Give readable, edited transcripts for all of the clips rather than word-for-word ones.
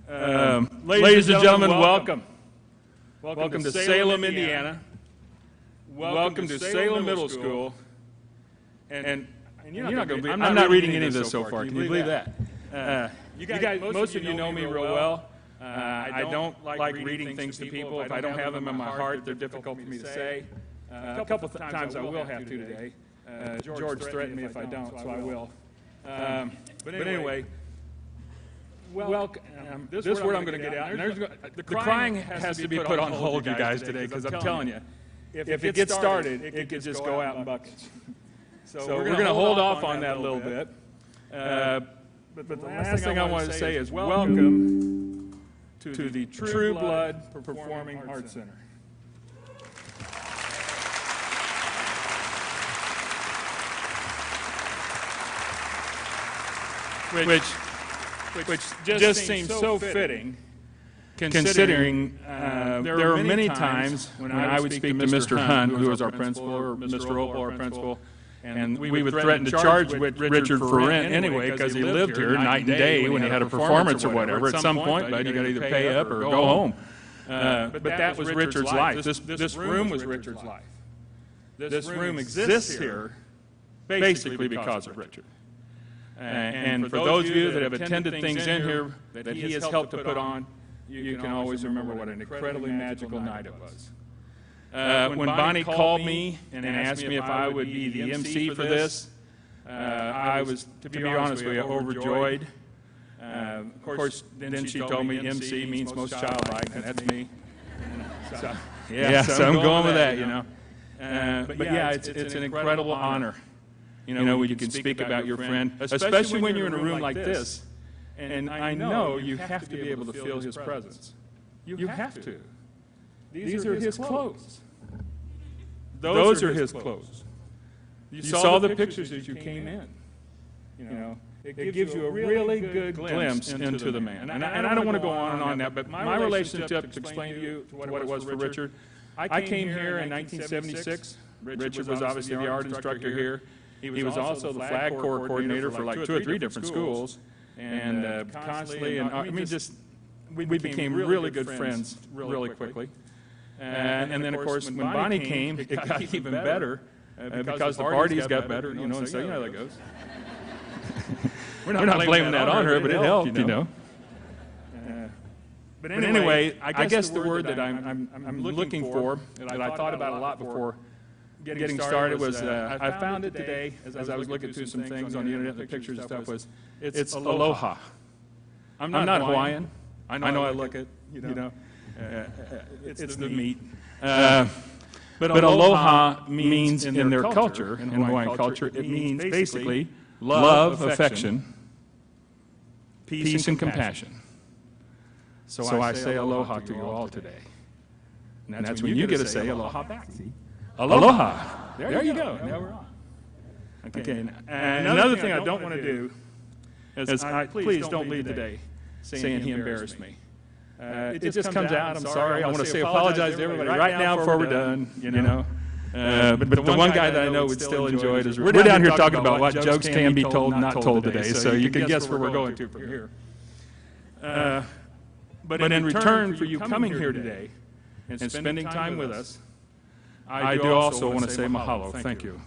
Ladies and gentlemen, welcome. Welcome to Salem, Indiana. Welcome to Salem Middle School. And you're not going to I'm not reading any of this so far. Can you believe that? You guys, most of you know me real well. I don't like reading things to people. If I don't have them in my heart, they're difficult for me to say. A couple of times I will have to today. George threatened me if I don't, so I will. But anyway, this is where I'm going to get out. The crying has to be put on hold, you guys, today, because I'm telling you, if it gets started, it could just go out in buckets. So we're going to hold off on that a little bit. But the last thing I want to say is welcome to the Trueblood Performing Arts Center. Which just seems so fitting, considering there were many times when I would speak to Mr. Hunt, who was our principal, or Mr. Opal, our principal, and we would threaten to charge Richard for rent anyway because he lived here night and day when he had a performance or whatever. At some point, bud, you got to either pay up or go home. But that was Richard's life. This room was Richard's life. This room exists here basically because of Richard. And for those of you that have attended things in here that he has helped to put on, you can always remember what an incredibly magical night it was. When Bonnie called me and asked me if I would be the MC for this, I was, to be honest with you, overjoyed. Of course, then she told me MC means most childlike, and that's me. So I'm going with that, you know. But yeah, it's an incredible honor. You know, when you can speak about your friend, especially when you're in a room like this. And I know you have to be able to feel his presence. You have to. These are his clothes. Those are his clothes. You saw the pictures as you came in. You know, it gives you a really good glimpse into the man. And I don't want to go on and on that, but my relationship, to explain to you what it was for Richard, I came here in 1976. Richard was obviously the art instructor here. He was also the flag corps coordinator for like 2 or 3 different schools, and constantly, and I mean, just we became really good friends really quickly. And then, of course, when Bonnie came, it got even better because the parties got better, you know, and so you know how that goes. We're not blaming that on her, but it helped, you know. But anyway, I guess the word that I'm looking for, that I thought about a lot before getting started was, I found it today as I was looking through some things on the internet, the pictures and stuff, was it's aloha. I'm not Hawaiian. I know I look it, you know. It's the meat. But aloha means in their culture, in Hawaiian culture, it means basically love, affection, peace, and compassion. So I say aloha to you all today. And that's when you get to say aloha back. Aloha. There you go. Now we're on. Okay. And another thing I don't want to do is please don't leave today saying he embarrassed me. It just comes out. I'm sorry. I want to say apologize to everybody right now before we're done. You know. But the one guy that I know would still enjoy it is we're down here talking about what jokes can be told and not told today. So you can guess where we're going to from here. But in return for you coming here today and spending time with us, I do also want to say mahalo. Thank you.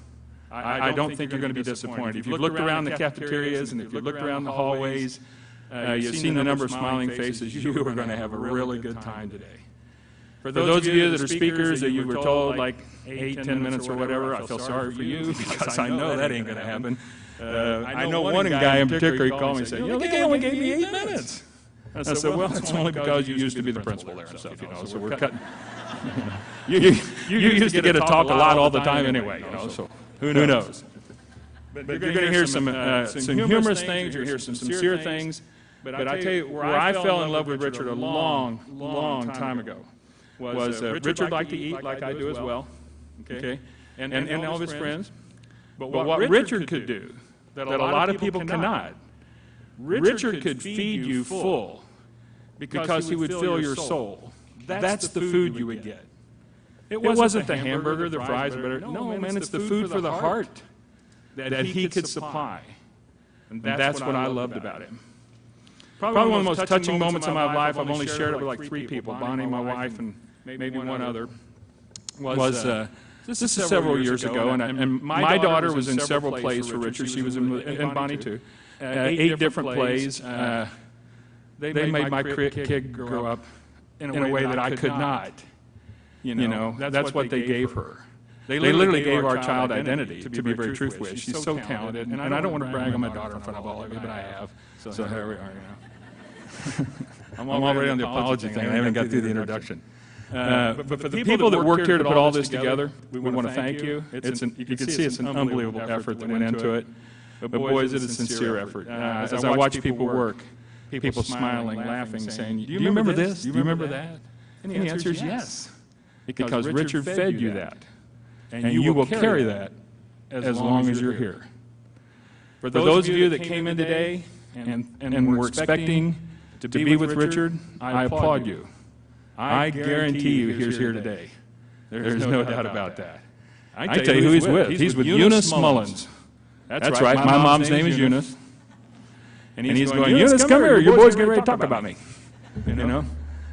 I don't think you're going to be disappointed. If you've looked around the cafeterias and if you've looked around the hallways, you've seen the number of smiling faces, you are going to have a really good time today. For those of you that are speakers that you were told like 8, 10 minutes or whatever, I feel sorry for you because I know that ain't going to happen. I know one guy in particular, he called me and said, you know, they only gave me 8 minutes. I said, well, it's only because you used to be the principal there and stuff, you know, so we're cutting. You used to get to talk a lot all the time anyway, you know, so who knows. But you're going to hear some humorous things, you're going to hear some sincere things. But I tell you, where I fell in love with Richard a long time ago was Richard liked to eat like I do as well, okay? And all of his friends. But what Richard could do that a lot of people cannot, Richard could feed you full because he would fill your soul. That's the food you would get. It wasn't the hamburger, the fries, or no, man, it's the food for the heart that he could supply. And that's what I loved about him. Probably one of the most touching moments of my life. I've only shared it with like 3 people, Bonnie, my wife, and maybe one other, was this is several years ago, and my daughter was in several plays for Richard. She was in Bonnie too. 8 different plays. They made my kid grow up in a way that I could not. You know, that's what they gave her. They literally gave our child identity, to be very truthful with. She's so talented, and I don't want to brag on my daughter in front of all of you, but I have. So here we are, you know. I'm already on the apology thing. I haven't got through the introduction. But for the people that worked here to put all this together, we want to thank you. You can see it's an unbelievable effort that went into it. But boys, it is a sincere effort. As I watch people work, people smiling, laughing, saying, "Do you remember this? Do you remember that?" And the answer is yes. Because Richard fed you that. And you will carry that as long as you're here. For those of you that came in today and were expecting to be with Richard, I applaud you. I guarantee you he's here today. There's no doubt about that. I tell you who he's with. He's with Eunice Mullins. That's right. My mom's name is Eunice. And he's going, "Eunice, come here. Your boy's getting ready to talk about me." You know?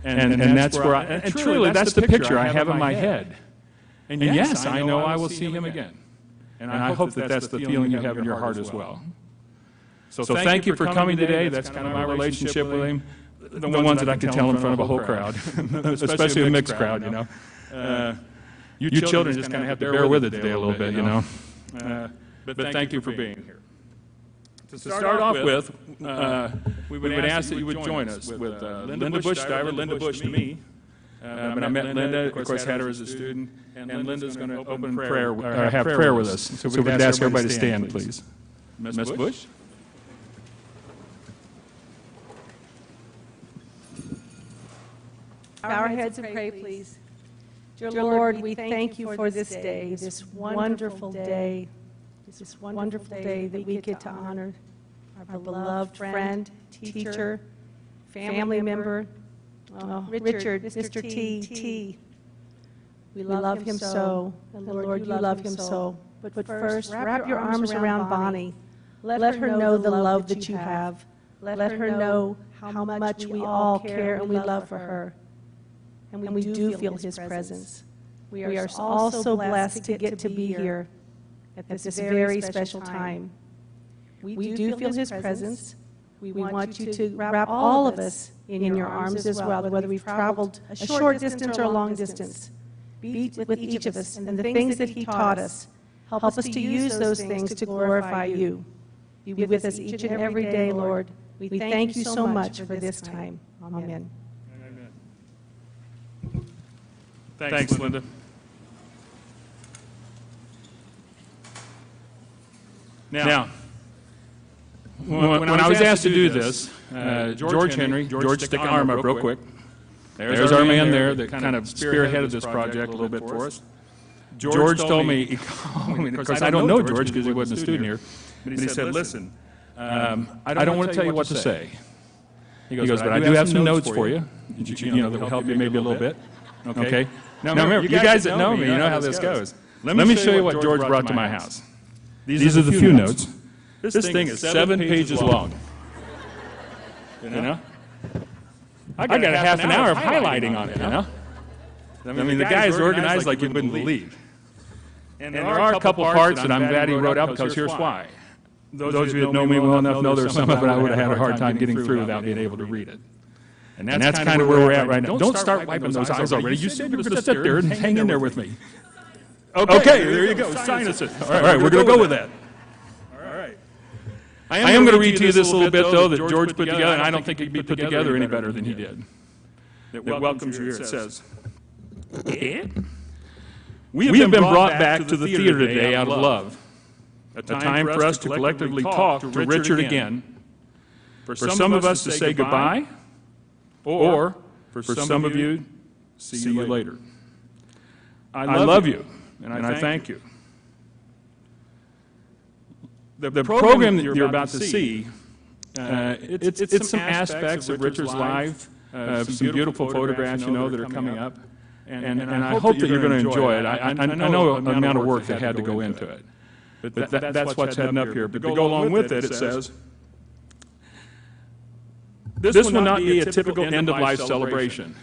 And that's where and truly, that's the picture I have in my head. And yes, I know I will see him again. And I hope that that's the feeling you have in your heart as well. So thank you for coming today. That's kind of my relationship with him. The ones that I can tell in front of a whole crowd, especially a mixed crowd, you know. You children just kind of have to bear with it today a little bit, you know. But thank you for being here. To start off with, we would ask that you would join us with Linda Bush Diver, Linda Bush to me. But I met Linda, of course, had her as a student, and Linda's going to open prayer, or have prayer with us. So we'd ask everybody to stand, please. Miss Bush? Bow our heads and pray, please. Dear Lord, we thank you for this day, this wonderful day, this wonderful day that we get to honor our beloved friend, teacher, family member, Richard, Mr. T. We love him so, and Lord, you love him so. But first, wrap your arms around Bonnie. Let her know the love that you have. Let her know how much we all care and we love for her. And we do feel his presence. We are all so blessed to get to be here at this very special time. We do feel his presence. We want you to wrap all of us in your arms as well, whether we've traveled a short distance or a long distance. Be with each of us, and the things that he taught us, help us to use those things to glorify you. Be with us each and every day, Lord. We thank you so much for this time. Amen. Thanks, Linda. Now, when I was asked to do this, George Henry, George, stick the arm up real quick. There's our man there that kind of spearheaded this project a little bit for us. George told me, of course I don't know George because he wasn't a student here, but he said, "Listen, I don't want to tell you what to say." He goes, "But I do have some notes for you, you know, that will help you maybe a little bit." Okay? Now remember, you guys that know me, you know how this goes. Let me show you what George brought to my house. These are the few notes. This thing is 7 pages long. You know? I got a half an hour of highlighting on it, you know? I mean, the guy's organized like you wouldn't believe. And there are a couple parts that I'm glad he wrote out, because here's why. Those of you that know me well enough know there's some of it I would have had a hard time getting through without being able to read it. And that's kind of where we're at right now. Don't start wiping those eyes already. You said you were going to sit there and hang in there with me. Okay, there you go. Sign us it. All right, we're going to go with that. All right. I am going to read to you this little bit, though, that George put together, and I don't think it could be put together any better than he did. That welcomes you here. It says, "We have been brought back to the theater today out of love. A time for us to collectively talk to Richard again. For some of us to say goodbye, or for some of you, see you later. I love you, and I thank you." The program that you're about to see, it's some aspects of Richard's life, some beautiful photographs, you know, that are coming up, and I hope that you're going to enjoy it. I know the amount of work that had to go into it, but that's what's heading up here. But to go along with it, it says, This will not be a typical end-of-life celebration.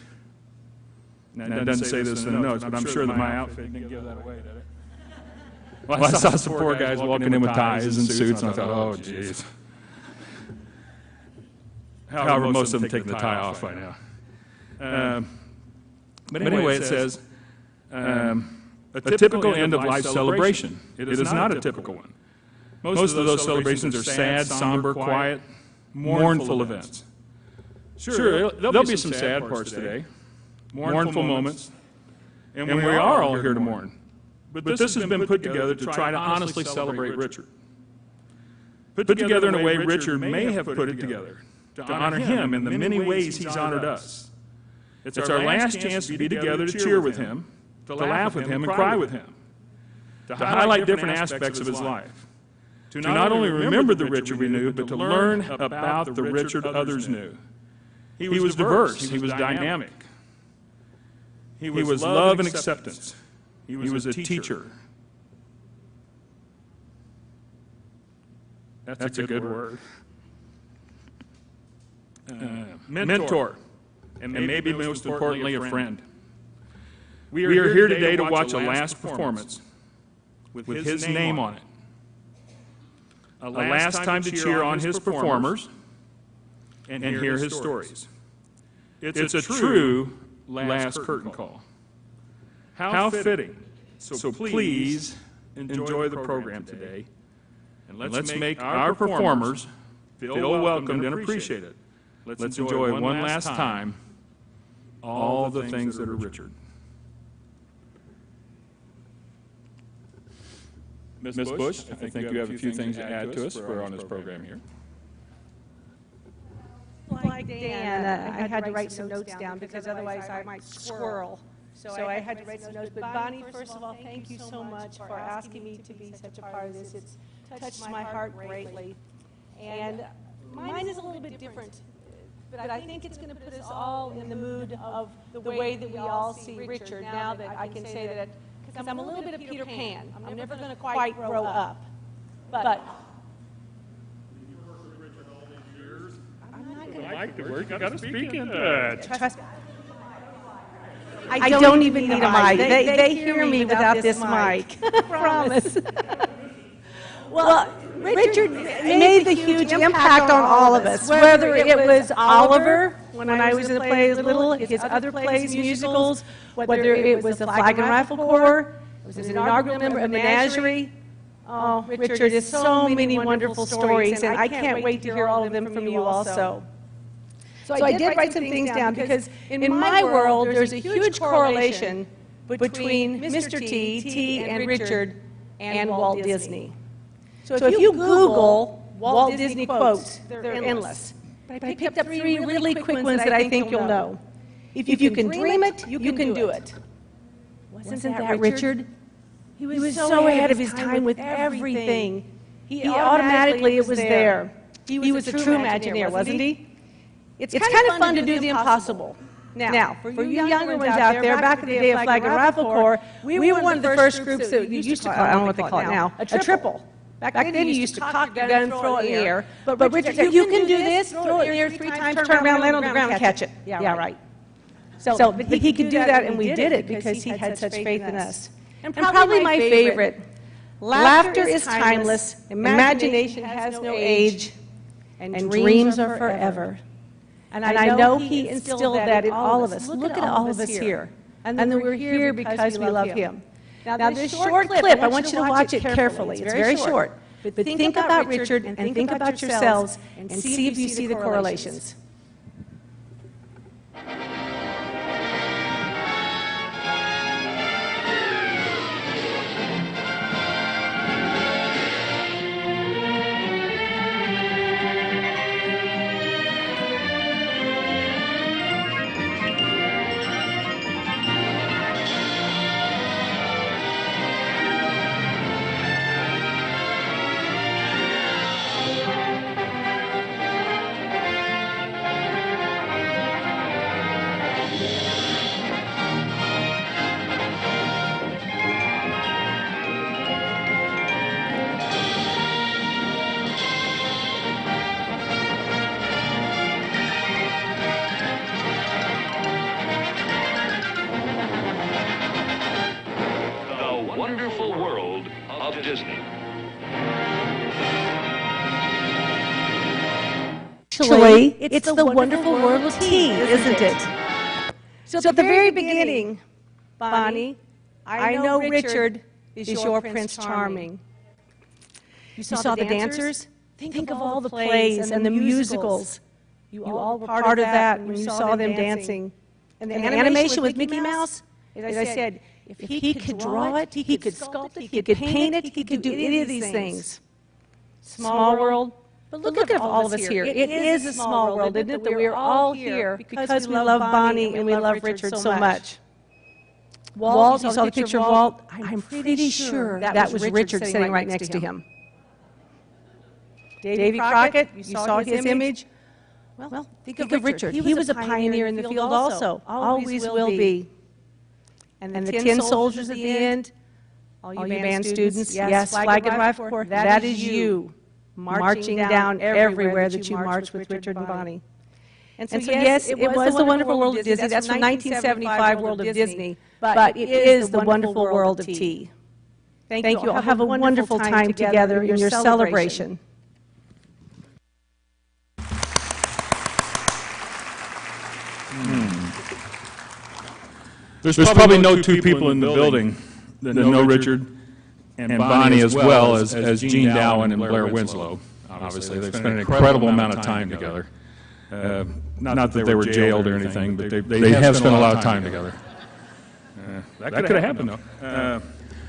Now, it doesn't say this in the notes, but I'm sure that my outfit didn't give that away, did it? Well, I saw some poor guys walking in with ties and suits, and I thought, oh, jeez. However, most of them taking the tie off by now. But anyway, it says, a typical end-of-life celebration. It is not a typical one. Most of those celebrations are sad, somber, quiet, mournful events. Sure, there'll be some sad parts today, mournful moments, and we are all here to mourn. But this has been put together to try to honestly celebrate Richard. Put together in a way Richard may have put it together, to honor him in the many ways he's honored us. It's our last chance to be together to cheer with him, to laugh with him, and cry with him, to highlight different aspects of his life, to not only remember the Richard we knew, but to learn about the Richard others knew. He was diverse. He was dynamic. He was love and acceptance. He was a teacher. That's a good word. Mentor. And maybe most importantly, a friend. We are here today to watch a last performance with his name on it. A last time to cheer on his performers and hear his stories. It's a true last curtain call. How fitting. So please enjoy the program today, and let's make our performers feel welcomed and appreciated. Let's enjoy one last time all the things that are Richard. Ms. Bush, I think you have a few things to add to us. We're on this program here. Like Dan, I had to write some notes down because otherwise I might squirrel. So I had to write some notes. But Bonnie, first of all, thank you so much for asking me to be such a part of this. It's touched my heart greatly. And mine is a little bit different, but I think it's going to put us all in the mood of the way that we all see Richard now that I can say that, because I'm a little bit of Peter Pan. I'm never going to quite grow up. But I like the word. You got to speak into it. trust me. I don't even need a mic. They hear me without this mic. Promise. Well, Richard made the huge impact on all of us, whether it was Oliver, when I was in the play as little, his other plays, musicals, whether it was the Flag and Rifle Corps, was an inaugural member of Menagerie. Oh, Richard has so many wonderful stories, and I can't wait to hear all of them from you also. So I did write some things down because in my world, there's a huge correlation between Mr. T, and Richard, and Walt Disney. So if you Google Walt Disney quotes, they're endless. But I picked up 3 really quick ones that I think you'll know. If you can dream it, you can do it. Wasn't that Richard? He was so ahead of his time with everything. He automatically, it was there. He was a true Imagineer, wasn't he? It's kind of fun to do the impossible. Now, for you younger ones out there, back in the day of Flag and Rifle Corps, we were one of the first groups that you used to call, I don't know what they call it now, a triple. Back then you used to cock your gun and throw it in the air. But Richard said, you can do this, throw it in the air 3 times, turn around, land on the ground, and catch it. Yeah, right. So but he could do that, and we did it because he had such faith in us. And probably my favorite, laughter is timeless, imagination has no age, and dreams are forever. And I know he instilled that in all of us. Look at all of us here. And then we're here because we love him. Now this short clip, I want you to watch it carefully. It's very short. But think about Richard and think about yourselves and see if you see the correlations. Disney. Actually, it's the wonderful world of tea, isn't it? So at the very beginning, Bonnie, I know Richard is your Prince Charming. You saw the dancers? Think of all the plays and the musicals. You all were part of that when you saw them dancing. And the animation with Mickey Mouse, as I said, if he could draw it, he could sculpt it, he could paint it, he could do any of these things. Small world. But look at all of us here. It is a small world, isn't it, that we are all here because we love Bonnie and we love Richard so much. Walt, you saw the picture of Walt? I'm pretty sure that was Richard sitting right next to him. Davy Crockett, you saw his image? Well, think of Richard. He was a pioneer in the field also, always will be. And the tin soldiers at the end, all you band students, yes, Flag and Life Corps, that is you, marching down everywhere that you march with Richard and Bonnie. And so yes, it was the wonderful world of Disney. That's from 1975 World of Disney, but it is the wonderful world of tea. Thank you all. Have a wonderful time together in your celebration. There's probably no two people in the building that know Richard and Bonnie as well as Gene Dowen and Blair Winslow. Obviously, they've spent an incredible amount of time together. Not that they were jailed or anything, but they have spent a lot of time together. That could have happened, though.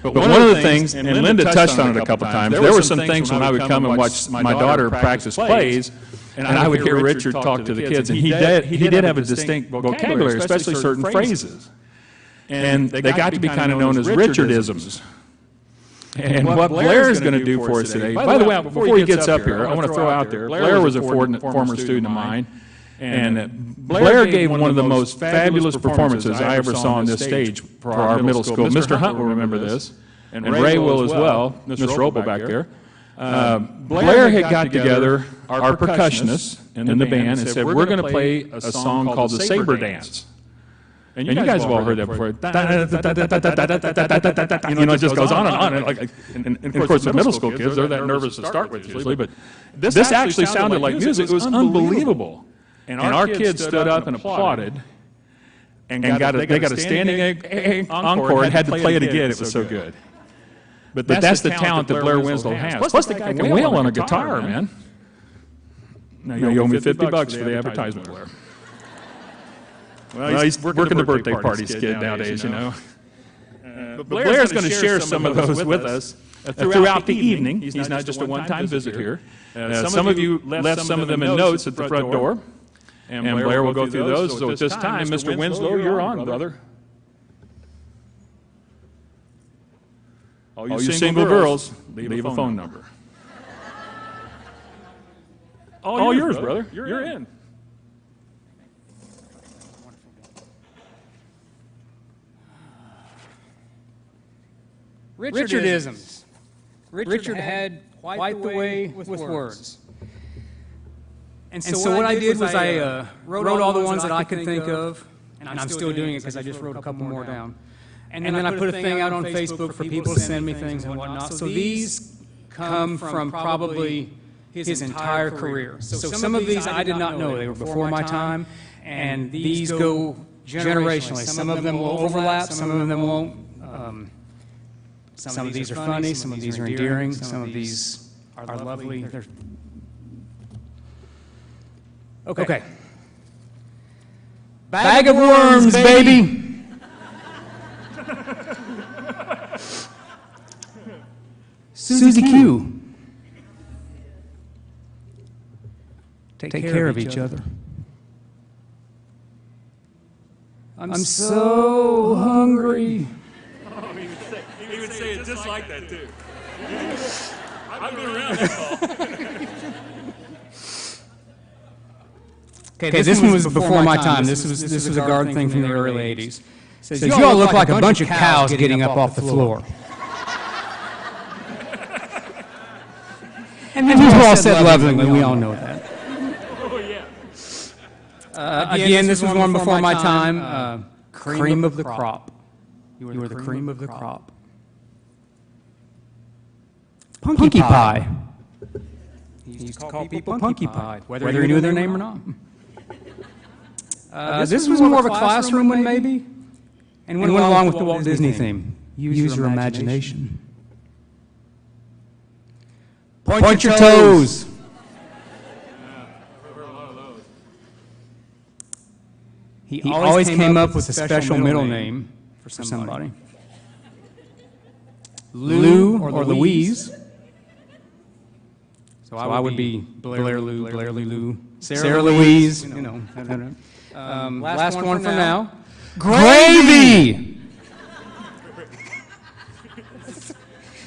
But one of the things, and Linda touched on it a couple times, there were some things when I would come and watch my daughter practice plays, and I would hear Richard talk to the kids, and he did have a distinct vocabulary, especially certain phrases. And they got to be kind of known as Richardisms. And what Blair is going to do for us today, by the way, before he gets up here, I want to throw out there, Blair was a former student of mine, and Blair gave one of the most fabulous performances I ever saw on this stage for our middle school. Mr. Hunt will remember this, and Ray will as well, Mr. Opal back there. Blair had got together our percussionists in the band and said, we're going to play a song called the Saber Dance. And you guys have all heard that before. You know, it just goes on and on. And of course, the middle school kids, they're that nervous to start with usually. But this actually sounded like music. It was unbelievable. And our kids stood up and applauded. And they got a standing encore and had to play it again. It was so good. But that's the talent that Blair Winslow has. Plus, the guy can wail on a guitar, man. Now, you owe me $50 for the advertisement, Blair. Well, he's working the birthday parties kid nowadays, you know. But Blair's going to share some of those with us throughout the evening. He's not just a one-time visit here. Some of you left some of them in notes at the front door, and Blair will go through those. So at this time, Mr. Winslow, you're on, brother. All you single girls, leave a phone number. All yours, brother. You're in. Richardisms. Richard had quite the way with words. And so what I did was I wrote all the ones that I could think of, and I'm still doing it because I just wrote a couple more down. And then I put a thing out on Facebook for people to send me things and whatnot. So these come from probably his entire career. So some of these I did not know. They were before my time, and these go generationally. Some of them will overlap, some of them won't. Some of these are funny, some of these are endearing, some of these are lovely. Okay. Bag of worms, baby! Susie Q. Take care of each other. I'm so hungry. He would say it just like that, too. I've been around that call. Okay, this one was before my time. This was a garden thing from the early 80s. It says, you all look like a bunch of cows getting up off the floor. And these were all said lovingly, we all know that. Oh, yeah. Again, this was one before my time. Cream of the crop. You were the cream of the crop. Punky Pie. He used to call people Punky Pie, whether he knew their name or not. This was more of a classroom one, maybe, and went along with the Walt Disney theme. Use your imagination. Point your toes. He always came up with a special middle name for somebody. Lou or Louise. So I would be Blair Lou, Blairly Lou, Sarah Louise, you know. Last one for now. Gravy!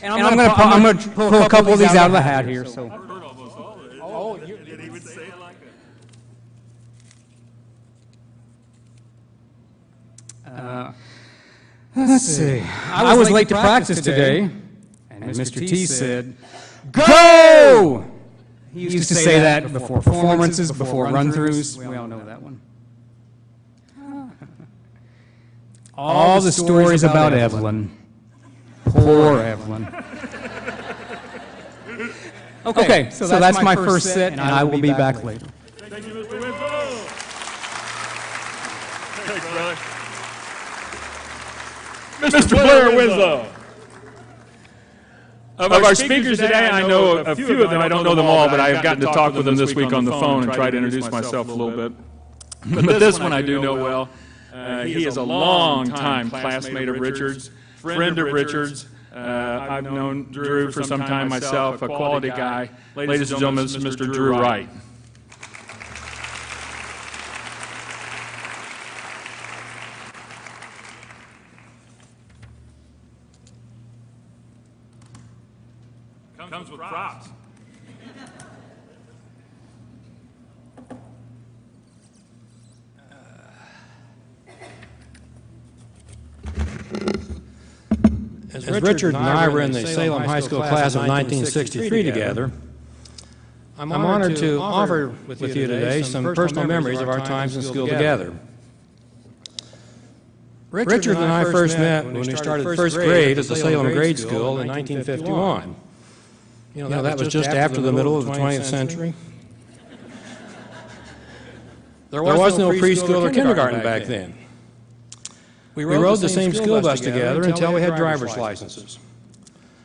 And I'm going to pull a couple of these out of the hat here. So. I've heard almost all of it. Oh, did he would say it like that? Let's see. I was late to practice today, and Mr. T said, "Go!" He used to say that before performances, before run-throughs. We all know that one. All the stories about Evelyn. Poor Evelyn. Okay, so that's my first set, and I will be back later. Thank you, Mr. Winslow. Thanks, brother. Mr. Blair Winslow. Of our speakers today, I know a few of them. I don't know them all, but I have gotten to talk with them this week on the phone and try to introduce myself a little bit. But this one I do know well. He is a long-time classmate of Richard's, friend of Richard's. I've known Drew for some time myself, a quality guy. Ladies and gentlemen, this is Mr. Drew Wright. Comes with props. As Richard and I were in the Salem High School class of 1963 together, I'm honored to offer with you today some personal memories of our times in school together. Richard and I first met when we started first grade at the Salem Grade School in 1951. You know, that was just after the middle of the 20th century. There was no preschool or kindergarten back then. We rode the same school bus together until we had driver's licenses.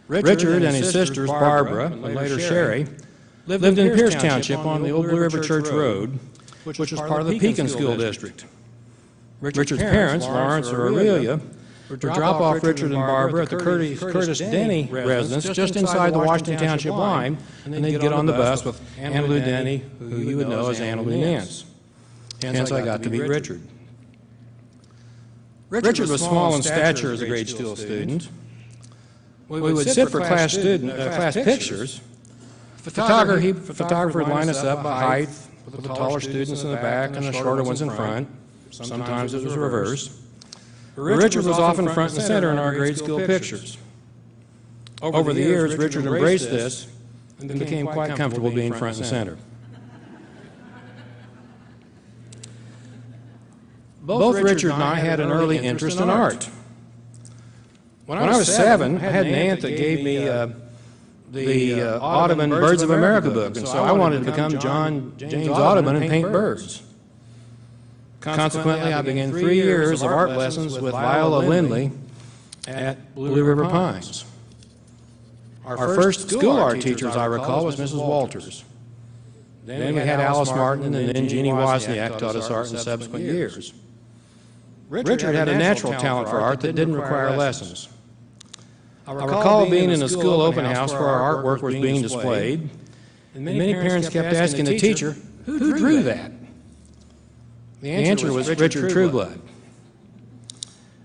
Richard and his sisters, Barbara and later Sherry, lived in Pierce Township on the Old Blue River Church Road, which was part of the Pekin School District. Richard's parents, Lawrence or Aurelia, would drop off Richard and Barbara at the Curtis Denny residence just inside the Washington Township line, and they'd get on the bus with Anna Lou Denny, who you would know as Anna Lou Nance. Hence I got to meet Richard. Richard was small in stature as a grade school student. We would sit for class pictures. Photographer would line us up by height, with the taller students in the back and the shorter ones in front. Sometimes it was reversed. Richard was often front and center in our grade school pictures. Over the years, Richard embraced this and became quite comfortable being front and center. Both Richard and I had an early interest in art. When I was 7, I had an aunt that gave me the Audubon Birds of America book, and so I wanted to become John James Audubon and paint birds. Consequently, I began 3 years of art lessons with Viola Lindley at Blue River Pines. Our first school art teacher, as I recall, was Mrs. Walters. Then we had Alice Martin, and then Jeannie Wozniak taught us art in subsequent years. Richard had a natural talent for art that didn't require lessons. I recall being in a school open house where our artwork was being displayed, and many parents kept asking the teacher, "Who drew that?" The answer was Richard Trueblood.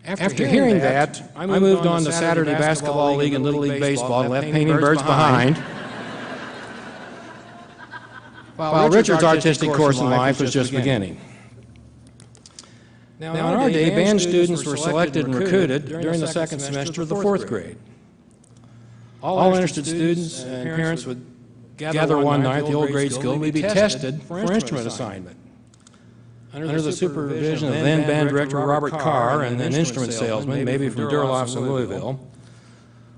After hearing that, I moved on to Saturday Basketball League and Little League Baseball and left painting birds behind, while Richard's artistic course in life was just beginning. Now, in our day, band students were selected and recruited during the second semester of the 4th grade. All interested students and parents would gather one night at the old grade school and we'd be tested for instrument assignment. Under the supervision of then band director Robert Carr and then instrument salesman, maybe from Durloff's in Louisville,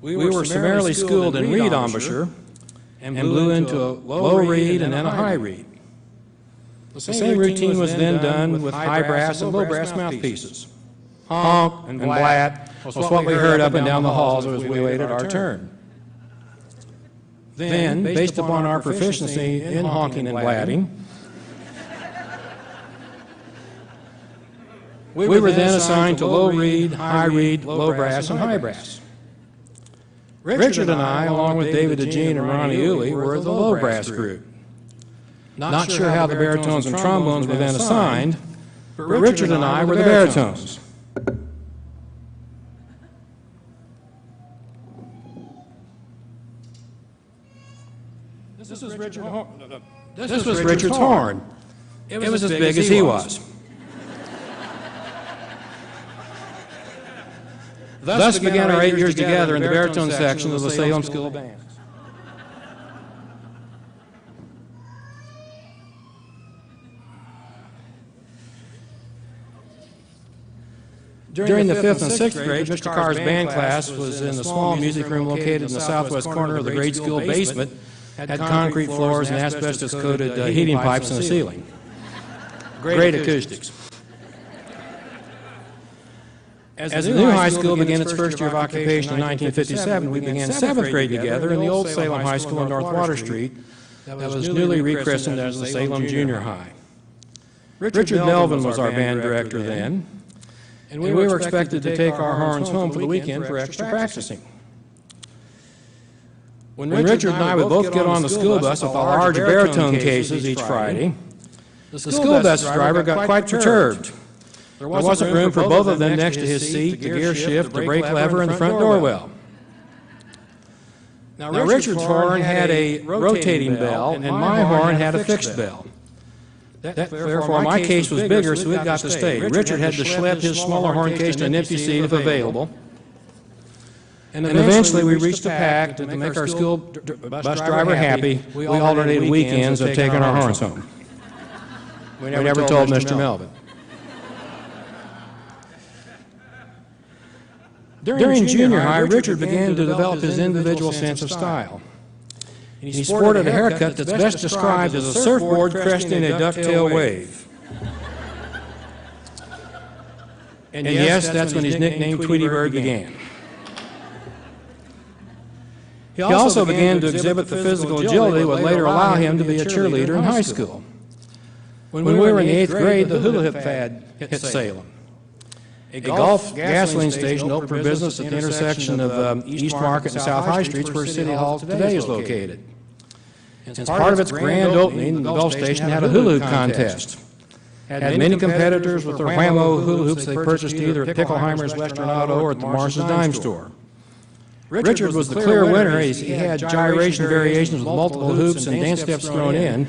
We were summarily schooled in reed embouchure and blew into a low reed and then a high reed. The same routine was then done with high brass and low brass mouthpieces. Honk and blat was what we heard up and down the halls as we waited our turn. Then, based upon our proficiency in honking and blatting, we were then assigned to low reed, high reed, low brass, and high brass. Richard and I, along with David DeGene and Ronnie Uli, were the low brass group. Not sure how the baritones and trombones were then assigned, but Richard and I were the baritones. This was Richard's horn. It was as big as he was. Thus began our 8 years together in the baritone section of the Salem School of Bands. During the 5th and 6th grades, Mr. Carr's band class was in the small music room located in the southwest corner of the grade school basement, had concrete floors and asbestos-coated heating pipes in the ceiling. Great acoustics. As the new high school began its first year of occupation in 1957, we began 7th grade together in the old Salem High School on North Water Street that was newly rechristened as the Salem Junior High. Richard Melvin was our band director then, and we were expected to take our horns home for the weekend for extra practicing. When Richard and I would both get on the school bus with the large baritone cases each Friday, the school bus driver got quite perturbed. There wasn't room for both of them next to his seat, the gear shift, the brake lever, and the front door well. Now, Richard's horn had a rotating bell, and my horn had a fixed bell. Therefore, my case was bigger, so it got to stay. Richard had to schlep his smaller horn case to an empty seat if available. And eventually, we reached a pact to make our school bus driver happy. We alternated weekends of taking our horns home. We never told Mr. Melvin. During junior high, Richard began to develop his individual sense of style. He sported a haircut that's best described as a surfboard cresting a ducktail wave. And yes, that's when his nickname Tweety Bird began. He also began to exhibit the physical agility that would later allow him to be a cheerleader in high school. When we were in the 8th grade, the hula hoop fad hit Salem. A Gulf gasoline station opened for business at the intersection of East Market and South High Streets, where City Hall today is located. As part of its grand opening, the Gulf station had a hula hoop contest. Had many competitors with their whammo hula hoops they purchased either at Pickleheimer's Western Auto or at the Marsh's Dime Store. Richard was the clear winner. He had gyration variations with multiple hoops and dance steps thrown in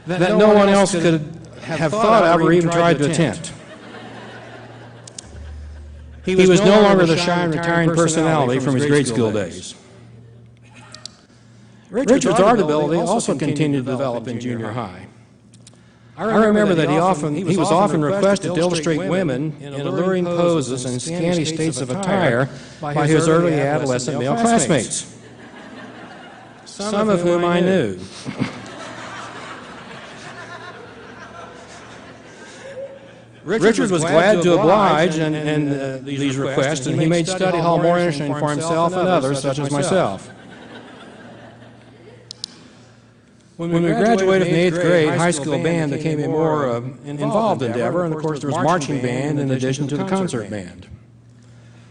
that no one else could have thought of or even tried to attempt. He was no longer the shy and retiring personality from his grade school days. Richard's art ability also continued to develop in junior high. I remember that he was often requested to illustrate women in alluring poses and scanty states of attire by his early adolescent male classmates, some of whom I knew. Richard was glad to oblige in these requests, and he made study hall more interesting for himself and others, such as myself. When we graduated from the 8th grade, high school band became a more involved endeavor, and of course there was marching band in addition to the concert band.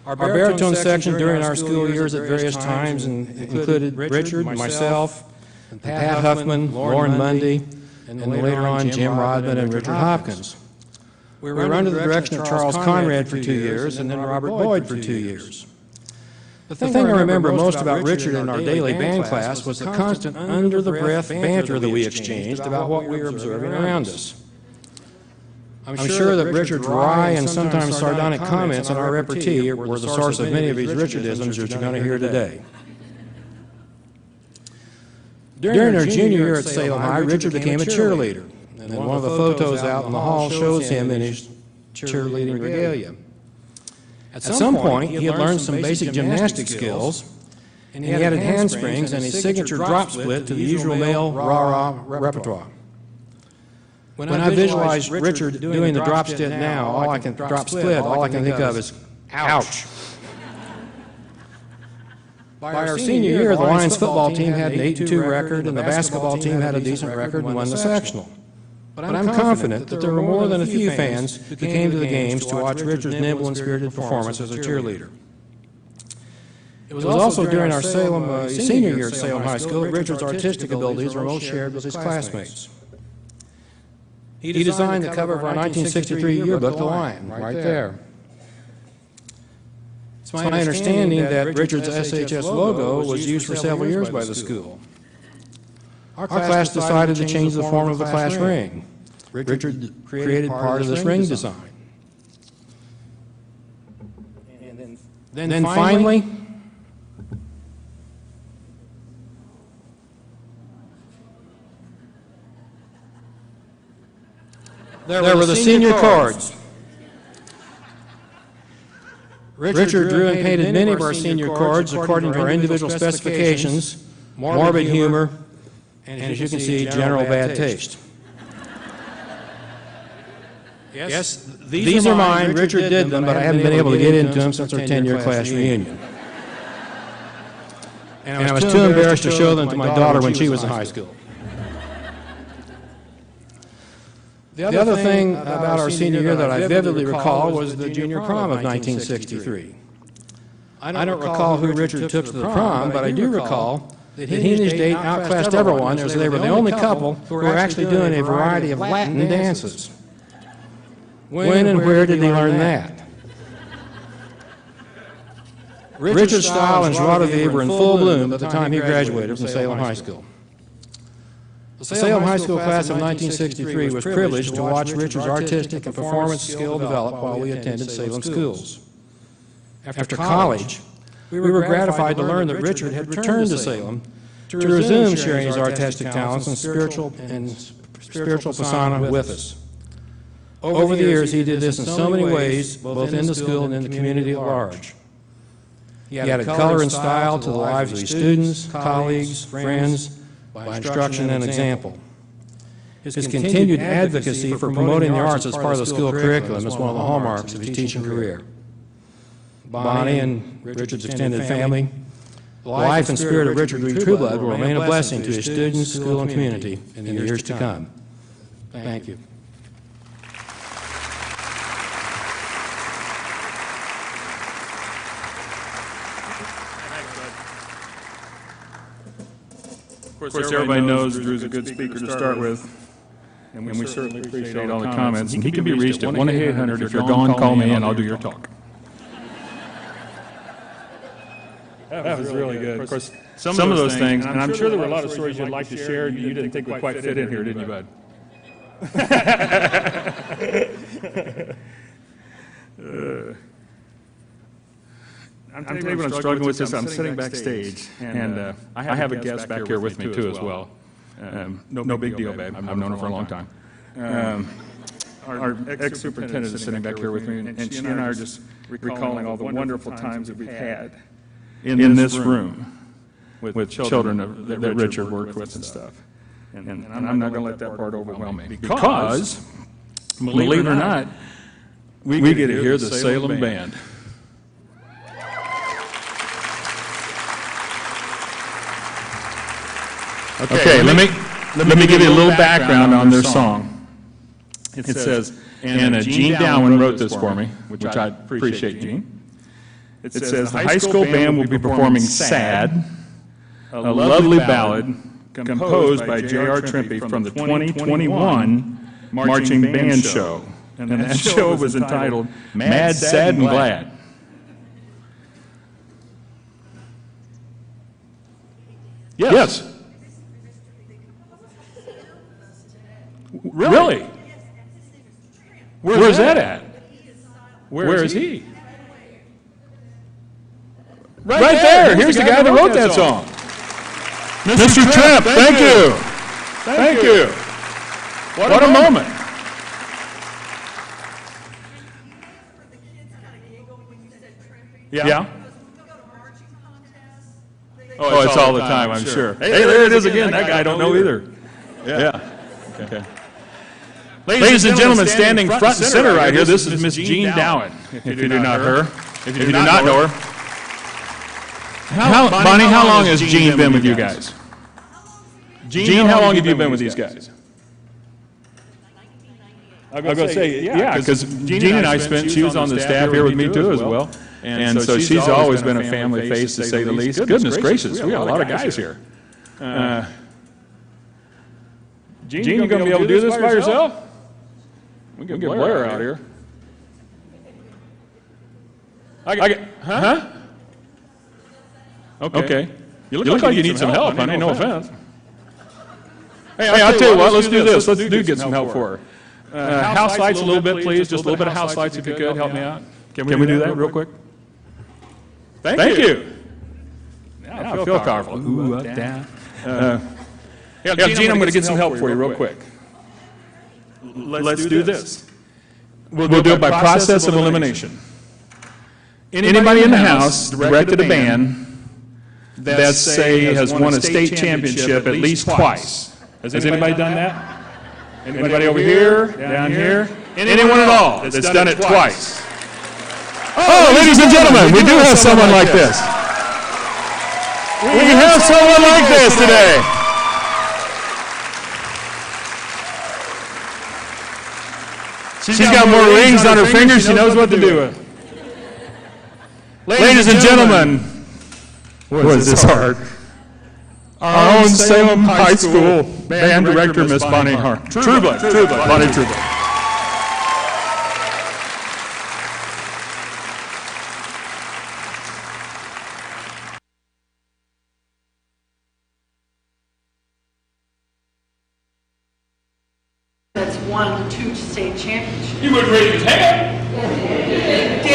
Our baritone section during our school years at various times included Richard, myself, Pat Huffman, Lauren Mundy, and later on Jim Rodman and Richard Hopkins. We were under the direction of Charles Conrad for 2 years and then Robert Boyd for 2 years. The thing I remember most about Richard in our daily band class was the constant under-the-breath banter that we exchanged about what we were observing around us. I'm sure that Richard's wry and sometimes sardonic comments on our repartee were the source of many of these Richardisms that you're going to hear today. During our junior year at Salem High, Richard became a cheerleader, and one of the photos out in the hall shows him in his cheerleading regalia. At some point, he had learned some basic gymnastic skills, and he added handsprings and a signature drop split to the usual male rah-rah repertoire. When I visualize Richard doing the drop split now, all I can think of is, ouch. By our senior year, the Lions football team had an 8-2 record, and the basketball team had a decent record and won the sectional. But I'm confident that there were more than a few fans who came to the games to watch Richard's nimble and spirited performance as a cheerleader. It was also during our senior year at Salem High School that Richard's artistic abilities were most shared with his classmates. He designed the cover of our 1963 yearbook, The Lion, right there. It's my understanding that Richard's SHS logo was used for several years by the school. Our class decided to change the form of the class ring. Richard created part of this ring design. Then finally, there were the senior cards. Richard drew and painted many of our senior cards according to our individual specifications, morbid humor, and as you can see, general bad taste. Yes, these are mine. Richard did them, but I haven't been able to get into them since our 10-year class reunion. And I was too embarrassed to show them to my daughter when she was in high school. The other thing about our senior year that I vividly recall was the junior prom of 1963. I don't recall who Richard took to the prom, but I do recall that he and his date outclassed everyone as they were the only couple who were actually doing a variety of Latin dances. When and where did they learn that? Richard's style and joie de vivre were in full bloom at the time he graduated from Salem High School. The Salem High School class of 1963 was privileged to watch Richard's artistic and performance skill develop while we attended Salem schools. After college, we were gratified to learn that Richard had returned to Salem to resume sharing his artistic talents and spiritual persona with us. Over the years, he did this in so many ways, both in the school and in the community at large. He added color and style to the lives of his students, colleagues, friends, by instruction and example. His continued advocacy for promoting the arts as part of the school curriculum is one of the hallmarks of his teaching career. Bonnie and Richard's extended family, the life and spirit of Richard Trueblood will remain a blessing to his students, school, and community in the years to come. Thank you. Of course, everybody knows Drew's a good speaker to start with, and we certainly appreciate all the comments. And he can be reached at 1-800. If you're gone, call me and I'll do your talk. That was really good. Of course, some of those things, and I'm sure there were a lot of stories you'd like to share you didn't think would quite fit in here, didn't you, bud? I'm telling you what I'm struggling with this. I'm sitting backstage, and I have a guest back here with me, too, as well. No big deal, babe. I've known her for a long time. Our ex-superintendent is sitting back here with me, and she and I are just recalling all the wonderful times that we've had in this room with children that Richard worked with and stuff. And I'm not going to let that part overwhelm me. Because, believe it or not, we get to hear the Salem Band. Okay, let me give you a little background on their song. It says, and Gene Dowen wrote this for me, which I appreciate, Gene. It says, the high school band will be performing Sad, a lovely ballad composed by J.R. Trimpe from the 2021 Marching Band Show. And that show was entitled Mad, Sad, and Glad. Yes. Really? Where's that at? Where is he? Right there. Here's the guy that wrote that song. Mr. Trimp, thank you. Thank you. What a moment. Yeah? Oh, it's all the time, I'm sure. Hey, there it is again. That guy I don't know either. Yeah. Okay. Ladies and gentlemen, standing front and center right here, this is Miss Jean Dowen. If you do not know her. Bonnie, how long has Jean been with you guys? Jean, how long have you been with these guys? I'm going to say, yeah, because Jean and I she was on the staff here with me too as well. And so she's always been a family face, to say the least. Goodness gracious, we got a lot of guys here. Jean, you going to be able to do this by yourself? We can get Blair out here. Huh? Okay. You look like you need some help, honey, no offense. Hey, I'll tell you what, let's do this. Let's get some help for her. House lights a little bit, please. Just a little bit of house lights if you could. Help me out. Can we do that real quick? Thank you. Yeah, I feel powerful. Ooh, up, down. Yeah, Gene, I'm going to get some help for you real quick. Let's do this. We'll do it by process of elimination. Anybody in the house directed a band that, say, has won a state championship at least twice. Has anybody done that? Anybody over here? Down here? Anyone at all that's done it twice? Oh, ladies and gentlemen, we do have someone like this. We have someone like this today. She's got more rings on her fingers. She knows what to do with. Ladies and gentlemen, what is this hard? Our own Salem High School band director, Miss Bonnie Trueblood. Bonnie Trueblood. That's won 2 state championships. You would raise his hand. Did he?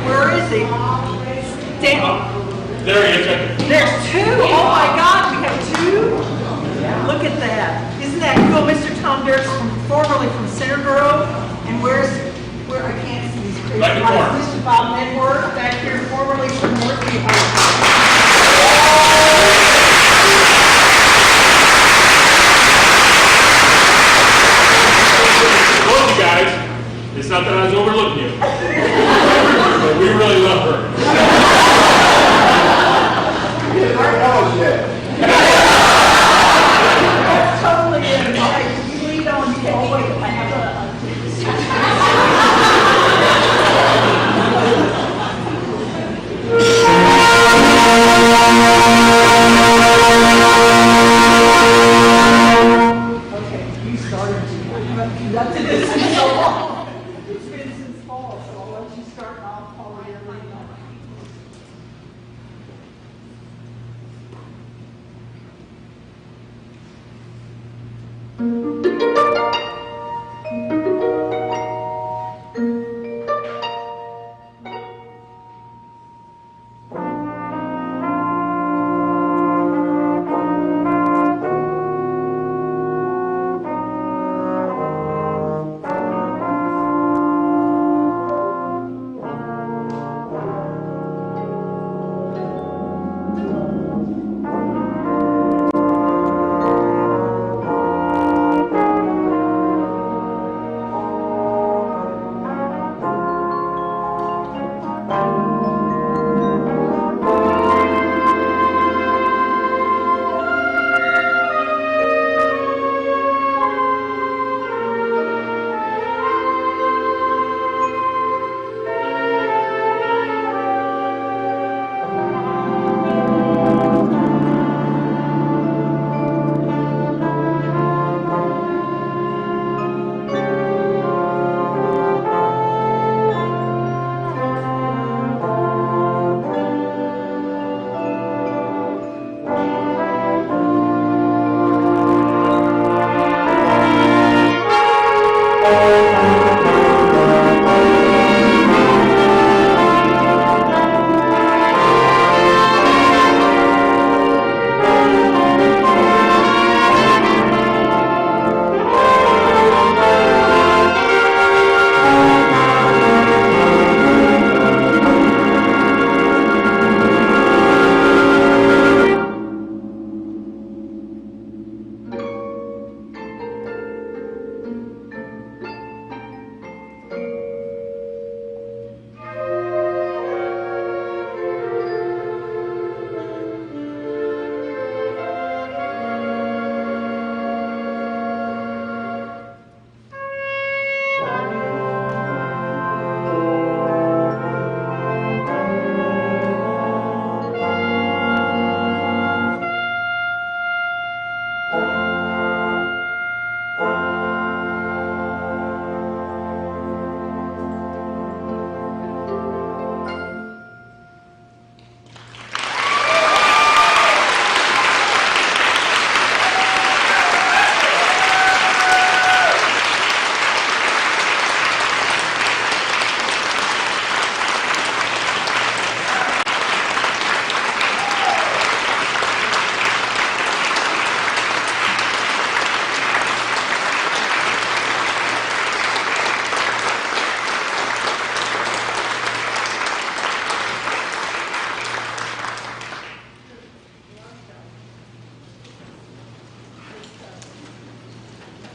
Where is he? There he is. There's 2. Oh my God, we have 2. Look at that. Isn't that cool? Mr. Tom Dirks, formerly from Center Grove, and where I can't see his face. Right in the corner. Mr. Bob Medworth back here, formerly from Northview High Told you guys, it's not that I was overlooking you. But we really love her. That's totally it. All right, you lead on. Oh wait, I have Okay, you started. I haven't conducted this in so long. It's been since fall, so I'll let you start and I'll follow your lead on.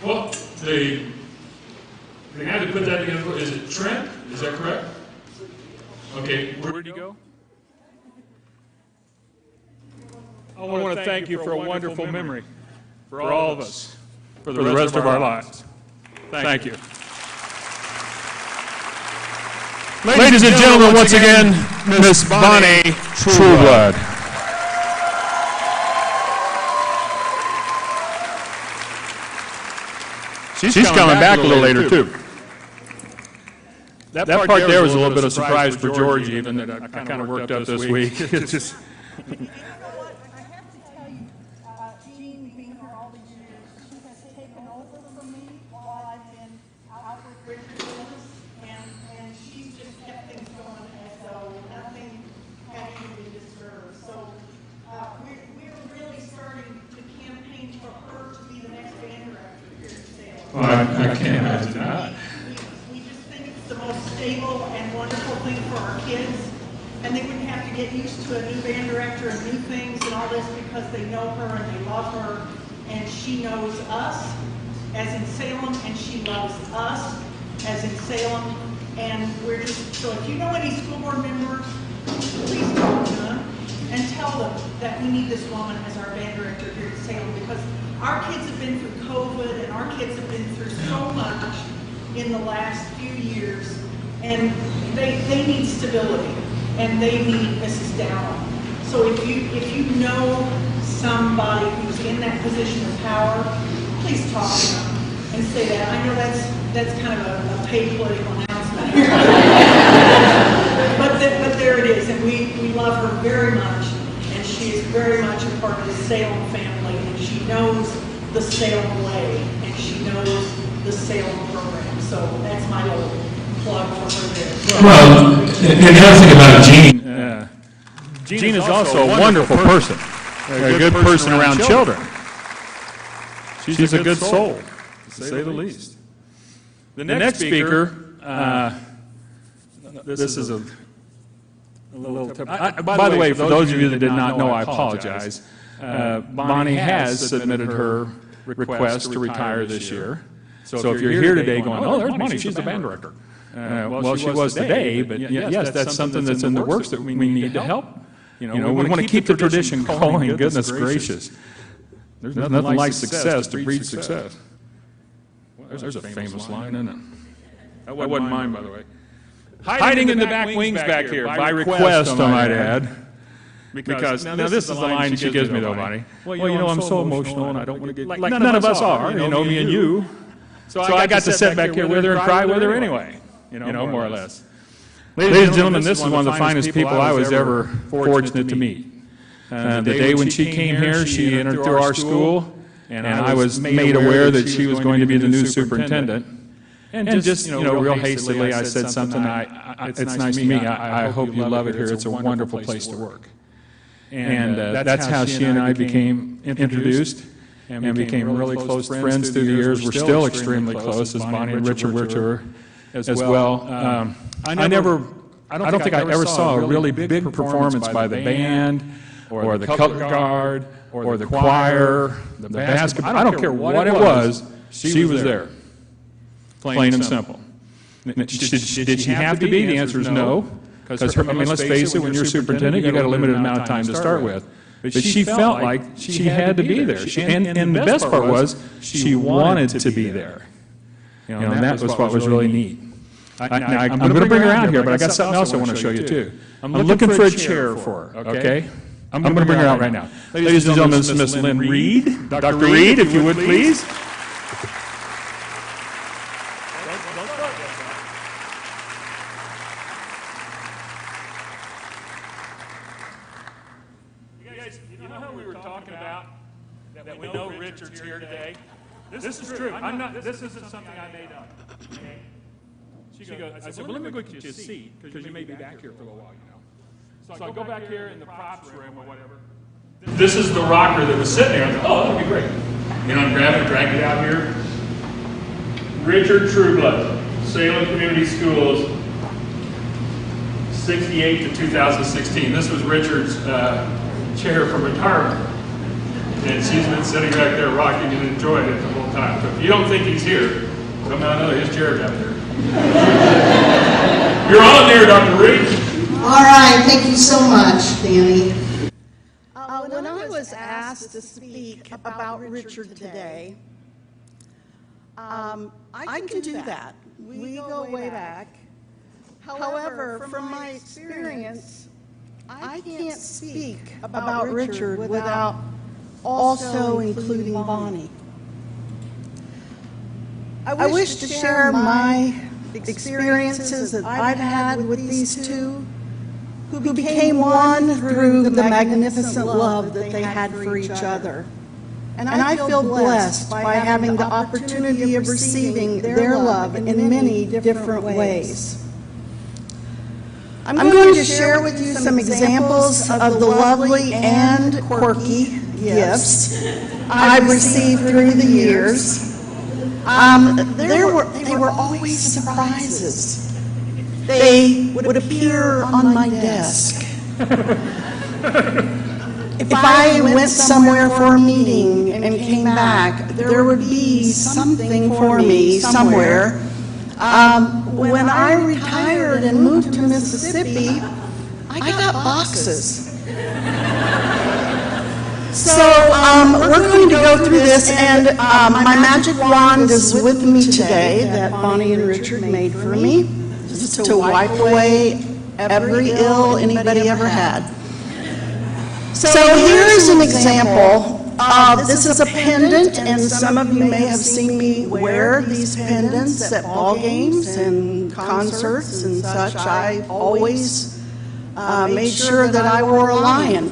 Well, the guy that put that together, is it Trent? Is that correct? Okay, where did he go? I want to thank you for a wonderful memory for all of us, for the rest of our lives. Thank you. Ladies and gentlemen, once again, Miss Bonnie Trueblood. She's coming back a little later, too. That part there was a little bit of surprise for George, even, that I kind of worked up this week. It's just... You know what? I have to tell you, Jean, being here all these years, she has taken over from me while I've been out with Richard, and she's just kept things going as though nothing had been disturbed. So we're really starting to campaign for her to be the next band director here at Salem. Well, I can't imagine that. We just think it's the most stable and wonderful thing for our kids. And they wouldn't have to get used to a new band director and new things and all this because they know her and they love her. And she knows us as in Salem, and she loves us as in Salem. And we're just, so if you know any school board members, please talk to them and tell them that we need this woman as our band director here at Salem, because our kids have been through COVID and our kids have been through so much in the last few years, and they need stability. And they need Mrs. Dowell. So if you know somebody who's in that position of power, please talk to them and say that. I know that's kind of a paid political announcement here. but there it is, and we love her very much, and she is very much a part of the Salem family, and she knows the Salem way, and she knows the Salem program. So that's my little plug for her there. Well, and the other thing about Jean, Jean is also a wonderful person, a good person around children. She's a good soul, to say the least. The next speaker, this is a little tip. By the way, for those of you that did not know, I apologize. Bonnie has submitted her request to retire this year. So if you're here today going, oh, there's Bonnie, she's the band director. Well, she was today, but yes, that's something that's in the works that we need to help. You know, we want to keep the tradition going, goodness gracious. There's nothing like success to breed success. There's a famous line, isn't it? That wasn't mine, by the way. Hiding in the back wings back here, by request, I might add. Because, now this is the line she gives me, though, Bonnie. Well, you know, I'm so emotional, and I don't want to get, like none of us are, you know, me and you. So I got to sit back here with her and cry with her anyway. You know, more or less. Ladies and gentlemen, this is one of the finest people I was ever fortunate to meet. The day when she came here, she entered through our school, and I was made aware that she was going to be the new superintendent. And just, you know, real hastily, I said something, it's nice to meet you. I hope you love it here. It's a wonderful place to work. And that's how she and I became introduced and became really close friends through the years. We're still extremely close, as Bonnie and Richard were to her as well. I don't think I ever saw a really big performance by the band or the color guard or the choir, the basketball. I don't care what it was, she was there. Plain and simple. Did she have to be? The answer is no. Because, I mean, let's face it, when you're superintendent, you've got a limited amount of time to start with. But she felt like she had to be there. And the best part was, she wanted to be there. You know, and that was what was really neat. I'm going to bring her out here, but I got something else I want to show you, too. I'm looking for a chair for her, okay? I'm going to bring her out right now. Ladies and gentlemen, this is Miss Lynn Reed. Dr. Reed, if you would, please. You know how we were talking about that we know Richard's here today? This is true. This isn't something I made up. Okay? She goes, I said, well, let me go get you a seat, because you may be back here for a little while, you know. So I go back here in the props room or whatever. This is the rocker that was sitting there. I thought, oh, that'd be great. You know, I'm grabbing it, dragging it out here. Richard Trueblood, Salem Community Schools, 68 to 2016. This was Richard's chair from retirement. and she's been sitting back there rocking and enjoying it the whole time. So if you don't think he's here, somehow or another his chair's out there. You're on there, Dr. Reed. All right, thank you so much, Danny. When I was asked to speak about Richard today, I can do that. We go way back. However, from my experience, I can't speak about Richard without also including Bonnie. I wish to share my experiences that I've had with these two, who became one through the magnificent love that they had for each other. And I feel blessed by having the opportunity of receiving their love in many different ways. I'm going to share with you some examples of the lovely and quirky gifts I've received through the years. They were always surprises. They would appear on my desk. If I went somewhere for a meeting and came back, there would be something for me somewhere. When I retired and moved to Mississippi, I got boxes. So we're going to go through this, and my magic wand is with me today that Bonnie and Richard made for me, just to wipe away every ill anybody ever had. So here is an example. This is a pendant, and some of you may have seen me wear these pendants at ball games and concerts and such. I always made sure that I wore a lion.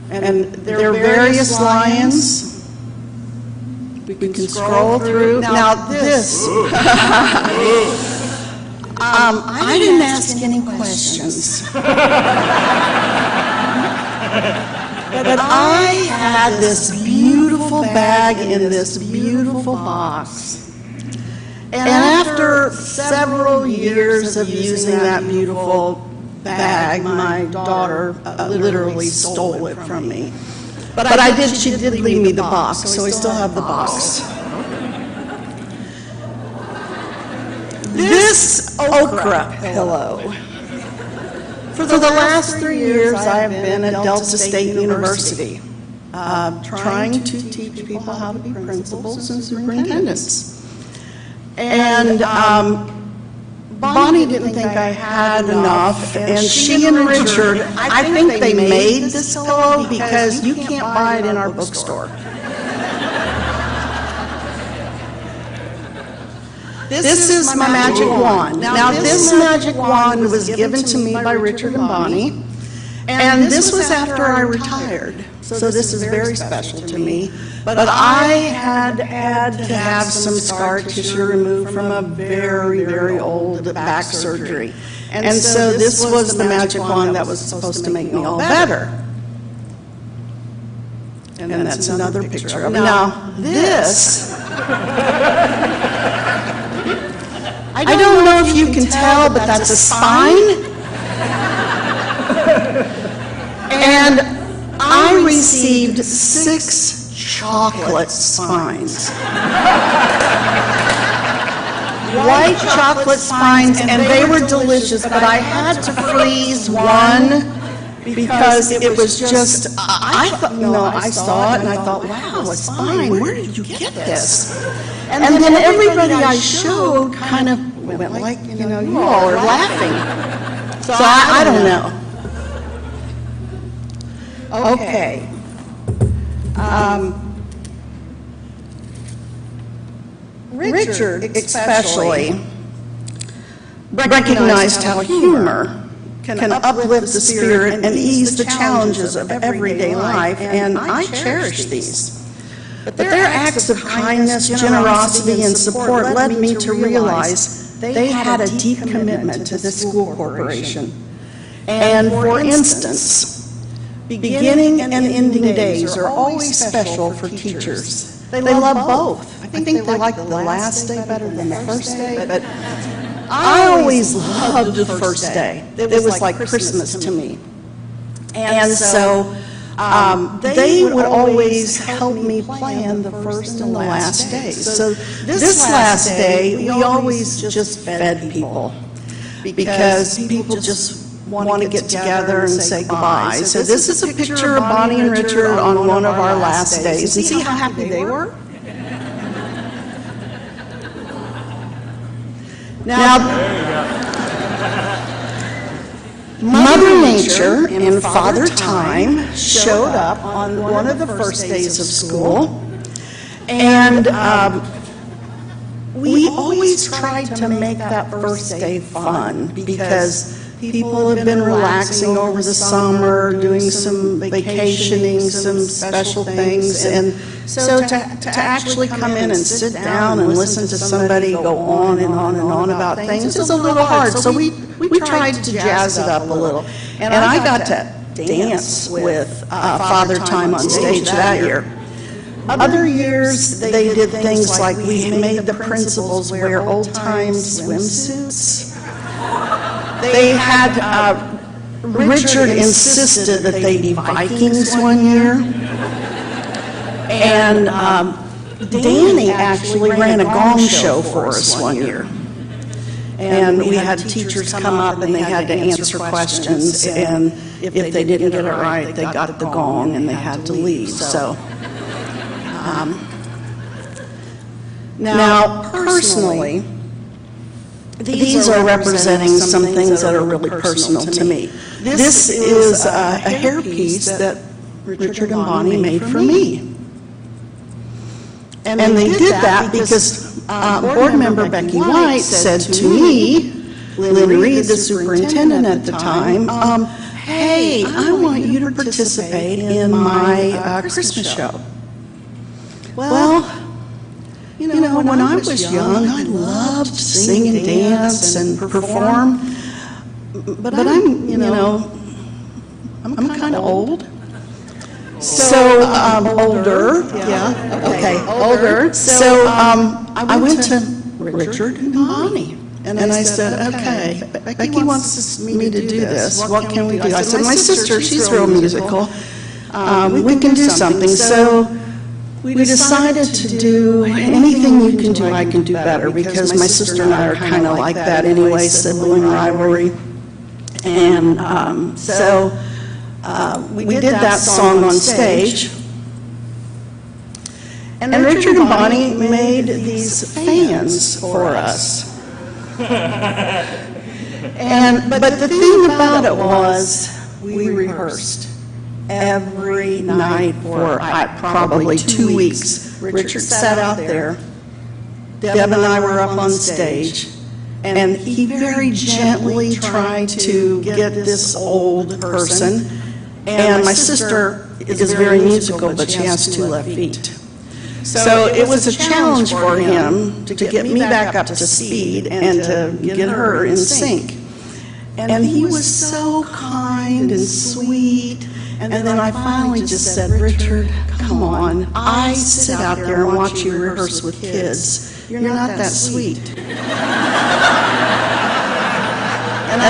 And there are various lions. We can scroll through. Now this, I didn't ask any questions. But I had this beautiful bag in this beautiful box. And after several years of using that beautiful bag, my daughter literally stole it from me. But she did leave me the box, so I still have the box. This okra pillow. For the last 3 years, I have been at Delta State University, trying to teach people how to be principals and superintendents. And Bonnie didn't think I had enough, and she and Richard, I think they made this pillow because you can't buy it in our bookstore. This is my magic wand. Now this magic wand was given to me by Richard and Bonnie, and this was after I retired. So this is very special to me. But I had to have some scar tissue removed from a very, very old back surgery. And so this was the magic wand that was supposed to make me all better. And that's another picture of it. Now this, I don't know if you can tell, but that's a spine. And I received 6 chocolate spines. White chocolate spines, and they were delicious, but I had to freeze one because it was just, I thought, I saw it and I thought, wow, a spine, where did you get this? And then everybody I showed kind of went like, you all are laughing. So I don't know. Okay. Richard especially recognized how humor can uplift the spirit and ease the challenges of everyday life, and I cherish these. But their acts of kindness, generosity, and support led me to realize they had a deep commitment to the school corporation. And for instance, beginning and ending days are always special for teachers. They love both. I think they like the last day better than the first day, but I always loved the first day. It was like Christmas to me. And so they would always help me plan the first and the last days. So this last day, we always just fed people because people just want to get together and say goodbye. So this is a picture of Bonnie and Richard on one of our last days. And see how happy they were? Now, Mother Nature and Father Time showed up on one of the first days of school, and we always tried to make that first day fun because people have been relaxing over the summer, doing some vacationing, some special things, and so to actually come in and sit down and listen to somebody go on and on and on about things is a little hard. So we tried to jazz it up a little. And I got to dance with Father Time on stage that year. Other years, they did things like we made the principals wear old-time swimsuits. They had, Richard insisted that they be Vikings one year. And Danny actually ran a gong show for us one year. And we had teachers come up and they had to answer questions, and if they didn't get it right, they got the gong and they had to leave. So, now, personally, these are representing some things that are really personal to me. This is a hairpiece that Richard and Bonnie made for me. And they did that because board member Becky White said to me, Lynn Reed, the superintendent at the time, hey, I want you to participate in my Christmas show. Well, you know, when I was young, I loved to sing and dance and perform, but I'm, you know, I'm kind of old. So, older, yeah, okay, older. So, I went to Richard and Bonnie, and I said, okay, Becky wants me to do this. What can we do? I said, my sister, she's real musical. We can do something. So, we decided to do anything you can do, I can do better, because my sister and I are kind of like that anyway, sibling rivalry. And so we did that song on stage. And Richard and Bonnie made these fans for us. But the thing about it was, we rehearsed every night for probably 2 weeks. Richard sat out there, Deb and I were up on stage, and he very gently tried to get this old person, and my sister is very musical, but she has 2 left feet. So it was a challenge for him to get me back up to speed and to get her in sync. And he was so kind and sweet. And then I finally just said, Richard, come on. I sit out there and watch you rehearse with kids. You're not that sweet. And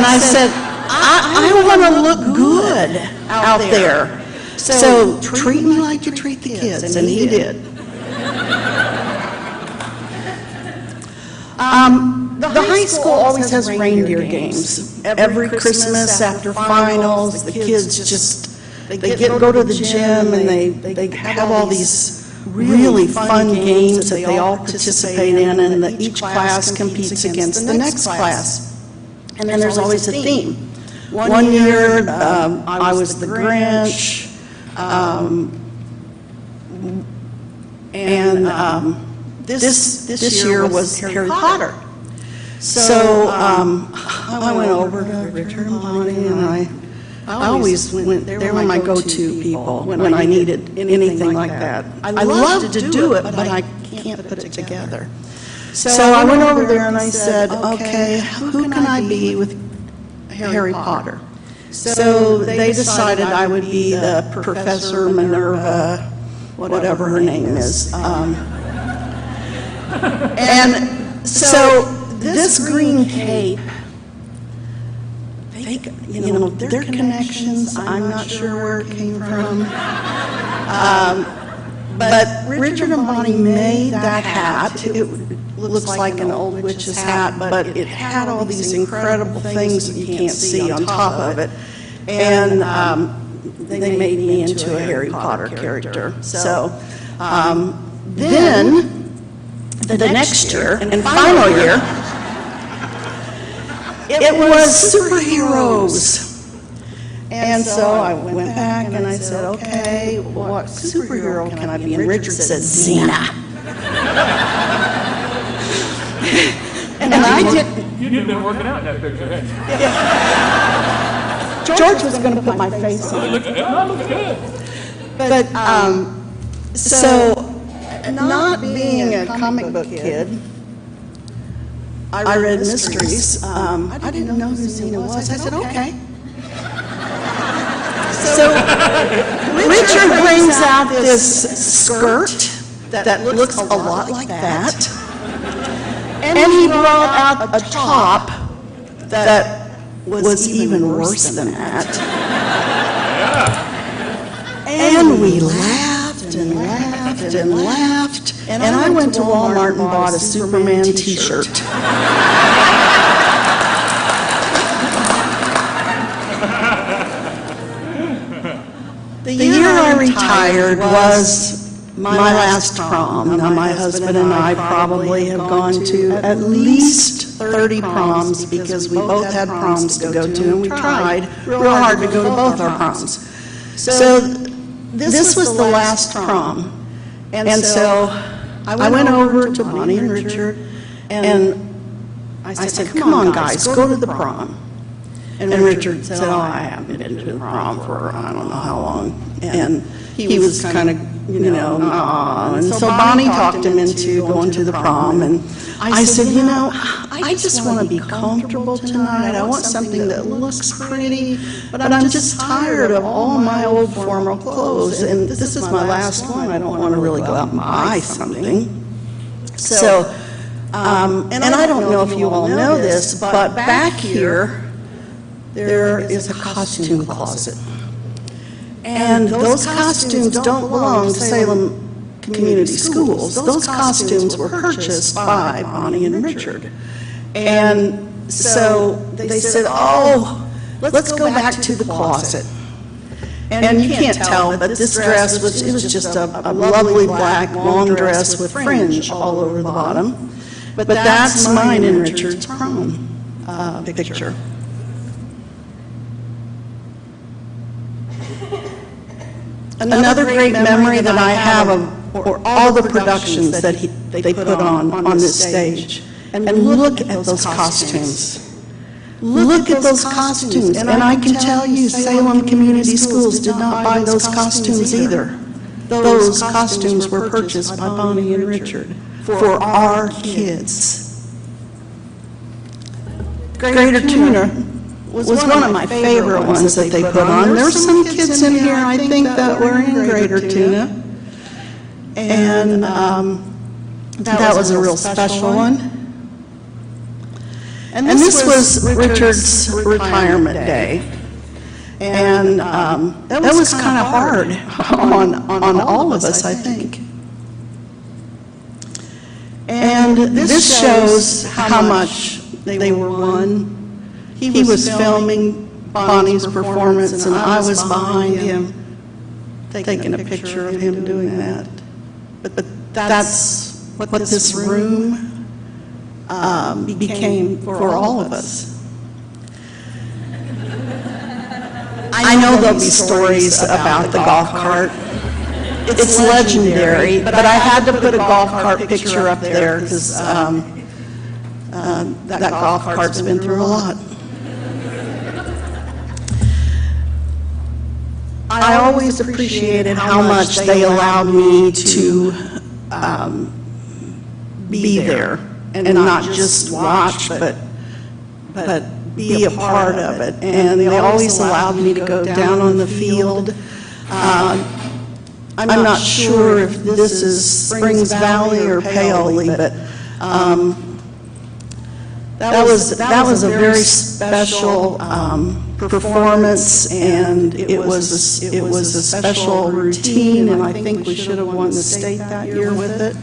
I said, I want to look good out there. So treat me like you treat the kids. And he did. The high school always has reindeer games. Every Christmas after finals, the kids just... They go to the gym and they have all these really fun games that they all participate in, and each class competes against the next class. And then there's always a theme. One year I was the Grinch, and this year was Harry Potter. So I went over to Richard and Bonnie, and I always went, they were my go-to people when I needed anything like that. I love to do it, but I can't put it together. So I went over there and I said, okay, who can I be with Harry Potter? So they decided I would be the Professor Minerva, whatever her name is. And so this green cape, they their connections, I'm not sure where it came from. But Richard and Bonnie made that hat. It looks like an old witch's hat, but it had all these incredible things that you can't see on top of it. And they made me into a Harry Potter character. So then, the next year, and final year, it was superheroes. And so I went back and I said, okay, what superhero can I be? And Richard said, Xena. And I didn't. You've been working out in that picture, haven't you? George was going to put my face on it. That looks good. But, so, not being a comic book kid, I read mysteries. I didn't know who Xena was. I said, okay. So Richard brings out this skirt that looks a lot like that. And he brought out a top that was even worse than that. And we laughed and laughed and laughed. And I went to Walmart and bought a Superman t-shirt. The year I retired was my last prom. Now, my husband and I probably have gone to at least 30 proms because we both had proms to go to, and we tried real hard to go to both our proms. So this was the last prom. And so I went over to Bonnie and Richard, and I said, come on, guys, go to the prom. And Richard said, oh, I haven't been to the prom for I don't know how long. And he was kind of, nah. And so Bonnie talked him into going to the prom. And I said, I just want to be comfortable tonight. I want something that looks pretty, but I'm just tired of all my old formal clothes. And this is my last one. I don't want to really go out and buy something. So, and I don't know if you all know this, but back here, there is a costume closet. And those costumes don't belong to Salem Community Schools. Those costumes were purchased by Bonnie and Richard. And so they said, oh, let's go back to the closet. And you can't tell, but this dress was just a lovely black long dress with fringe all over the bottom. But that's mine and Richard's prom picture. Another great memory that I have of all the productions that they put on this stage. And look at those costumes. Look at those costumes. And I can tell you, Salem Community Schools did not buy those costumes either. Those costumes were purchased by Bonnie and Richard for our kids. Greater Tuna was one of my favorite ones that they put on. There were some kids in here, I think, that were in Greater Tuna. And that was a real special one. And this was Richard's retirement day. And that was kind of hard on all of us, I think. And this shows how much they were one. He was filming Bonnie's performance, and I was behind him, taking a picture of him doing that. But that's what this room became for all of us. I know there'll be stories about the golf cart. It's legendary, but I had to put a golf cart picture up there because that golf cart's been through a lot. I always appreciated how much they allowed me to be there and not just watch, but be a part of it. And they always allowed me to go down on the field. I'm not sure if this is Springs Valley or Paoli, but That was a very special performance, and it was a special routine, and I think we should have won the state that year with it.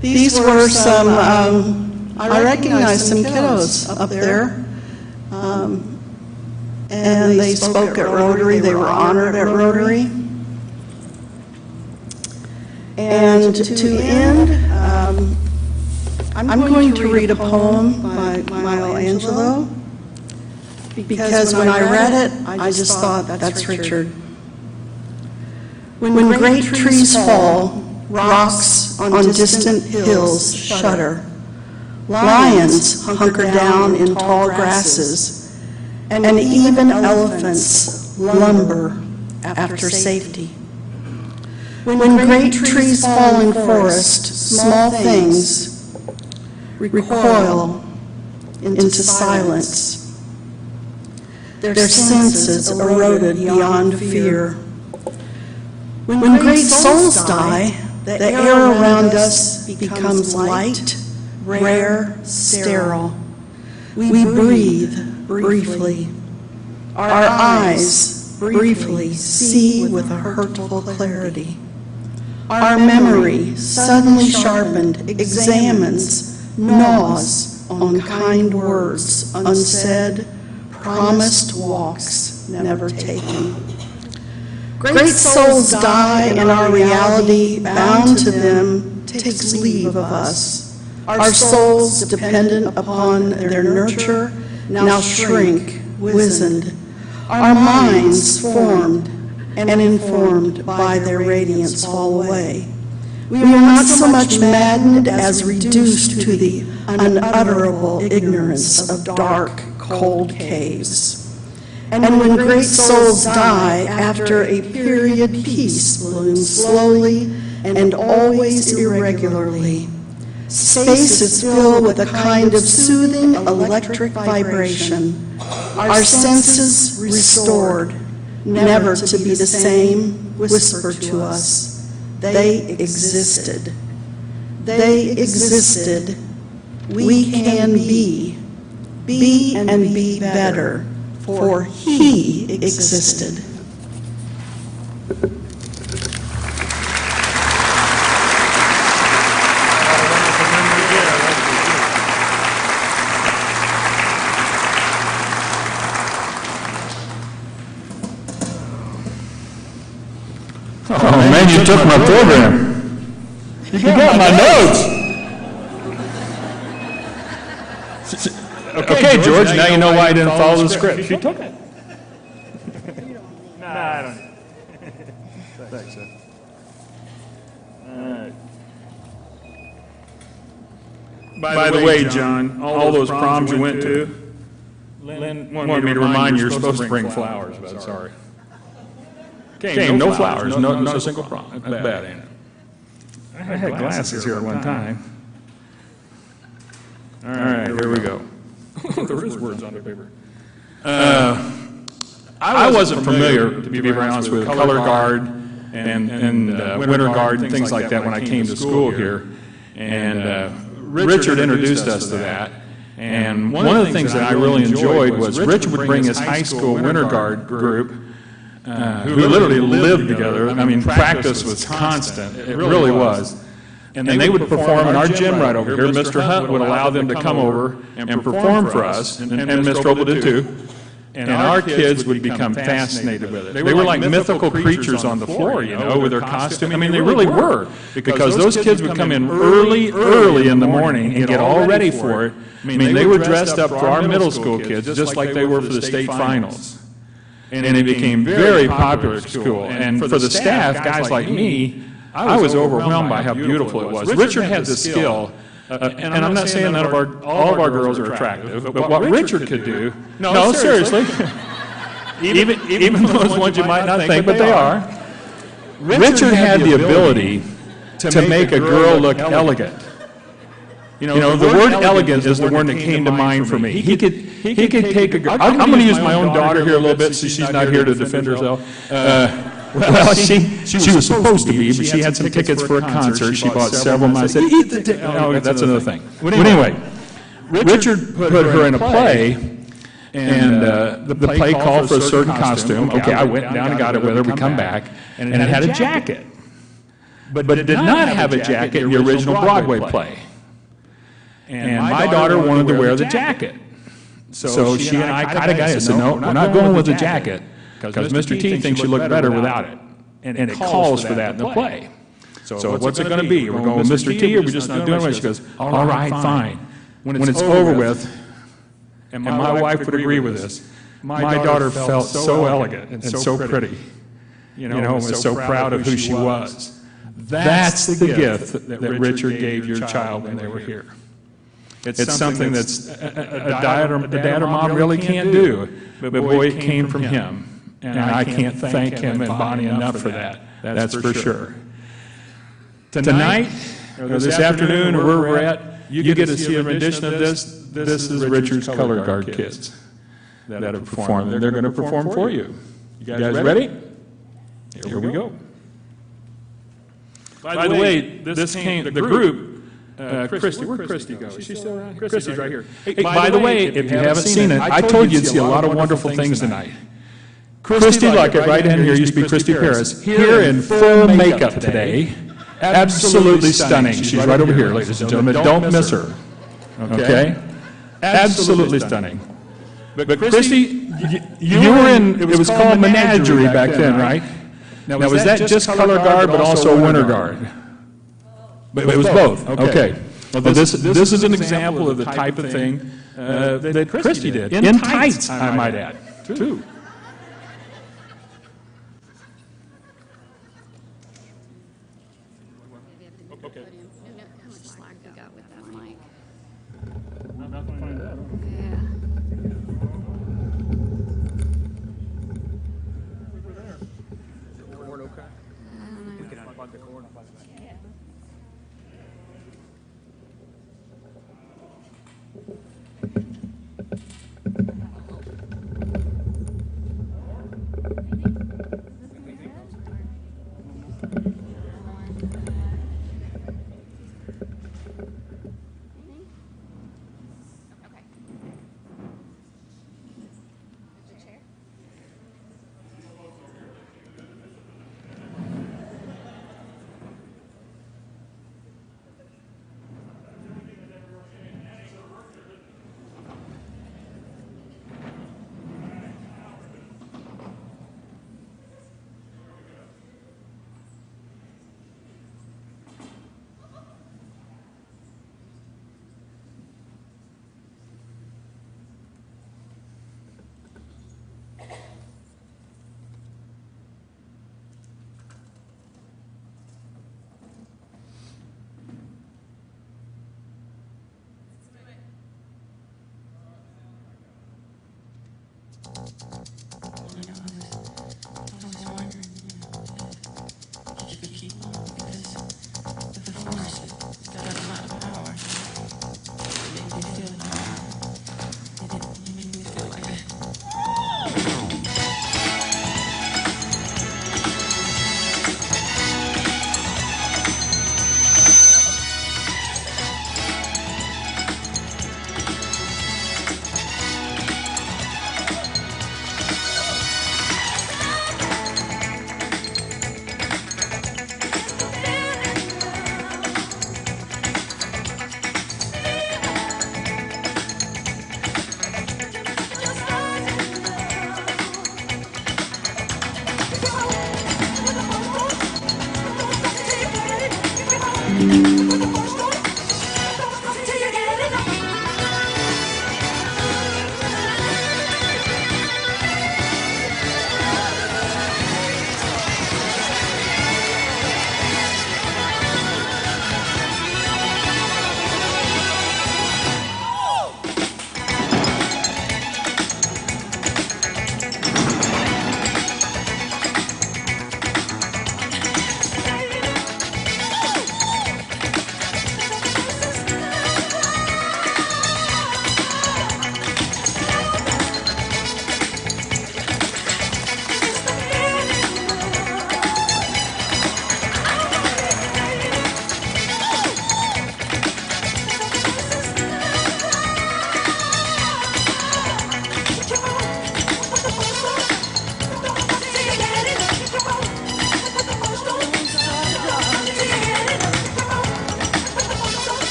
These were some, I recognize some kiddos up there, and they spoke at Rotary, they were honored at Rotary. And to end, I'm going to read a poem by Michelangelo, because when I read it, I just thought, that's Richard. When great trees fall, rocks on distant hills shudder. Lions hunker down in tall grasses, and even elephants lumber after safety. When great trees fall in forest, small things recoil into silence, their senses eroded beyond fear. When great souls die, the air around us becomes light, rare, sterile. We breathe briefly. Our eyes briefly see with a hurtful clarity. Our memory, suddenly sharpened, examines, gnaws on kind words unsaid, promised walks never taken. Great souls die, and our reality, bound to them, takes leave of us. Our souls, dependent upon their nurture, now shrink, wizened. Our minds, formed and informed by their radiance, fall away. We are not so much maddened as reduced to the unutterable ignorance of dark, cold caves. And when great souls die, after a period, peace blooms slowly and always irregularly. Space is filled with a kind of soothing electric vibration. Our senses restored, never to be the same, whisper to us, they existed. They existed. We can be and be better, for he existed. Oh man, you took my program. You got my notes. Okay, George, now you know why I didn't follow the script. She took it. Nah, I don't. Thanks, sir. All right. By the way, John, all those proms you went to, Lynn wanted me to remind you you're supposed to bring flowers, but sorry. Came, no flowers, not a single prom. That's bad, ain't it? I had glasses here at one time. All right, here we go. There is words on the paper. I wasn't familiar, to be very honest with color guard and winter guard and things like that when I came to school here. And Richard introduced us to that. And one of the things that I really enjoyed was Richard would bring his high school winter guard group, who literally lived together. I mean, practice was constant. It really was. And they would perform in our gym right over here. Mr. Hunt would allow them to come over and perform for us, and Mr. Opal did too. And our kids would become fascinated with it. They were like mythical creatures on the floor, you know, with their costume. I mean, they really were, because those kids would come in early in the morning and get all ready for it. I mean, they were dressed up for our middle school kids, just like they were for the state finals. And it became very popular at school. And for the staff, guys like me, I was overwhelmed by how beautiful it was. Richard had the skill, and I'm not saying that all of our girls are attractive, but what Richard could do, no, seriously, even those ones you might not think, but they are, Richard had the ability to make a girl look elegant. You know, the word elegant is the word that came to mind for me. He could take a girl. I'm going to use my own daughter here a little bit, so she's not here to defend herself. Well, she was supposed to be, but she had some tickets for a concert. She bought several. I said, eat the ticket. Oh, that's another thing. But anyway, Richard put her in a play, and the play called for a certain costume. Okay, I went down and got it with her. We come back, and it had a jacket. But it did not have a jacket in the original Broadway play. And my daughter wanted to wear the jacket. So she and I kind of got it. I said, no, we're not going with the jacket, because Mr. T thinks you look better without it. And it calls for that in the play. So what's it going to be? We're going with Mr. T, or we're just not doing it? She goes, all right, fine. When it's over with, and my wife would agree with this, my daughter felt so elegant and so pretty, and was so proud of who she was. That's the gift that Richard gave your child when they were here. It's something that's a dad or mom really can't do, but boy, it came from him. And I can't thank him and Bonnie enough for that. That's for sure. Tonight, or this afternoon, or where we're at, you get to see a rendition of this. This is Richard's Color Guard kids that have performed. They're going to perform for you. You guys ready? Here we go. By the way, the group, Christy, where'd Christy go? Is she still around here? Christy's right here. Hey, by the way, if you haven't seen it, I told you you'd see a lot of wonderful things tonight. Christy Luckett, right in here, used to be Christy Paris, here in full makeup today. Absolutely stunning. She's right over here, ladies and gentlemen. Don't miss her. Okay? Absolutely stunning. But Christy, you were in, it was called Menagerie back then, right? Now, was that just color guard, but also winter guard? But it was both. Okay. Well, this is an example of the type of thing that Christy did. In tights, I might add, too. Okay. How much slack we got with that mic? Yeah.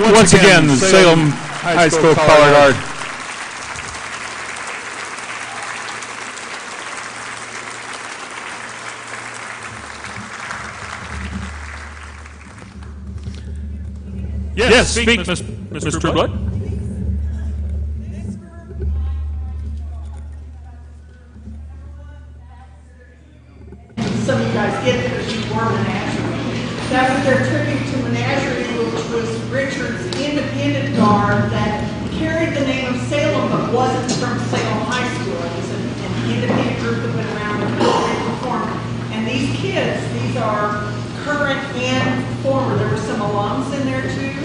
Once again, the Salem High School Color Guard. Yes, speak, Mr. Trueblood. Some of you guys get it because you were menagerie. That was their tribute to menagerie, which was Richard's independent guard that carried the name of Salem but wasn't from Salem High School. It was an independent group that went around and performed. And these kids, these are current and former. There were some alums in there too.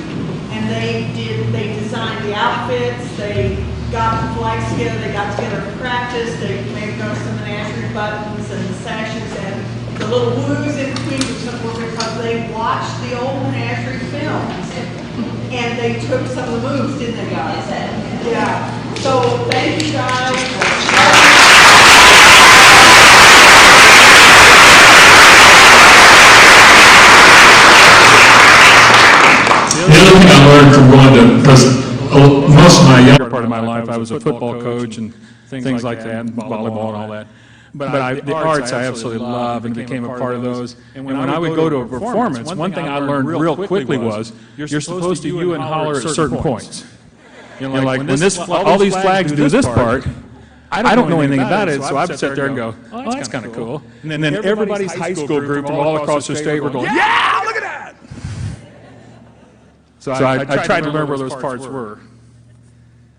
And they designed the outfits, they got the flags together, they got together to practice, they made those some menagerie buttons and the sashes, and the little woos in between were because they watched the old menagerie films and they took some of the moves, didn't they, guys? Yeah. So thank you guys. The other thing I learned from going to, because most of my younger part of my life, I was a football coach and things like that, and volleyball and all that. But the arts I absolutely love and became a part of those. And when I would go to a performance, one thing I learned real quickly was you're supposed to you and holler at certain points. You know, like when all these flags do this part, I don't know anything about it, so I'd sit there and go, oh, that's kind of cool. And then everybody's high school group from all across the state were going, yeah, look at that! So I tried to remember where those parts were.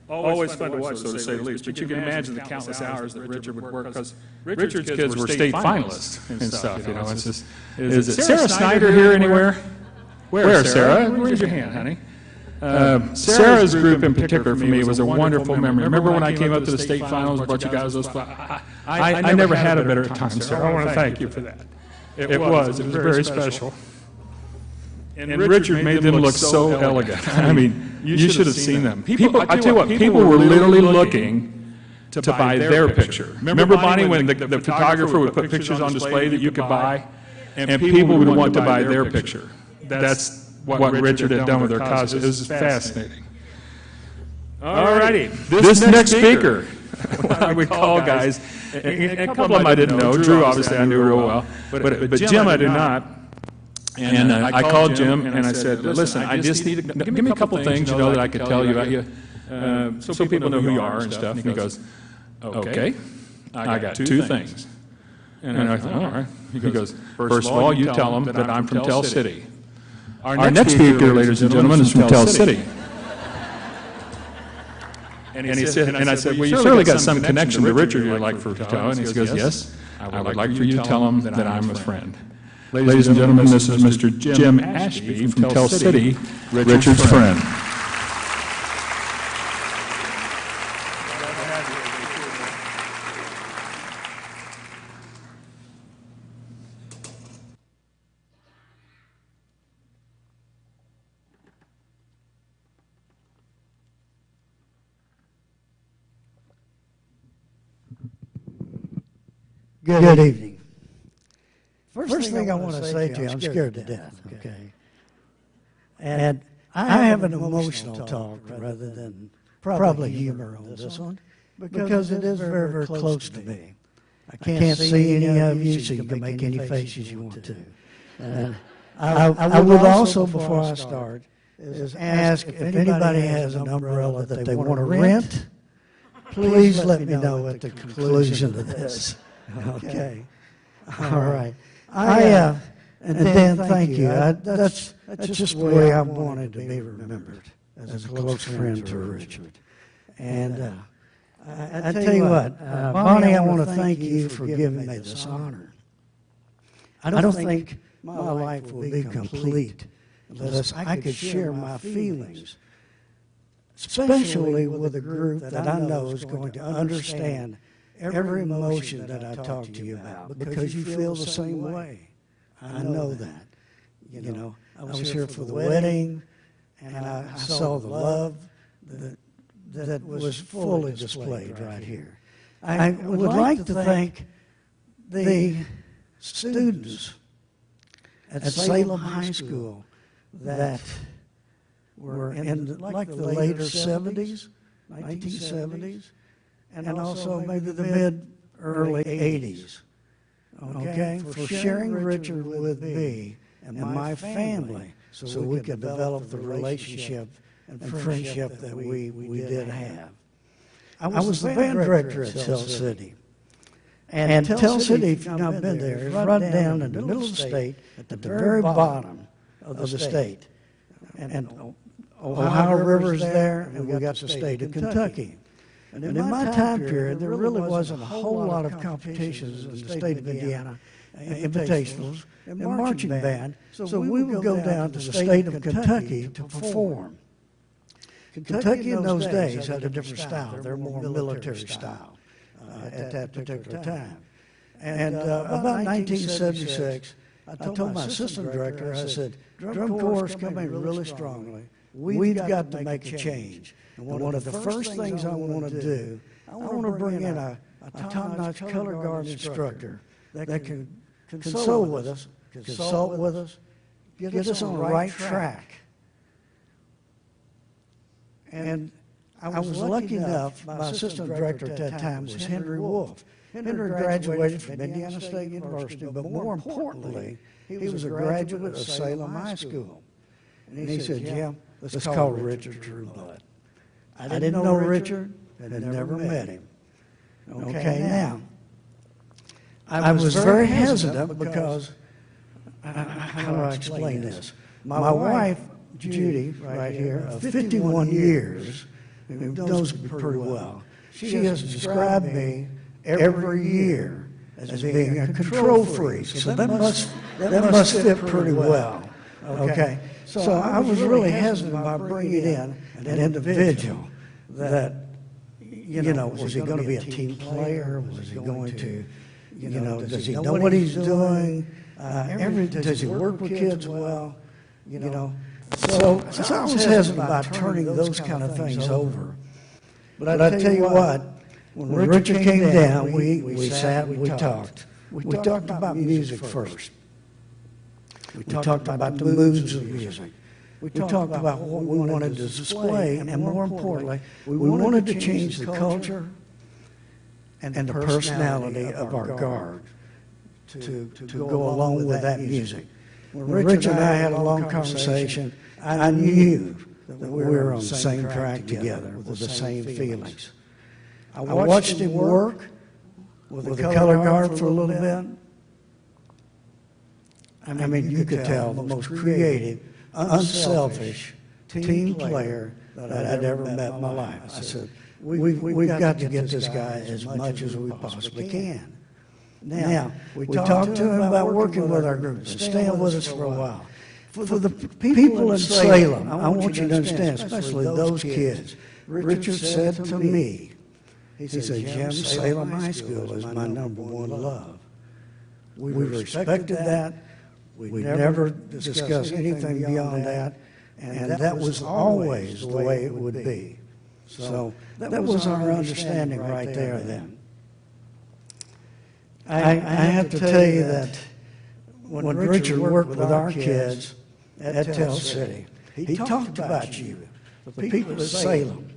Always fun to watch, so to say the least. But you can imagine the countless hours that Richard would work, because Richard's kids were state finalists and stuff. You know, it's just. Is it Sarah Snyder here anywhere? Where, Sarah? Raise your hand, honey. Sarah's group in particular for me was a wonderful memory. Remember when I came up to the state finals, brought you guys those flags? I never had a better time, Sarah. I want to thank you for that. It was very special. And Richard made them look so elegant. I mean, you should have seen them. I tell you what, people were literally looking to buy their picture. Remember, Bonnie, when the photographer would put pictures on display that you could buy, and people would want to buy their picture. That's what Richard had done with their costumes. It was fascinating. All righty. This next speaker, what I would call, guys, and a couple of them I didn't know. Drew, obviously, I knew real well. But Jim, I do not. And I called Jim and I said, listen, I just need to, give me a couple things, you know, that I could tell you about you, so people know who you are and stuff. And he goes, okay, I got two things. And I thought, all right. He goes, first of all, you tell them that I'm from Tell City. Our next speaker, ladies and gentlemen, is from Tell City. And he said, and I said, well, you certainly got some connection to Richard you'd like for Tell. And he goes, yes, I would like for you to tell him that I'm a friend. Ladies and gentlemen, this is Mr. Jim Ashby from Tell City, Richard's friend. Good evening. First thing I want to say to you, I'm scared to death, okay? And I have an emotional talk rather than probably humor on this one, because it is very, very close to me. I can't see any of you, so you can make any faces you want to. I would also, before I start, is ask if anybody has an umbrella that they want to rent, please let me know at the conclusion of this. Okay? All right. And Dan, thank you. That's just the way I wanted to be remembered, as a close friend to Richard. And I tell you what, Bonnie, I want to thank you for giving me this honor. I don't think my life will be complete unless I could share my feelings, especially with a group that I know is going to understand every emotion that I talk to you about, because you feel the same way. I know that. You know, I was here for the wedding, and I saw the love that was fully displayed right here. I would like to thank the students at Salem High School that were in like the later 70s, 1970s, and also maybe the mid-early 80s. Okay, for sharing Richard with me and my family so we could develop the relationship and friendship that we did have. I was the band director at Tell City. And Tell City, if you've not been there, is right down in the middle of the state, at the very bottom of the state. And Ohio River's there, and we got the state of Kentucky. And in my time period, there really wasn't a whole lot of competitions in the state of Indiana, invitationals, and marching band, so we would go down to the state of Kentucky to perform. Kentucky in those days had a different style. They're more military style at that particular time. And about 1976, I told my assistant director, I said, drum corps is coming really strongly. We've got to make a change. And one of the first things I want to do, I want to bring in a top-notch color guard instructor that can consult with us, get us on the right track. And I was lucky enough, my assistant director at that time was Henry Wolf. Henry graduated from Indiana State University, but more importantly, he was a graduate of Salem High School. And he said, Jim, let's call Richard Trueblood. I didn't know Richard, and had never met him. Okay, now, I was very hesitant because, how do I explain this? My wife, Judy, right here, of 51 years, who knows me pretty well, she has described me every year as being a control freak. So that must fit pretty well. Okay, so I was really hesitant about bringing in an individual that, was he going to be a team player? Was he going to, does he know what he's doing? Does he work with kids well? So I was hesitant about turning those kind of things over. But I tell you what, when Richard came down, we sat and we talked. We talked about music first. We talked about the moods of music. We talked about what we wanted to display, and more importantly, we wanted to change the culture and the personality of our guard to go along with that music. When Richard and I had a long conversation, I knew that we were on the same track together with the same feelings. I watched him work with the color guard for a little bit. I mean, you could tell the most creative, unselfish team player that I'd ever met in my life. I said, we've got to get this guy as much as we possibly can. Now, we talked to him about working with our group and staying with us for a while. For the people in Salem, I want you to understand, especially those kids, Richard said to me, he said, Jim, Salem High School is my #1 love. We respected that. We never discussed anything beyond that, and that was always the way it would be. So that was our understanding right there then. I have to tell you that when Richard worked with our kids at Tell City, he talked about you, the people of Salem.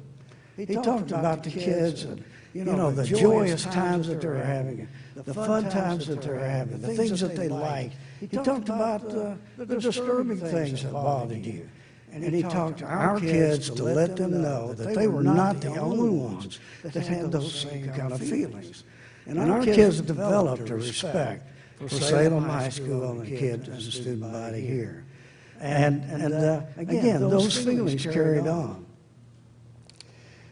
He talked about the kids and, the joyous times that they're having, the fun times that they're having, the things that they like. He talked about the disturbing things that bothered you. And he talked to our kids to let them know that they were not the only ones that had those same kind of feelings. And our kids developed a respect for Salem High School and the kids and the student body here. And again, those feelings carried on.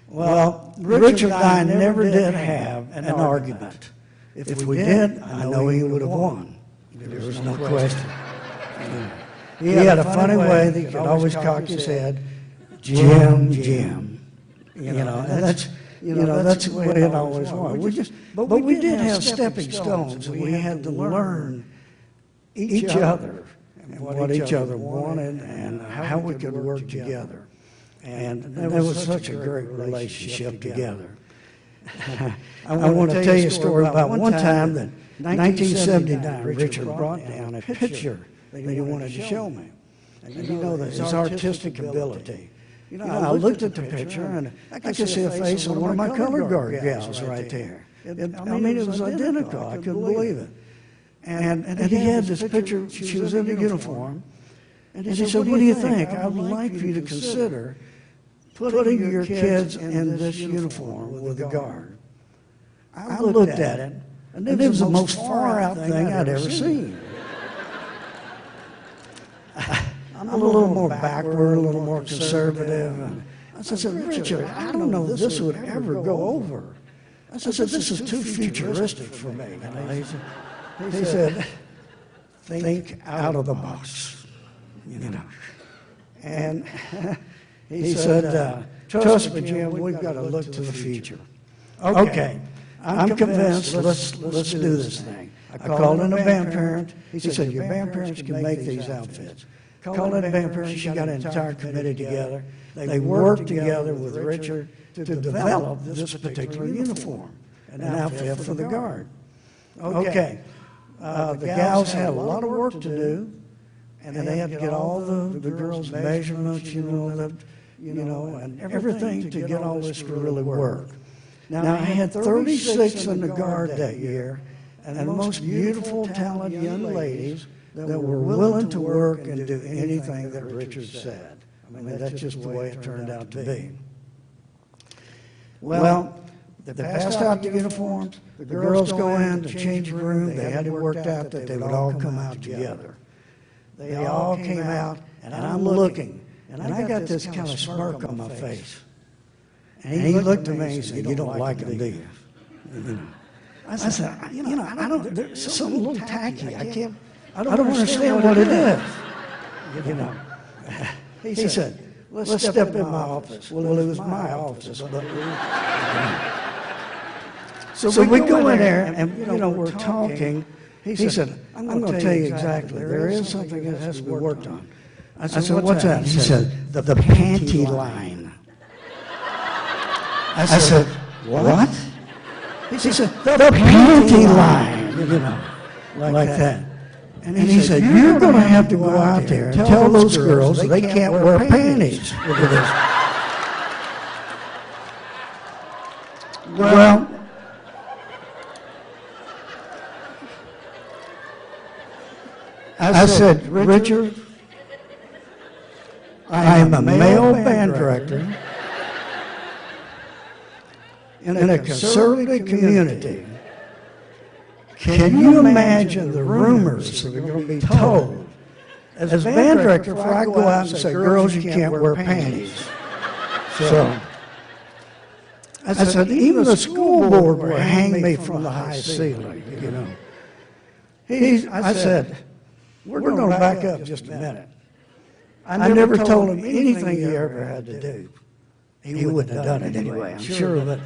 Well, Richard and I never did have an argument. If we did, I know he would have won. There was no question. He had a funny way that he could always cock his head, Jim. And that's the way it always was. But we did have stepping stones, and we had to learn each other and what each other wanted and how we could work together. And that was such a great relationship together. I want to tell you a story about one time that 1979, Richard brought down a picture that he wanted to show me. And you know that his artistic ability. You know, I looked at the picture, and I could see a face of one of my color guard gals right there. I mean, it was identical. I couldn't believe it. And he had this picture. She was in the uniform. And he said, what do you think? I would like for you to consider putting your kids in this uniform with a guard. I looked at it, and it was the most far-out thing I'd ever seen. I'm a little more backward, a little more conservative. And I said, Richard, I don't know if this would ever go over. I said, this is too futuristic for me. He said, think out of the box, you know. And he said, trust me, Jim, we've got to look to the future. Okay, I'm convinced, let's do this thing. I called in a band parent. He said, your band parents can make these outfits. Called in a band parent, she got an entire committee together. They worked together with Richard to develop this particular uniform, an outfit for the guard. Okay, the gals had a lot of work to do, and they had to get all the girls' measurements, you know, and everything to get all this to really work. Now, I had 36 in the guard that year, and the most beautiful, talented young ladies that were willing to work and do anything that Richard said. I mean, that's just the way it turned out to be. Well, they passed out the uniforms. The girls go in to change the room. They had it worked out that they would all come out together. They all came out, and I'm looking, and I got this kind of smirk on my face. And he looked at me and he said, you don't like them, do you? I said, I don't, there's something a little tacky. I don't understand what it is. You know. He said, let's step in my office. Well, it was my office, but so we go in there, and we're talking. He said, I'm going to tell you exactly. There is something that has to be worked on. I said, what's that? He said, the panty line. I said, what? He said, the panty line, like that. And he said, you're going to have to go out there and tell those girls they can't wear panties. Well, I said, Richard, I am a male band director in a conservative community. Can you imagine the rumors that are going to be told? As band director, before I go out and say, girls, you can't wear panties. So I said, even the school board would hang me from the high ceiling, you know. I said, we're going to back up just a minute. I never told him anything he ever had to do. He wouldn't have done it anyway, I'm sure of it.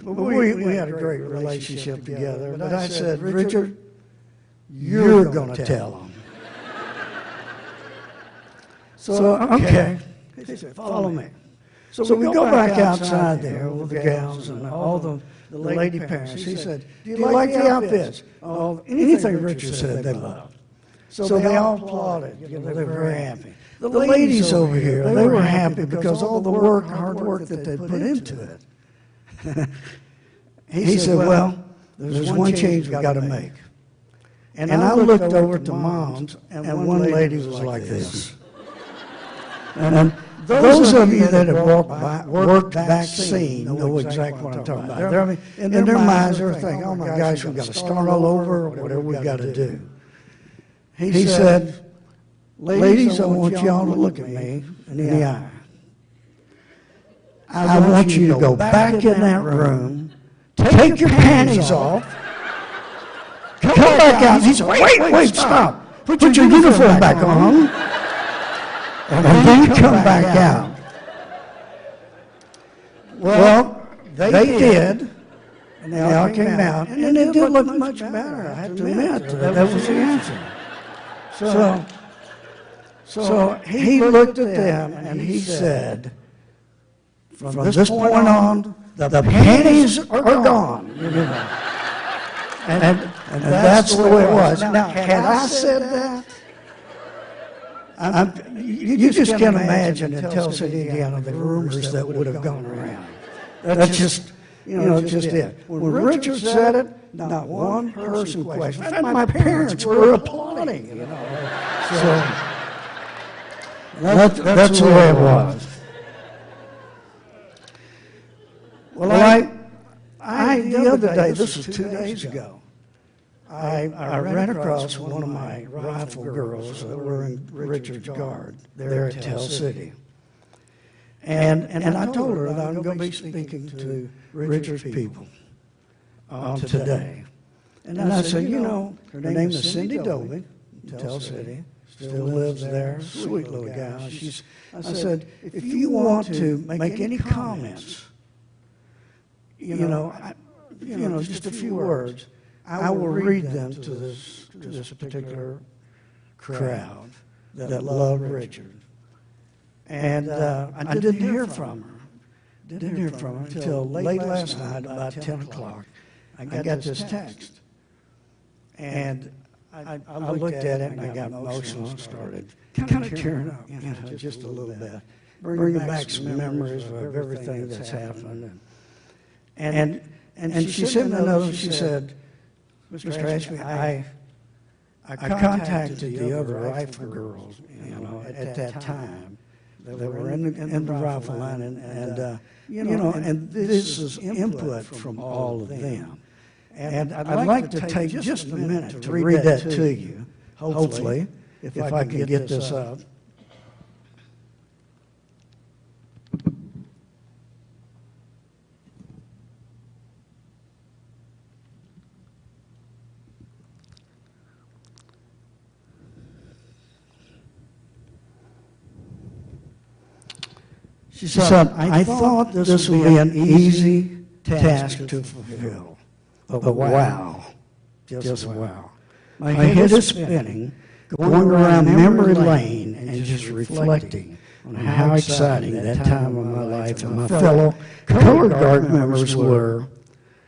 We had a great relationship together, but I said, Richard, you're going to tell them. So, okay, he said, follow me. So we go back outside there with the gals and all the lady parents. He said, do you like the outfits? Oh, anything Richard said, they loved. So they all applauded. They were very happy. The ladies over here, they were happy because all the hard work that they put into it. He said, well, there's one change we've got to make. And I looked over to moms, and one lady was like this. And those of you that have worked vaccine know exactly what I'm talking about. In their minds, they're thinking, oh my gosh, we've got to start all over, or whatever we've got to do. He said, ladies, I want y'all to look at me in the eye. I want you to go back in that room, take your panties off, come back out. He said, wait, stop. Put your uniform back on, and then come back out. Well, they did, and they all came out, and it didn't look much better, I have to admit. That was the answer. So he looked at them, and he said, from this point on, the panties are gone. And that's the way it was. Now, had I said that, you just can't imagine in Tell City, Indiana, the rumors that would have gone around. That's just, just it. When Richard said it, not one person questioned. In fact, my parents were applauding, So that's the way it was. Well, I the other day, this was 2 days ago, I ran across one of my rifle girls that were in Richard's Guard there at Tell City. And I told her that I'm going to be speaking to Richard's people today. And I said, her name is Cindy Dovey, Tell City, still lives there, sweet little gal. I said, if you want to make any comments, just a few words, I will read them to this particular crowd that loved Richard. And I didn't hear from her. Didn't hear from her until late last night, about 10 o'clock. I got this text. And I looked at it and I got emotional and started kind of tearing up, just a little bit. Bringing back some memories of everything that's happened. And she sent me a note and she said, Mr. Ashby, I contacted the other rifle girls, at that time. They were in the rifle line, and this is input from all of them. And I'd like to take just a minute to read that to you, hopefully, if I can get this up. She said, I thought this would be an easy task to fulfill. But wow, just wow. My head is spinning, going around memory lane and just reflecting on how exciting that time of my life and my fellow color guard members were,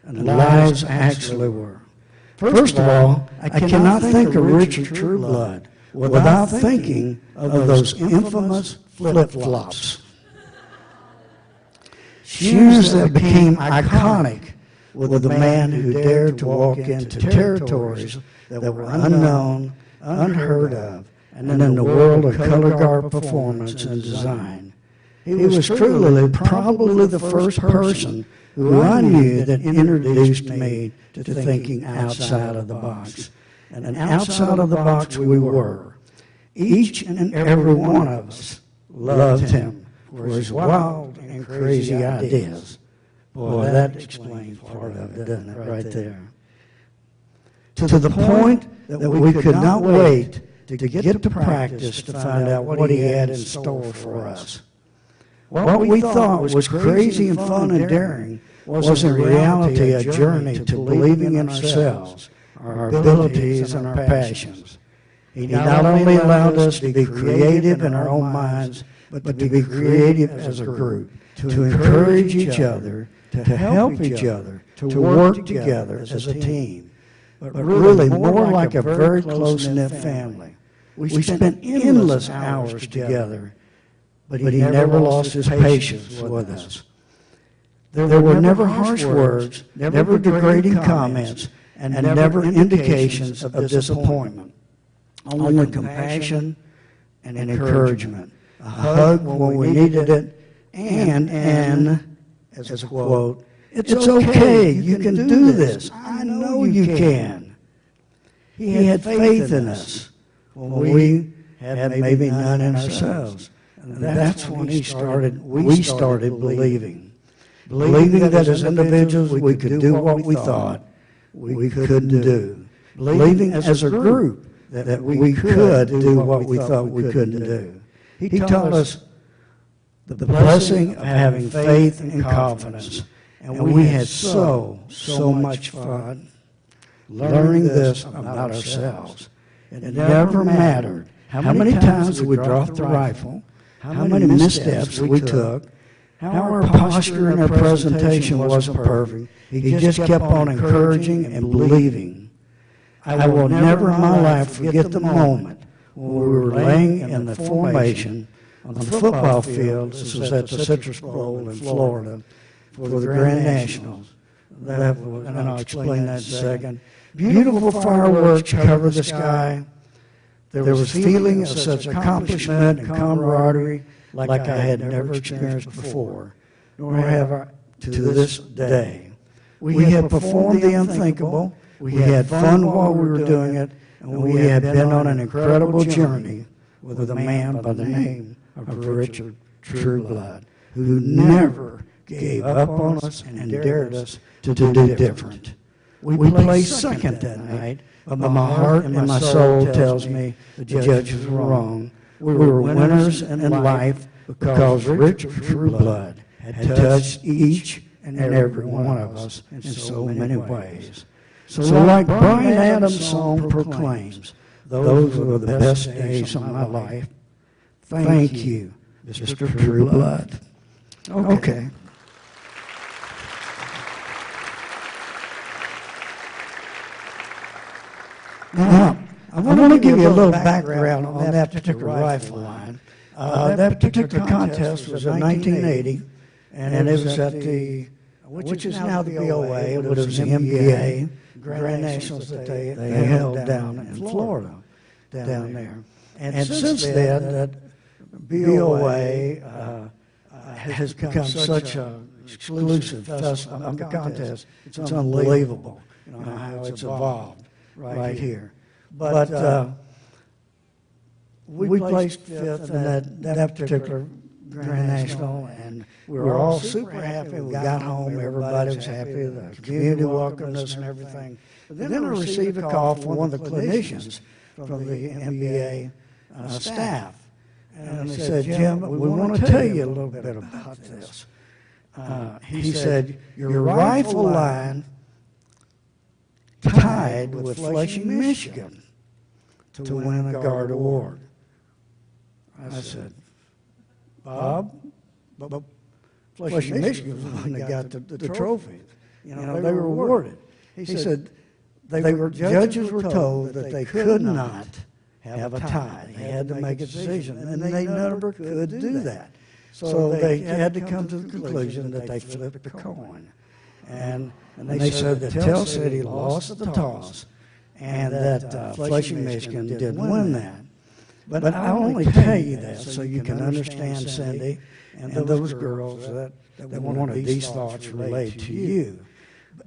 and lives actually were. First of all, I cannot think of Richard Trueblood without thinking of those infamous flip-flops. Shoes that became iconic with the man who dared to walk into territories that were unknown, unheard of, and in the world of color guard performance and design. He was truly probably the first person who I knew that introduced me to thinking outside of the box. And outside of the box we were. Each and every one of us loved him for his wild and crazy ideas. Boy, that explains part of it, doesn't it, right there? To the point that we could not wait to get to practice to find out what he had in store for us. What we thought was crazy and fun and daring was in reality a journey to believing in ourselves, our abilities, and our passions. He not only allowed us to be creative in our own minds, but to be creative as a group, to encourage each other, to help each other, to work together as a team, but really more like a very close-knit family. We spent endless hours together, but he never lost his patience with us. There were never harsh words, never degrading comments, and never indications of disappointment. Only compassion and encouragement, a hug when we needed it, and as a quote, "It's okay, you can do this, I know you can." He had faith in us when we had maybe none in ourselves. And that's when we started believing that as individuals we could do what we thought we couldn't do. Believing as a group that we could do what we thought we couldn't do. He taught us the blessing of having faith and confidence. And we had so much fun learning this about ourselves. It never mattered how many times we dropped the rifle, how many missteps we took, how our posture and our presentation wasn't perfect. He just kept on encouraging and believing. I will never in my life forget the moment when we were laying in the formation on the football field. This was at the Citrus Bowl in Florida for the Grand Nationals. And I'll explain that in a second. Beautiful fireworks covered the sky. There was a feeling of such accomplishment and camaraderie like I had never experienced before, nor have I to this day. We had performed the unthinkable, we had fun while we were doing it, and we had been on an incredible journey with a man by the name of Richard Trueblood, who never gave up on us and dared us to do different. We placed second that night, but my heart and my soul tells me the judges were wrong. We were winners in life because Richard Trueblood had touched each and every one of us in so many ways. So like Brian Adams' song proclaims, those were the best days of my life. Thank you, Mr. Trueblood. Okay. Now, I want to give you a little background on that particular rifle line. That particular contest was in 1980, and it was at the, which is now the BOA, but it was the NBA Grand Nationals that they held down in Florida, down there. And since then, that BOA has become such an exclusive contest. It's unbelievable, how it's evolved right here. But we placed fifth in that particular Grand National, and we were all super happy. We got home, everybody was happy, the community welcomed us and everything. But then I received a call from one of the clinicians from the NBA staff, and they said, "Jim, we want to tell you a little bit about this." He said, "Your rifle line tied with Flushing, Michigan to win a Guard Award." I said, "Bob, but Flushing, Michigan was the one that got the trophy. They were awarded." He said, judges were told that they could not have a tie. They had to make a decision, and they never could do that. So they had to come to the conclusion that they flipped the coin. And they said that Tell City lost the toss, and that Flushing, Michigan did win that. But I only tell you that so you can understand, Cindy, and those girls that wanted these thoughts relayed to you.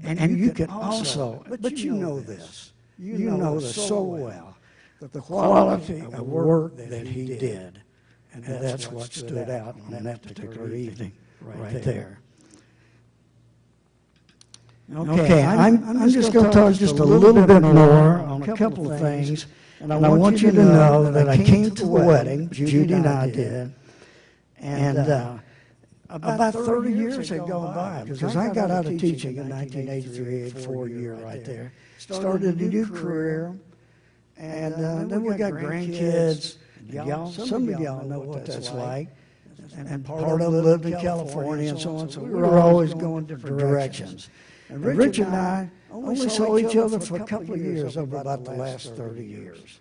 And you can also, but you know this, you know this so well, the quality of work that he did, and that's what stood out on that particular evening right there. Okay, I'm just going to talk just a little bit more on a couple of things, and I want you to know that I came to the wedding, Judy and I did, and about 30 years had gone by, because I got out of teaching in 1983, 84 year right there, started a new career, and then we got grandkids. Some of y'all know what that's like, and part of them lived in California and so on, so we were always going different directions. And Richard and I only saw each other for a couple of years over about the last 30 years.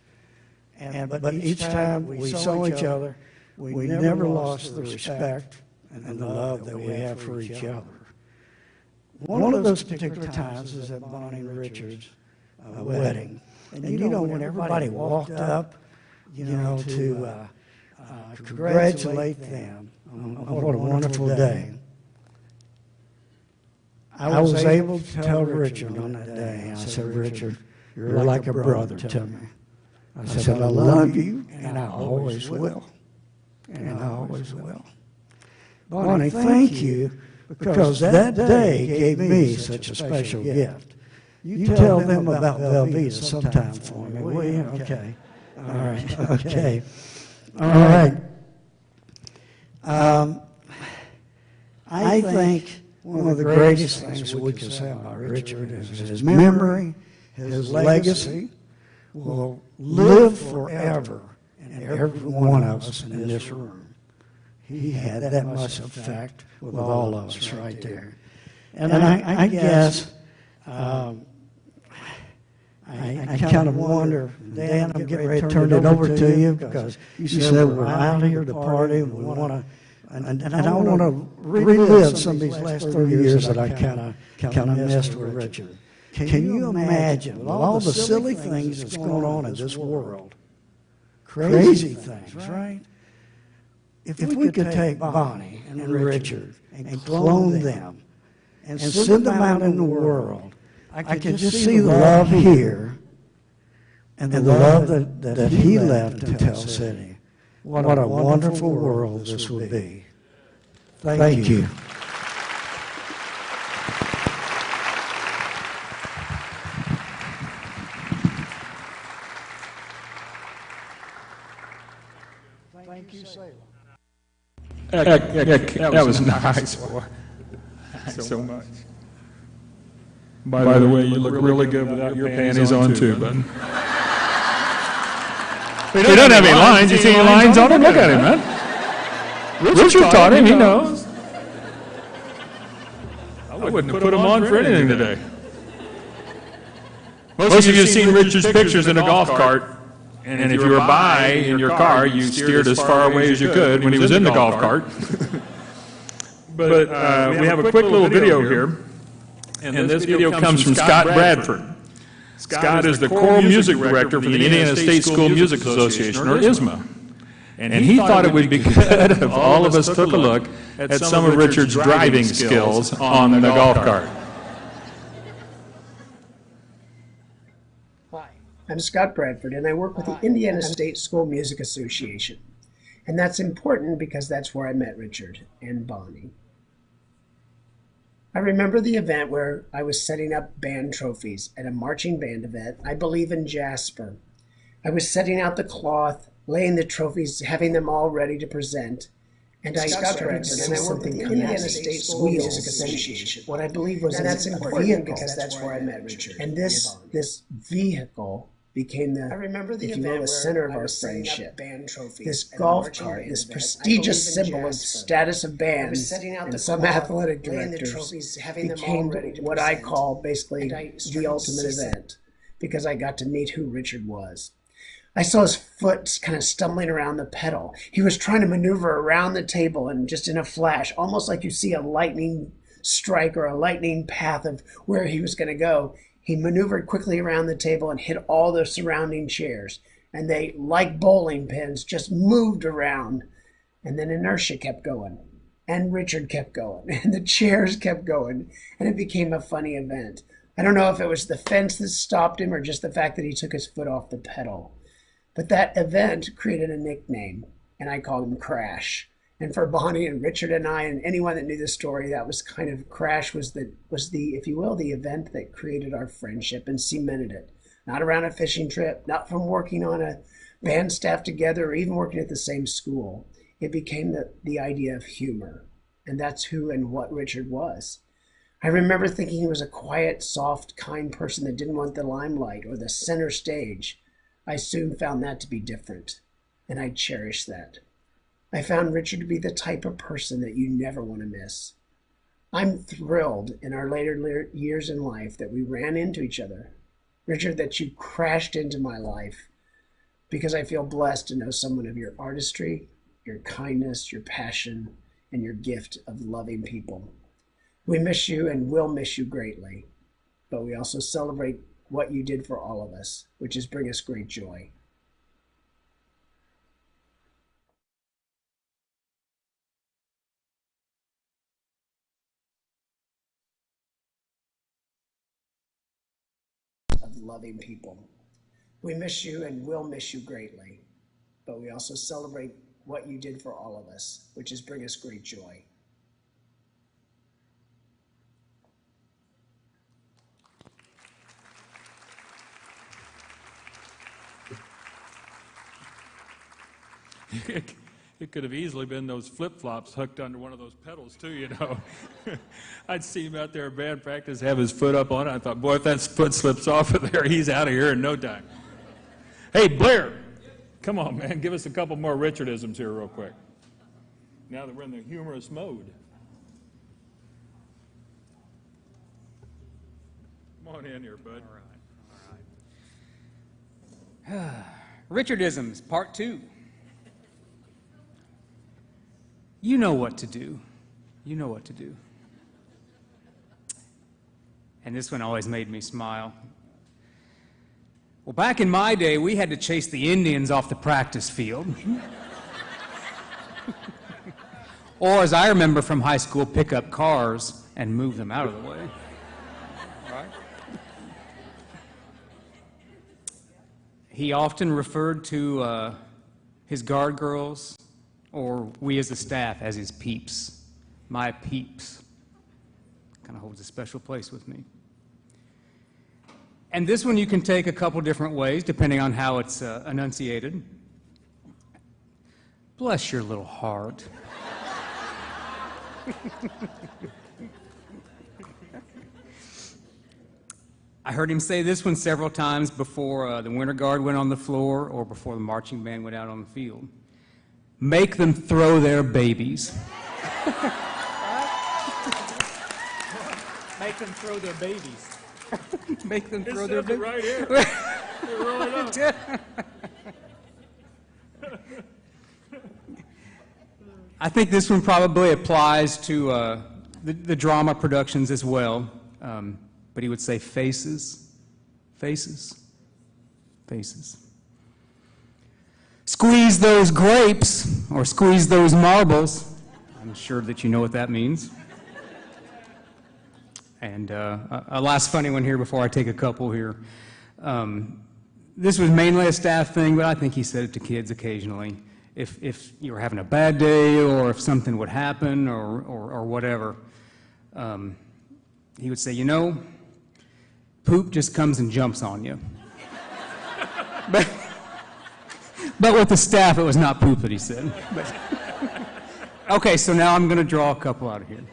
But each time we saw each other, we never lost the respect and the love that we have for each other. One of those particular times is at Bonnie and Richard's wedding. And when everybody walked up, to congratulate them on what a wonderful day, I was able to tell Richard on that day, I said, "Richard, you're like a brother to me." I said, "I love you, and I always will. And I always will." Bonnie, thank you, because that day gave me such a special gift. You tell them about Velveeta sometime for me, will you? Okay. All right. Okay. All right. I think one of the greatest things we can say about Richard is his memory, his legacy will live forever in every one of us in this room. He had that much effect with all of us right there. And I guess I kind of wonder, Dan, I'm getting ready to turn it over to you because you said we're out here to party and we want to, and I want to relive some of these last 30 years that I kind of missed with Richard. Can you imagine with all the silly things that's going on in this world, crazy things, right? If we could take Bonnie and Richard and clone them and send them out in the world, I could just see the love here and the love that he left in Tell City. What a wonderful world this would be. Thank you. Thank you, Sailor. That was nice, boy. Thanks so much. By the way, you look really good without your panties on too, bud. He doesn't have any lines. You see any lines on him? Look at him, man. Richard taught him. He knows. I wouldn't have put him on for anything today. Most of you have seen Richard's pictures in a golf cart. And if you were by in your car, you steered as far away as you could when he was in the golf cart. But we have a quick little video here. And this video comes from Scott Bradford. Scott is the choral music director for the Indiana State School Music Association, or ISMA. And he thought it would be good if all of us took a look at some of Richard's driving skills on the golf cart. Hi, I'm Scott Bradford, and I work with the Indiana State School Music Association. And that's important because that's where I met Richard and Bonnie. I remember the event where I was setting up band trophies at a marching band event, I believe in Jasper. I was setting out the cloth, laying the trophies, having them all ready to present. And I got ready to see something come Indiana State School Music Association. What I believe was that's important because that's where I met Richard. And this vehicle became the center of our friendship. This golf cart, this prestigious symbol of status of bands and some athletic directors became what I call basically the ultimate event because I got to meet who Richard was. I saw his foot kind of stumbling around the pedal. He was trying to maneuver around the table and just in a flash, almost like you see a lightning strike or a lightning path of where he was going to go. He maneuvered quickly around the table and hit all the surrounding chairs. And they, like bowling pins, just moved around. And then inertia kept going. And Richard kept going. And the chairs kept going. And it became a funny event. I don't know if it was the fence that stopped him or just the fact that he took his foot off the pedal. But that event created a nickname. And I called him Crash. And for Bonnie and Richard and I and anyone that knew the story, that was kind of Crash was the, if you will, the event that created our friendship and cemented it. Not around a fishing trip, not from working on a band staff together or even working at the same school. It became the idea of humor. And that's who and what Richard was. I remember thinking he was a quiet, soft, kind person that didn't want the limelight or the center stage. I soon found that to be different, and I cherish that. I found Richard to be the type of person that you never want to miss. I'm thrilled in our later years in life that we ran into each other. Richard, that you crashed into my life because I feel blessed to know someone of your artistry, your kindness, your passion, and your gift of loving people. We miss you and will miss you greatly, but we also celebrate what you did for all of us, which is bring us great joy. Of loving people. We miss you and will miss you greatly, but we also celebrate what you did for all of us, which is bring us great joy. It could have easily been those flip-flops hooked under one of those pedals too, you know. I'd see him out there at band practice, have his foot up on it. I thought, boy, if that foot slips off of there, he's out of here in no time. Hey, Blair, come on, man, give us a couple more Richardisms here real quick. Now that we're in the humorous mode. Come on in here, bud. All right. Richardisms, Part 2. You know what to do. You know what to do. And this one always made me smile. Well, back in my day, we had to chase the Indians off the practice field. Or, as I remember from high school, pick up cars and move them out of the way. Right? He often referred to his guard girls, or we as a staff, as his peeps. My peeps. Kind of holds a special place with me. And this one you can take a couple different ways, depending on how it's enunciated. Bless your little heart. I heard him say this one several times before the Winter Guard went on the floor or before the marching band went out on the field. Make them throw their babies. Make them throw their babies. Make them throw their babies. Right here. Roll it up. I think this one probably applies to the drama productions as well. But he would say faces, faces, faces. Squeeze those grapes, or squeeze those marbles. I'm sure that you know what that means. And a last funny one here before I take a couple here. This was mainly a staff thing, but I think he said it to kids occasionally. If you were having a bad day, or if something would happen, or whatever, he would say, you know, poop just comes and jumps on you. But with the staff, it was not poop that he said. But, okay, so now I'm going to draw a couple out of here.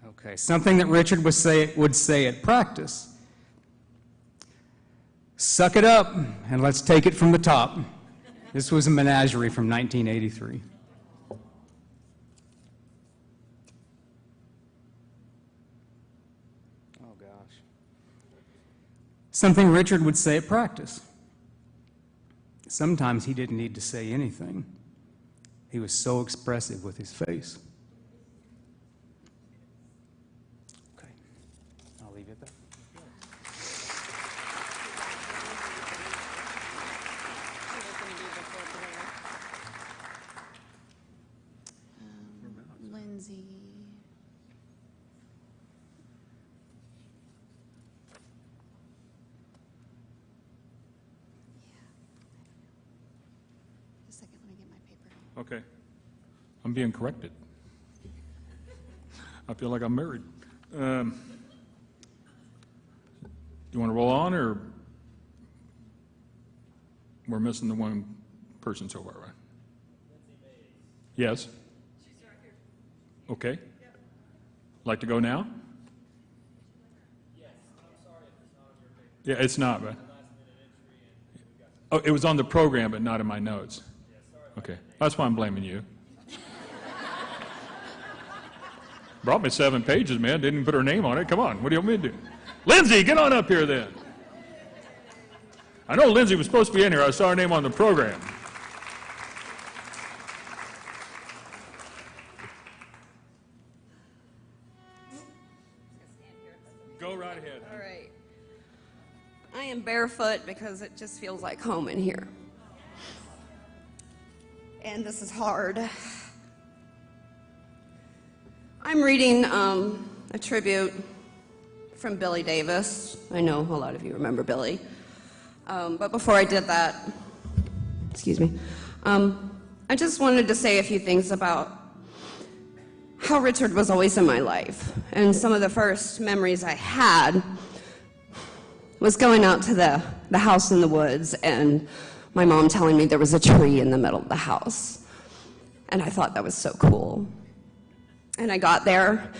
Okay, something that Richard would say at practice. Suck it up, and let's take it from the top. This was a menagerie from 1983. Oh, gosh. Something Richard would say at practice. Sometimes he didn't need to say anything. He was so expressive with his face. Lindsay. Just a second, let me get my paper. Okay. I'm being corrected. I feel like I'm married. You want to roll on, or we're missing the one person so far, right? Yes. Okay. Like to go now? Yes. I'm sorry if it's not on your paper. Yeah, it's not, right? Oh, it was on the program, but not in my notes. Okay. That's why I'm blaming you. Brought me 7 pages, man. Didn't even put her name on it. Come on. What do you want me to do? Lindsay, get on up here then. I know Lindsay was supposed to be in here. I saw her name on the program. Go right ahead. All right. I am barefoot because it just feels like home in here. And this is hard. I'm reading a tribute from Billy Davis. I know a lot of you remember Billy. But before I did that, excuse me, I just wanted to say a few things about how Richard was always in my life. And some of the first memories I had was going out to the house in the woods and my mom telling me there was a tree in the middle of the house. And I thought that was so cool. And I got there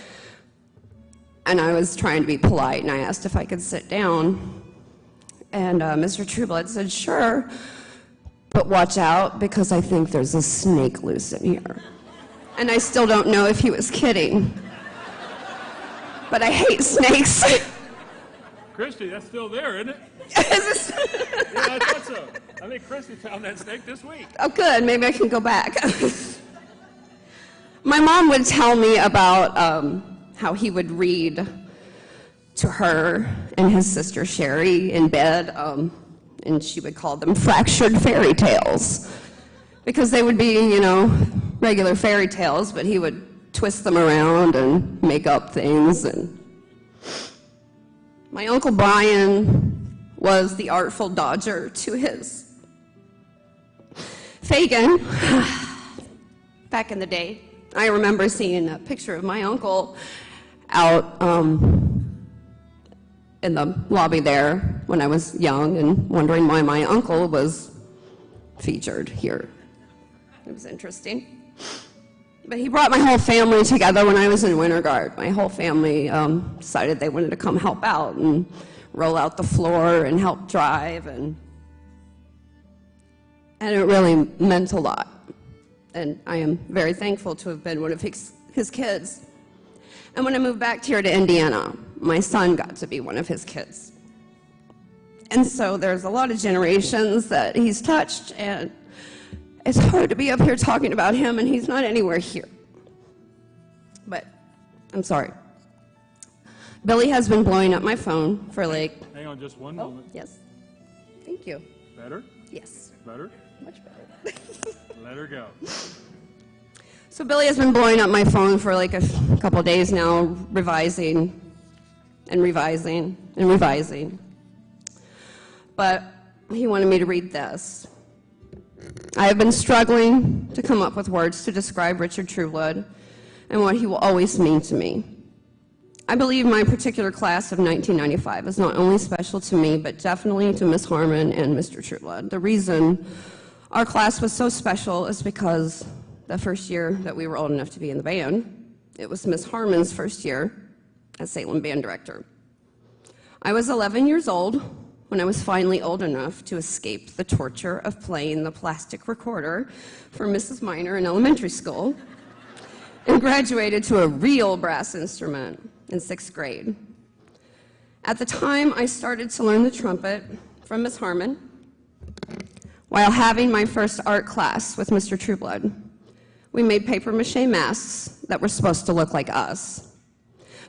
and I was trying to be polite and I asked if I could sit down. And Mr. Trueblood said, sure, but watch out because I think there's a snake loose in here. And I still don't know if he was kidding. But I hate snakes. Christy, that's still there, isn't it? Is this- Yeah, I thought so. I think Christy found that snake this week. Oh, good. Maybe I can go back. My mom would tell me about how he would read to her and his sister Sherry in bed, and she would call them fractured fairy tales, because they would be, you know, regular fairy tales, but he would twist them around and make up things. And my Uncle Brian was the Artful Dodger to his Fagin. Back in the day, I remember seeing a picture of my uncle out in the lobby there when I was young and wondering why my uncle was featured here. It was interesting. But he brought my whole family together when I was in Winter Guard. My whole family decided they wanted to come help out and roll out the floor and help drive, and it really meant a lot. And I am very thankful to have been one of his kids. And when I moved back here to Indiana, my son got to be one of his kids. And so there's a lot of generations that he's touched, and it's hard to be up here talking about him, and he's not anywhere here. But I'm sorry. Billy has been blowing up my phone for like... Hang on just one Oh, moment. yes. Thank you. Better? Yes. Better? Much better. Let her go. So Billy has been blowing up my phone for like a couple of days now, revising and revising and revising. But he wanted me to read this. I have been struggling to come up with words to describe Richard Trueblood and what he will always mean to me. I believe my particular class of 1995 is not only special to me, but definitely to Miss Harmon and Mr. Trueblood. The reason our class was so special is because the first year that we were old enough to be in the band, it was Miss Harmon's first year as Salem band director. I was 11 years old when I was finally old enough to escape the torture of playing the plastic recorder for Mrs. Minor in elementary school and graduated to a real brass instrument in 6th grade. At the time, I started to learn the trumpet from Miss Harmon while having my first art class with Mr. Trueblood. We made papier-mâché masks that were supposed to look like us,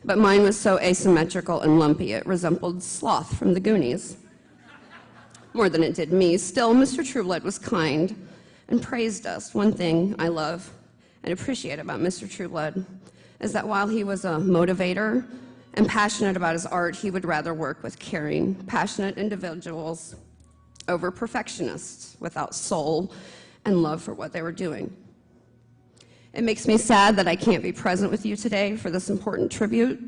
but mine was so asymmetrical and lumpy it resembled Sloth from the Goonies. More than it did me. Still, Mr. Trueblood was kind and praised us. One thing I love and appreciate about Mr. Trueblood is that while he was a motivator and passionate about his art, he would rather work with caring, passionate individuals over perfectionists without soul and love for what they were doing. It makes me sad that I can't be present with you today for this important tribute.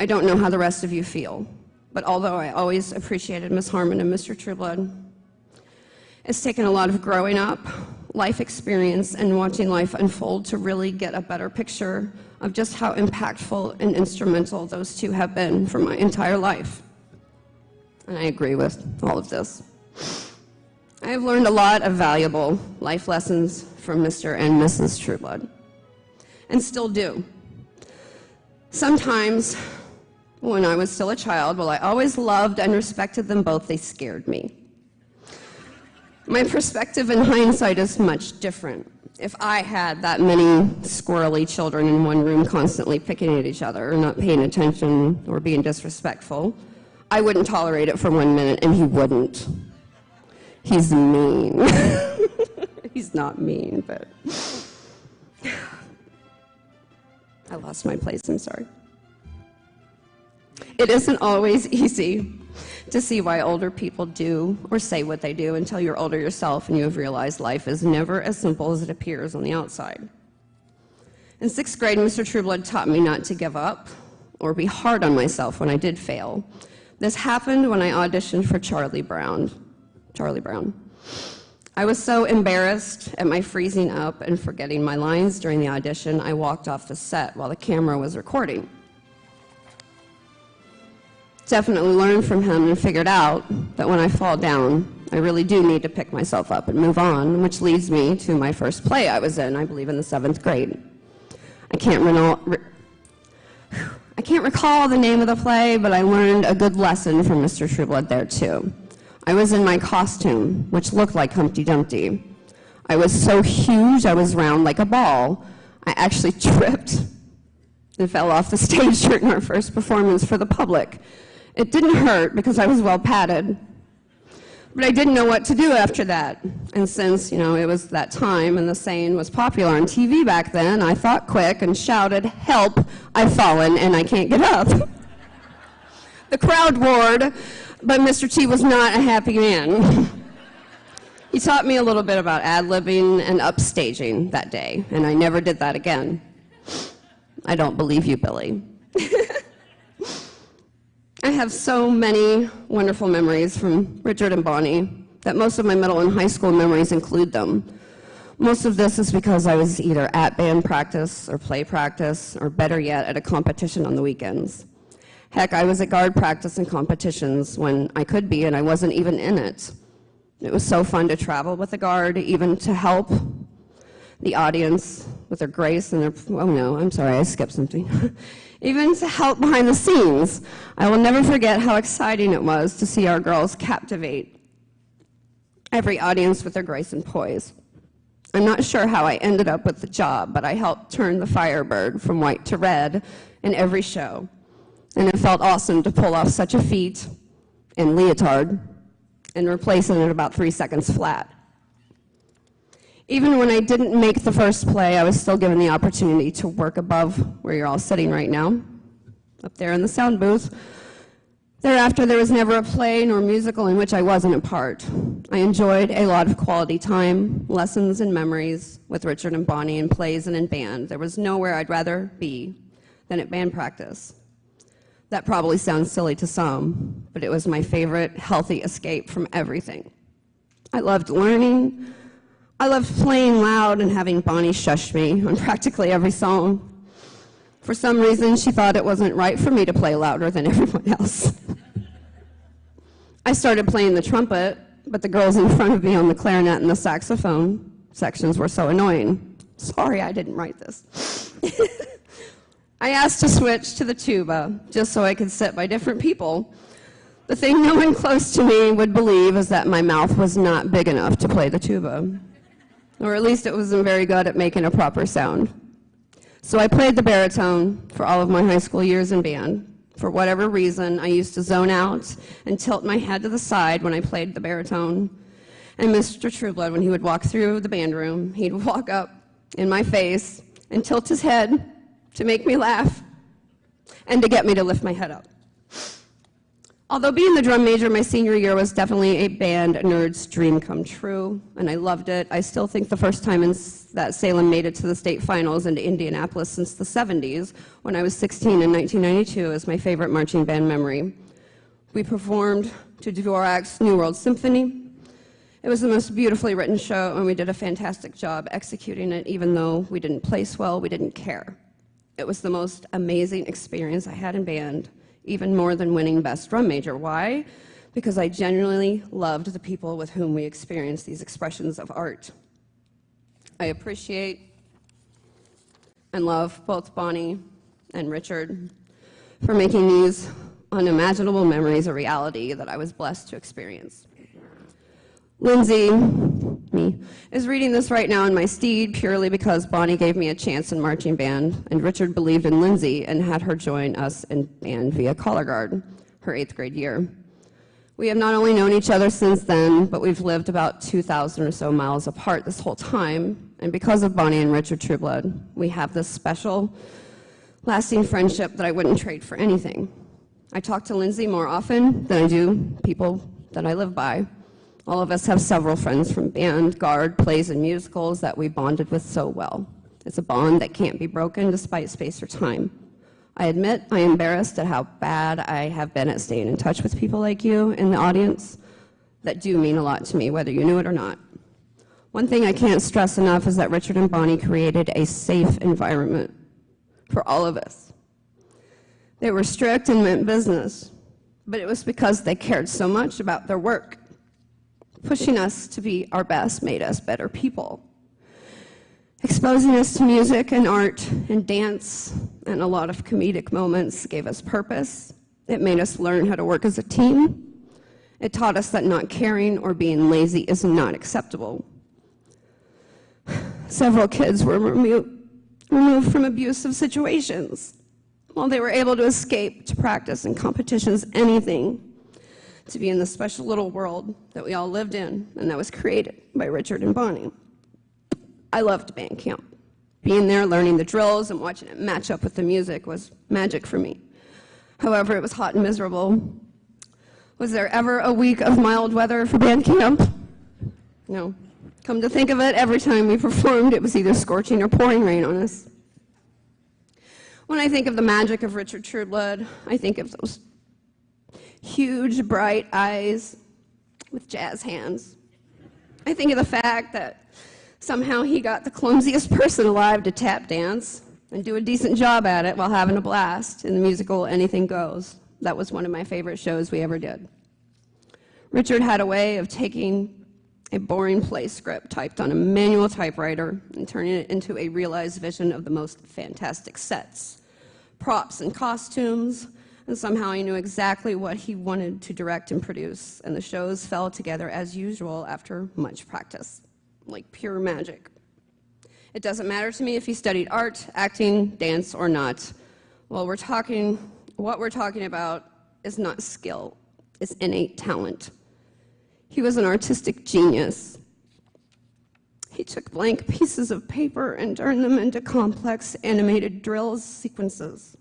I don't know how the rest of you feel, but although I always appreciated Miss Harmon and Mr. Trueblood, it's taken a lot of growing up, life experience, and watching life unfold to really get a better picture of just how impactful and instrumental those two have been for my entire life. And I agree with all of this. I have learned a lot of valuable life lessons from Mr. and Mrs. Trueblood, and still do. Sometimes, when I was still a child, while I always loved and respected them both, they scared me. My perspective in hindsight is much different. If I had that many squirrely children in one room constantly picking at each other, or not paying attention, or being disrespectful, I wouldn't tolerate it for 1 minute, and he wouldn't. He's mean. He's not mean, but... I lost my place, I'm sorry. It isn't always easy to see why older people do or say what they do until you're older yourself and you have realized life is never as simple as it appears on the outside. In 6th grade, Mr. Trueblood taught me not to give up or be hard on myself when I did fail. This happened when I auditioned for Charlie Brown. I was so embarrassed at my freezing up and forgetting my lines during the audition, I walked off the set while the camera was recording. Definitely learned from him and figured out that when I fall down, I really do need to pick myself up and move on, which leads me to my first play I was in, I believe in the 7th grade. I can't recall the name of the play, but I learned a good lesson from Mr. Trueblood there too. I was in my costume, which looked like Humpty Dumpty. I was so huge, I was round like a ball. I actually tripped and fell off the stage during our first performance for the public. It didn't hurt because I was well padded. But I didn't know what to do after that. And since, it was that time and the saying was popular on TV back then, I thought quick and shouted, "Help, I've fallen and I can't get up." The crowd roared, but Mr. T was not a happy man. He taught me a little bit about ad-libbing and upstaging that day, and I never did that again. I don't believe you, Billy. I have so many wonderful memories from Richard and Bonnie that most of my middle and high school memories include them. Most of this is because I was either at band practice or play practice, or better yet, at a competition on the weekends. Heck, I was at guard practice and competitions when I could be, and I wasn't even in it. It was so fun to travel with the guard, even to help the audience with their grace and their, oh no, I'm sorry, I skipped something. Even to help behind the scenes. I will never forget how exciting it was to see our girls captivate every audience with their grace and poise. I'm not sure how I ended up with the job, but I helped turn the Firebird from white to red in every show. And it felt awesome to pull off such a feat in leotard and replace it in about 3 seconds flat. Even when I didn't make the first play, I was still given the opportunity to work above where you're all sitting right now, up there in the sound booth. Thereafter, there was never a play nor musical in which I wasn't a part. I enjoyed a lot of quality time, lessons and memories with Richard and Bonnie in plays and in band. There was nowhere I'd rather be than at band practice. That probably sounds silly to some, but it was my favorite healthy escape from everything. I loved learning. I loved playing loud and having Bonnie shush me on practically every song. For some reason, she thought it wasn't right for me to play louder than everyone else. I started playing the trumpet, but the girls in front of me on the clarinet and the saxophone sections were so annoying. Sorry, I didn't write this. I asked to switch to the tuba, just so I could sit by different people. The thing no one close to me would believe is that my mouth was not big enough to play the tuba. Or at least it wasn't very good at making a proper sound. So I played the baritone for all of my high school years in band. For whatever reason, I used to zone out and tilt my head to the side when I played the baritone. And Mr. Trueblood, when he would walk through the band room, he'd walk up in my face and tilt his head to make me laugh and to get me to lift my head up. Although being the drum major my senior year was definitely a band nerd's dream come true, and I loved it, I still think the first time that Salem made it to the state finals into Indianapolis since the 70s, when I was 16 in 1992, is my favorite marching band memory. We performed to Dvorak's New World Symphony. It was the most beautifully written show, and we did a fantastic job executing it. Even though we didn't place well, we didn't care. It was the most amazing experience I had in band, even more than winning Best Drum Major. Why? Because I genuinely loved the people with whom we experienced these expressions of art. I appreciate and love both Bonnie and Richard for making these unimaginable memories a reality that I was blessed to experience. Lindsay, me, is reading this right now in my steed purely because Bonnie gave me a chance in marching band, and Richard believed in Lindsay and had her join us in band via color guard, her 8th grade year. We have not only known each other since then, but we've lived about 2,000 or so miles apart this whole time, and because of Bonnie and Richard Trueblood, we have this special, lasting friendship that I wouldn't trade for anything. I talk to Lindsay more often than I do people that I live by. All of us have several friends from band, guard, plays, and musicals that we bonded with so well. It's a bond that can't be broken despite space or time. I admit I am embarrassed at how bad I have been at staying in touch with people like you in the audience that do mean a lot to me, whether you knew it or not. One thing I can't stress enough is that Richard and Bonnie created a safe environment for all of us. They were strict and meant business, but it was because they cared so much about their work. Pushing us to be our best made us better people. Exposing us to music and art and dance and a lot of comedic moments gave us purpose. It made us learn how to work as a team. It taught us that not caring or being lazy is not acceptable. Several kids were removed from abusive situations while they were able to escape to practice in competitions, anything, to be in the special little world that we all lived in and that was created by Richard and Bonnie. I loved band camp. Being there, learning the drills, and watching it match up with the music was magic for me. However, it was hot and miserable. Was there ever a week of mild weather for band camp? No. Come to think of it, every time we performed, it was either scorching or pouring rain on us. When I think of the magic of Richard Trueblood, I think of those huge, bright eyes with jazz hands. I think of the fact that somehow he got the clumsiest person alive to tap dance and do a decent job at it while having a blast in the musical Anything Goes. That was one of my favorite shows we ever did. Richard had a way of taking a boring play script typed on a manual typewriter and turning it into a realized vision of the most fantastic sets, props, and costumes, and somehow he knew exactly what he wanted to direct and produce, and the shows fell together as usual after much practice, like pure magic. It doesn't matter to me if he studied art, acting, dance, or not. What we're talking about is not skill, it's innate talent. He was an artistic genius. He took blank pieces of paper and turned them into complex animated drill sequences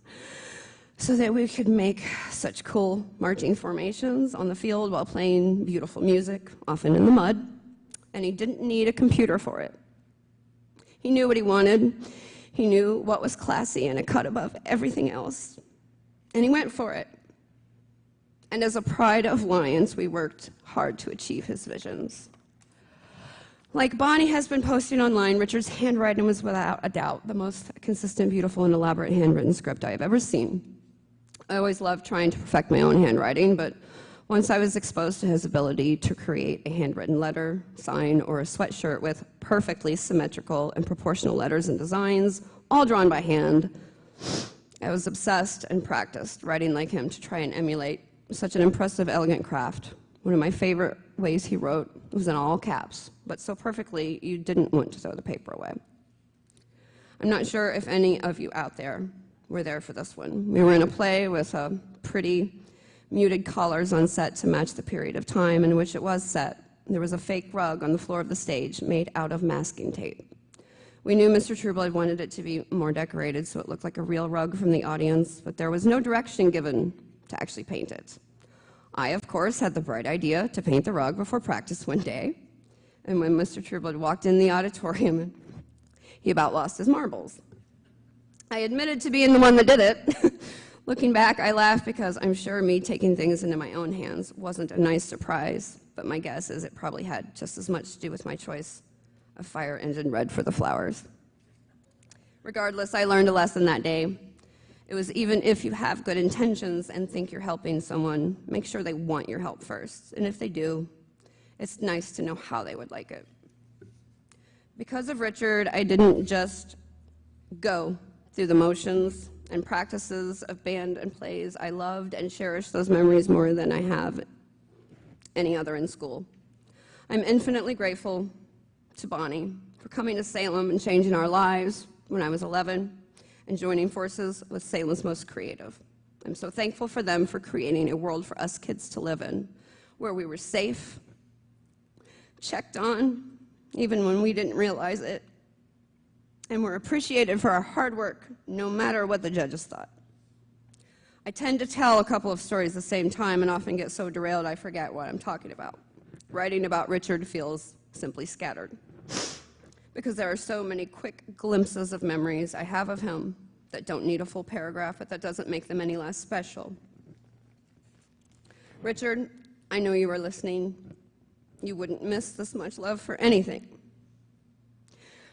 so that we could make such cool marching formations on the field while playing beautiful music, often in the mud, and he didn't need a computer for it. He knew what he wanted. He knew what was classy and a cut above everything else, and he went for it. And as a pride of Lions, we worked hard to achieve his visions. Like Bonnie has been posting online, Richard's handwriting was without a doubt the most consistent, beautiful, and elaborate handwritten script I have ever seen. I always loved trying to perfect my own handwriting, but once I was exposed to his ability to create a handwritten letter, sign, or a sweatshirt with perfectly symmetrical and proportional letters and designs, all drawn by hand, I was obsessed and practiced writing like him to try and emulate such an impressive, elegant craft. One of my favorite ways he wrote was in all caps, but so perfectly you didn't want to throw the paper away. I'm not sure if any of you out there were there for this one. We were in a play with pretty muted colors on set to match the period of time in which it was set. There was a fake rug on the floor of the stage made out of masking tape. We knew Mr. Trueblood wanted it to be more decorated so it looked like a real rug from the audience, but there was no direction given to actually paint it. I, of course, had the bright idea to paint the rug before practice one day, and when Mr. Trueblood walked in the auditorium, he about lost his marbles. I admitted to being the one that did it. Looking back, I laugh because I'm sure me taking things into my own hands wasn't a nice surprise, but my guess is it probably had just as much to do with my choice of fire engine red for the flowers. Regardless, I learned a lesson that day. It was even if you have good intentions and think you're helping someone, make sure they want your help first. And if they do, it's nice to know how they would like it. Because of Richard, I didn't just go through the motions and practices of band and plays. I loved and cherished those memories more than I have any other in school. I'm infinitely grateful to Bonnie for coming to Salem and changing our lives when I was 11 and joining forces with Salem's most creative. I'm so thankful for them for creating a world for us kids to live in, where we were safe, checked on, even when we didn't realize it, and were appreciated for our hard work, no matter what the judges thought. I tend to tell a couple of stories at the same time and often get so derailed I forget what I'm talking about. Writing about Richard feels simply scattered, because there are so many quick glimpses of memories I have of him that don't need a full paragraph, but that doesn't make them any less special. Richard, I know you are listening. You wouldn't miss this much love for anything.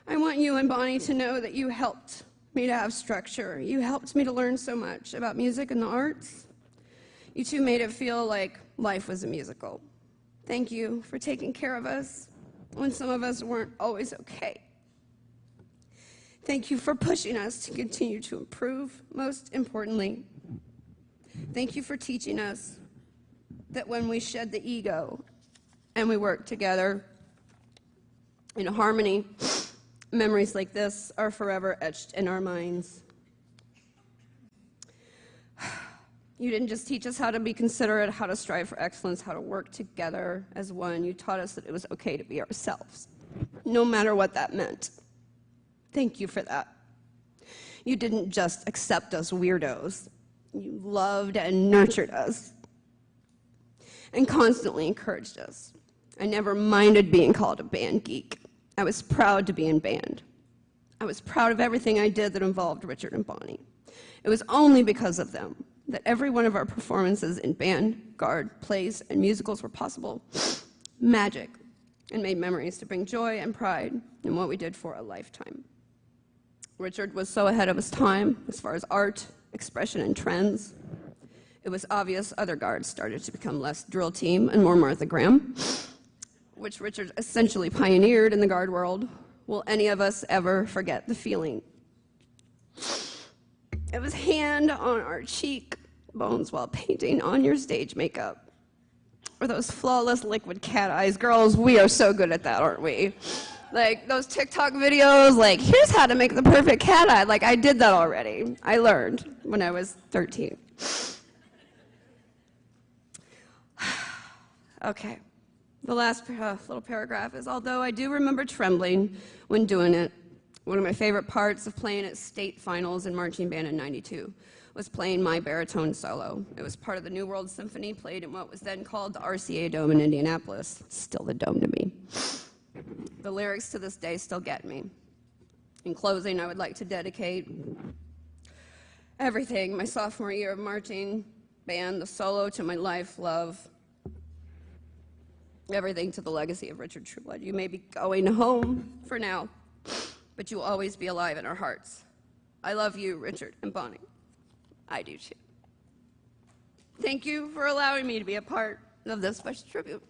I want you and Bonnie to know that you helped me to have structure. You helped me to learn so much about music and the arts. You two made it feel like life was a musical. Thank you for taking care of us when some of us weren't always okay. Thank you for pushing us to continue to improve. Most importantly, thank you for teaching us that when we shed the ego and we work together in harmony, memories like this are forever etched in our minds. You didn't just teach us how to be considerate, how to strive for excellence, how to work together as one. You taught us that it was okay to be ourselves, no matter what that meant. Thank you for that. You didn't just accept us weirdos. You loved and nurtured us and constantly encouraged us. I never minded being called a band geek. I was proud to be in band. I was proud of everything I did that involved Richard and Bonnie. It was only because of them that every one of our performances in band, guard, plays, and musicals were possible. Magic, and made memories to bring joy and pride in what we did for a lifetime. Richard was so ahead of his time as far as art, expression, and trends. It was obvious other guards started to become less drill team and more Martha Graham, which Richard essentially pioneered in the guard world. Will any of us ever forget the feeling? It was hand on our cheek bones while painting on your stage makeup. Or those flawless liquid cat eyes. Girls, we are so good at that, aren't we? Like those TikTok videos, like, here's how to make the perfect cat eye. Like, I did that already. I learned when I was 13. Okay. The last little paragraph is, although I do remember trembling when doing it, one of my favorite parts of playing at state finals in marching band in '92 was playing my baritone solo. It was part of the New World Symphony, played in what was then called the RCA Dome in Indianapolis. Still the dome to me. The lyrics to this day still get me. In closing, I would like to dedicate everything, my sophomore year of marching band, the solo, to my life, love, everything to the legacy of Richard Trueblood. You may be going home for now, but you will always be alive in our hearts. I love you, Richard and Bonnie. I do too. Thank you for allowing me to be a part of this special tribute.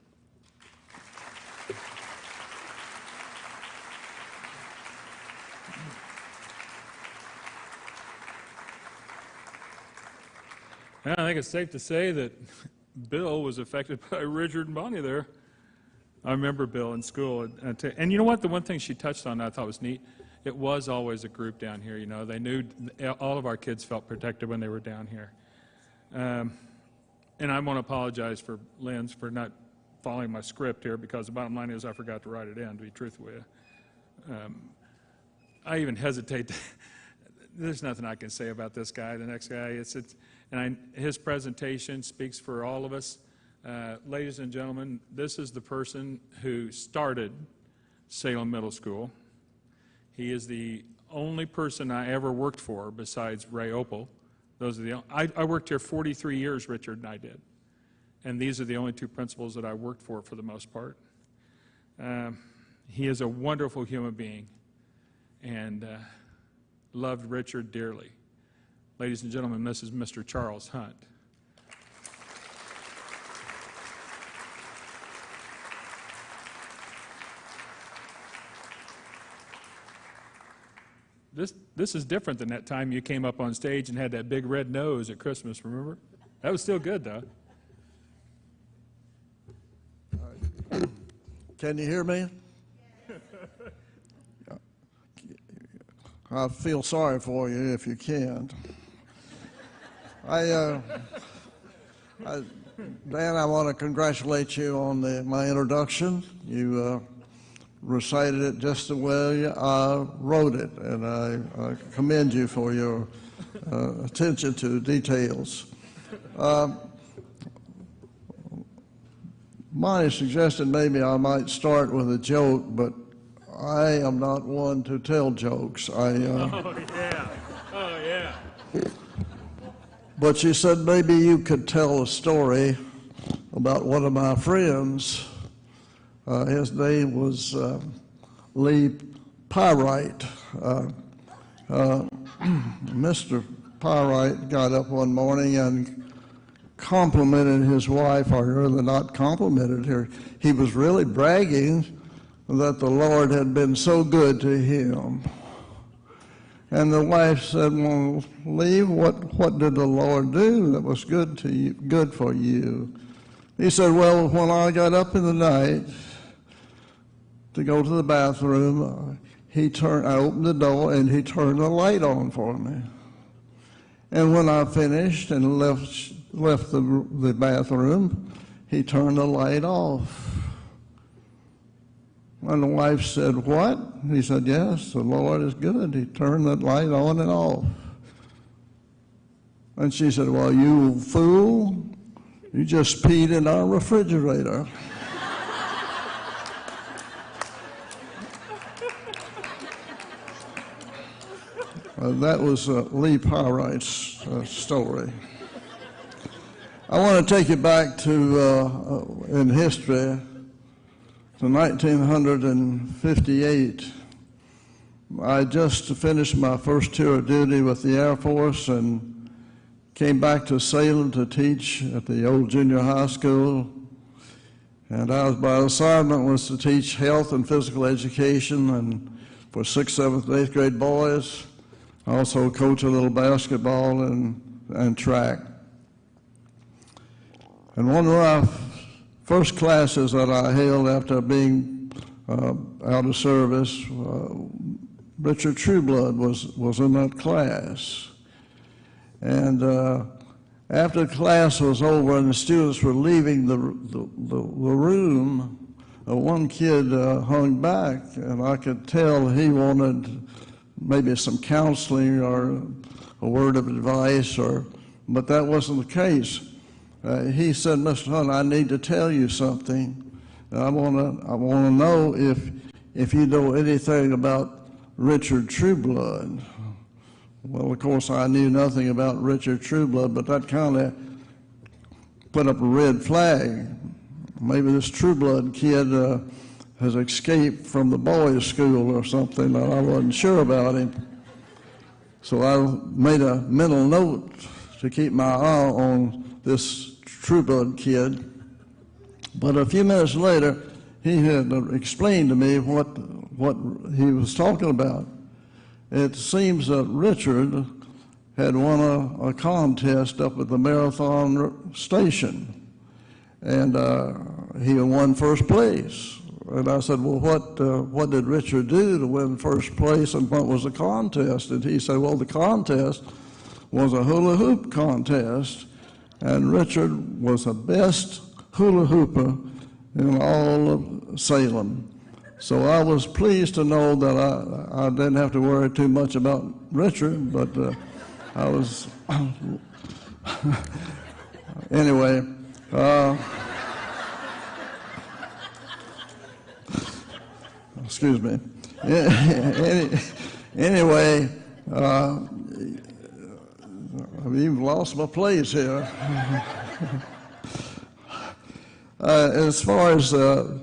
Yeah, I think it's safe to say that Bill was affected by Richard and Bonnie there. I remember Bill in school. And you know what? The one thing she touched on that I thought was neat, it was always a group down here. You know, they knew all of our kids felt protected when they were down here. And I want to apologize for Lynn's for not following my script here, because the bottom line is I forgot to write it in, to be truthful with you. I even hesitate to, there's nothing I can say about this guy, the next guy. His presentation speaks for all of us. Ladies and gentlemen, this is the person who started Salem Middle School. He is the only person I ever worked for besides Ray Opal. Those are I worked here 43 years, Richard and I did. And these are the only two principals that I worked for the most part. He is a wonderful human being and loved Richard dearly. Ladies and gentlemen, this is Mr. Charles Hunt. This is different than that time you came up on stage and had that big red nose at Christmas, remember? That was still good, though. Can you hear me? I feel sorry for you if you can't. Dan, I want to congratulate you on my introduction. You recited it just the way I wrote it, and I commend you for your attention to details. Monty suggested maybe I might start with a joke, but I am not one to tell jokes. Oh, yeah. Oh, yeah. But she said maybe you could tell a story about one of my friends. His name was Lee Pyrite. Mr. Pyrite got up one morning and complimented his wife, or really not complimented her. He was really bragging that the Lord had been so good to him. And the wife said, well, Lee, what did the Lord do that was good to you, good for you? He said, well, when I got up in the night to go to the bathroom, I opened the door and he turned the light on for me. And when I finished and left the bathroom, he turned the light off. And the wife said, what? He said, yes, the Lord is good. He turned that light on and off. And she said, well, you fool, you just peed in our refrigerator. That was Lee Pyrite's story. I want to take you back to, in history, to 1958. I just finished my first tour of duty with the Air Force and came back to Salem to teach at the old junior high school. And my assignment was to teach health and physical education and for 6th, 7th, and 8th grade boys. I also coach a little basketball and track. And one of my first classes that I held after being out of service, Richard Trueblood was in that class. And after the class was over and the students were leaving the room, one kid hung back, and I could tell he wanted maybe some counseling or a word of advice, but that wasn't the case. He said, Mr. Hunt, I need to tell you something. I want to know if you know anything about Richard Trueblood. Well, of course, I knew nothing about Richard Trueblood, but that kind of put up a red flag. Maybe this Trueblood kid has escaped from the boys' school or something, and I wasn't sure about him. So I made a mental note to keep my eye on this Trueblood kid. But a few minutes later, he had explained to me what he was talking about. It seems that Richard had won a contest up at the Marathon station, and he won first place. And I said, well, what did Richard do to win first place, and what was the contest? And he said, well, the contest was a hula hoop contest, and Richard was the best hula hooper in all of Salem. So I was pleased to know that I didn't have to worry too much about Richard, but I was, anyway. Excuse me. Anyway, I've even lost my place here. As far as hula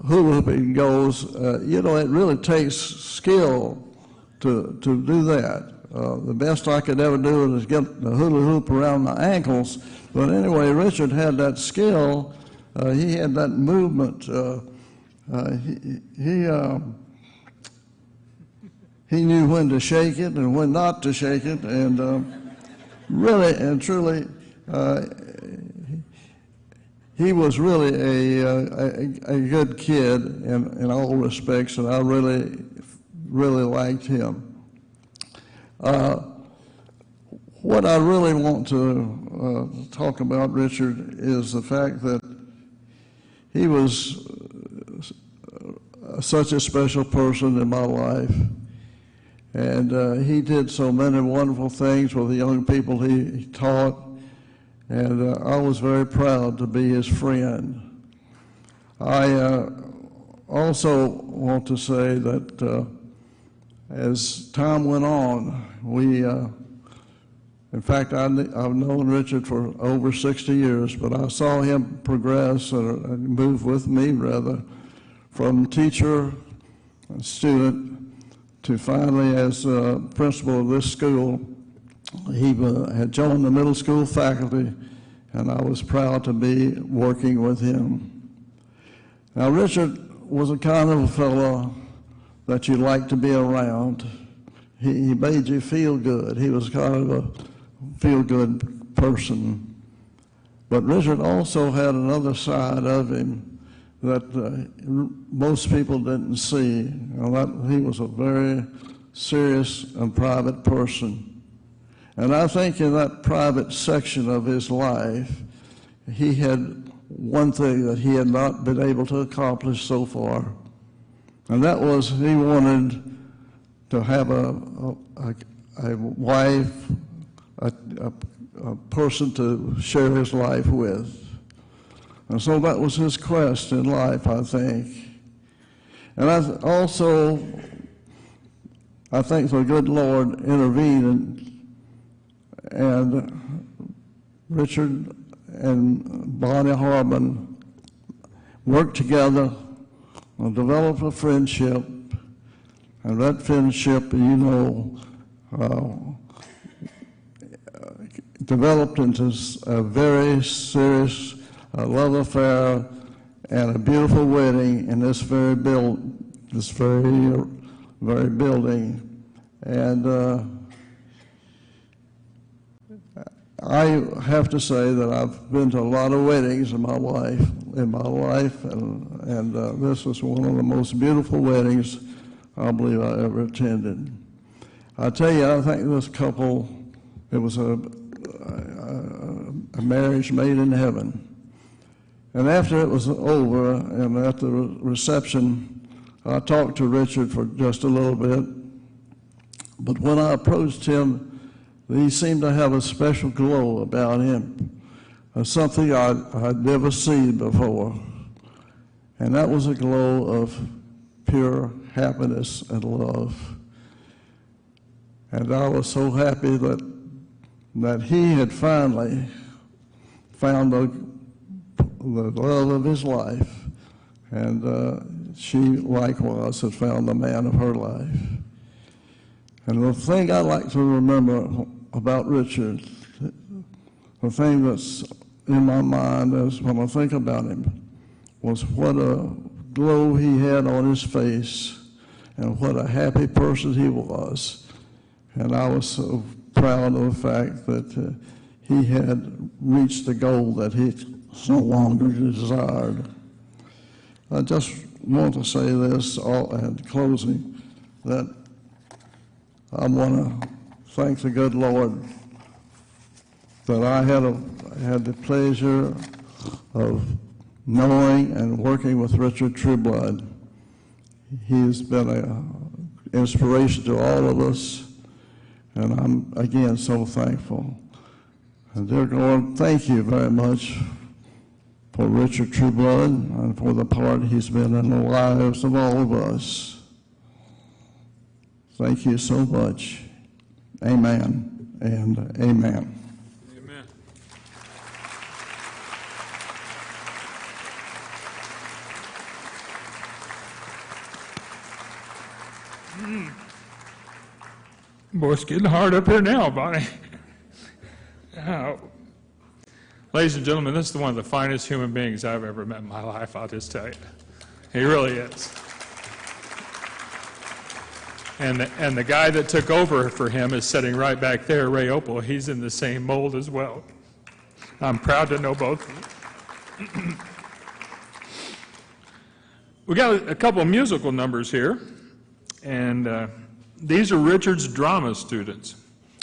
hooping goes, it really takes skill to do that. The best I could ever do is get the hula hoop around my ankles. But anyway, Richard had that skill. He had that movement. He knew when to shake it and when not to shake it, and really and truly, he was really a good kid in all respects, and I really liked him. What I really want to talk about Richard is the fact that he was such a special person in my life, and he did so many wonderful things with the young people he taught, and I was very proud to be his friend. I also want to say that as time went on, in fact, I've known Richard for over 60 years, but I saw him progress and move with me, rather, from teacher and student to finally as principal of this school. He had joined the middle school faculty, and I was proud to be working with him. Now, Richard was a kind of a fellow that you liked to be around. he made you feel good. He was kind of a feel-good person. But Richard also had another side of him that most people didn't see. That he was a very serious and private person. And I think in that private section of his life, he had one thing that he had not been able to accomplish so far. And that was he wanted to have a wife, a person to share his life with. And so that was his quest in life, I think. And I think the good Lord intervened, and Richard and Bonnie Harmon worked together and developed a friendship. And that friendship, developed into a very serious love affair and a beautiful wedding in this very building. And I have to say that I've been to a lot of weddings in my life, and this was one of the most beautiful weddings I believe I ever attended. I tell you, I think this couple, it was a marriage made in heaven. And after it was over, and at the reception, I talked to Richard for just a little bit. But when I approached him, he seemed to have a special glow about him, something I'd never seen before. And that was a glow of pure happiness and love. And I was so happy that he had finally found the love of his life, and she likewise had found the man of her life. And the thing I like to remember about Richard, the thing that's in my mind is when I think about him, was what a glow he had on his face and what a happy person he was. And I was so proud of the fact that he had reached the goal that he so long desired. I just want to say this at closing, that I want to thank the good Lord that I had the pleasure of knowing and working with Richard Trueblood. He's been an inspiration to all of us, and I'm, again, so thankful. And dear God, thank you very much for Richard Trueblood and for the part he's been in the lives of all of us. Thank you so much. Amen and amen. Amen. Boy, it's getting hard up here now, Bonnie. Ladies and gentlemen, this is one of the finest human beings I've ever met in my life, I'll just tell you. He really is. And the guy that took over for him is sitting right back there, Ray Opal. He's in the same mold as well. I'm proud to know both of them. We got a couple of musical numbers here, and these are Richard's drama students.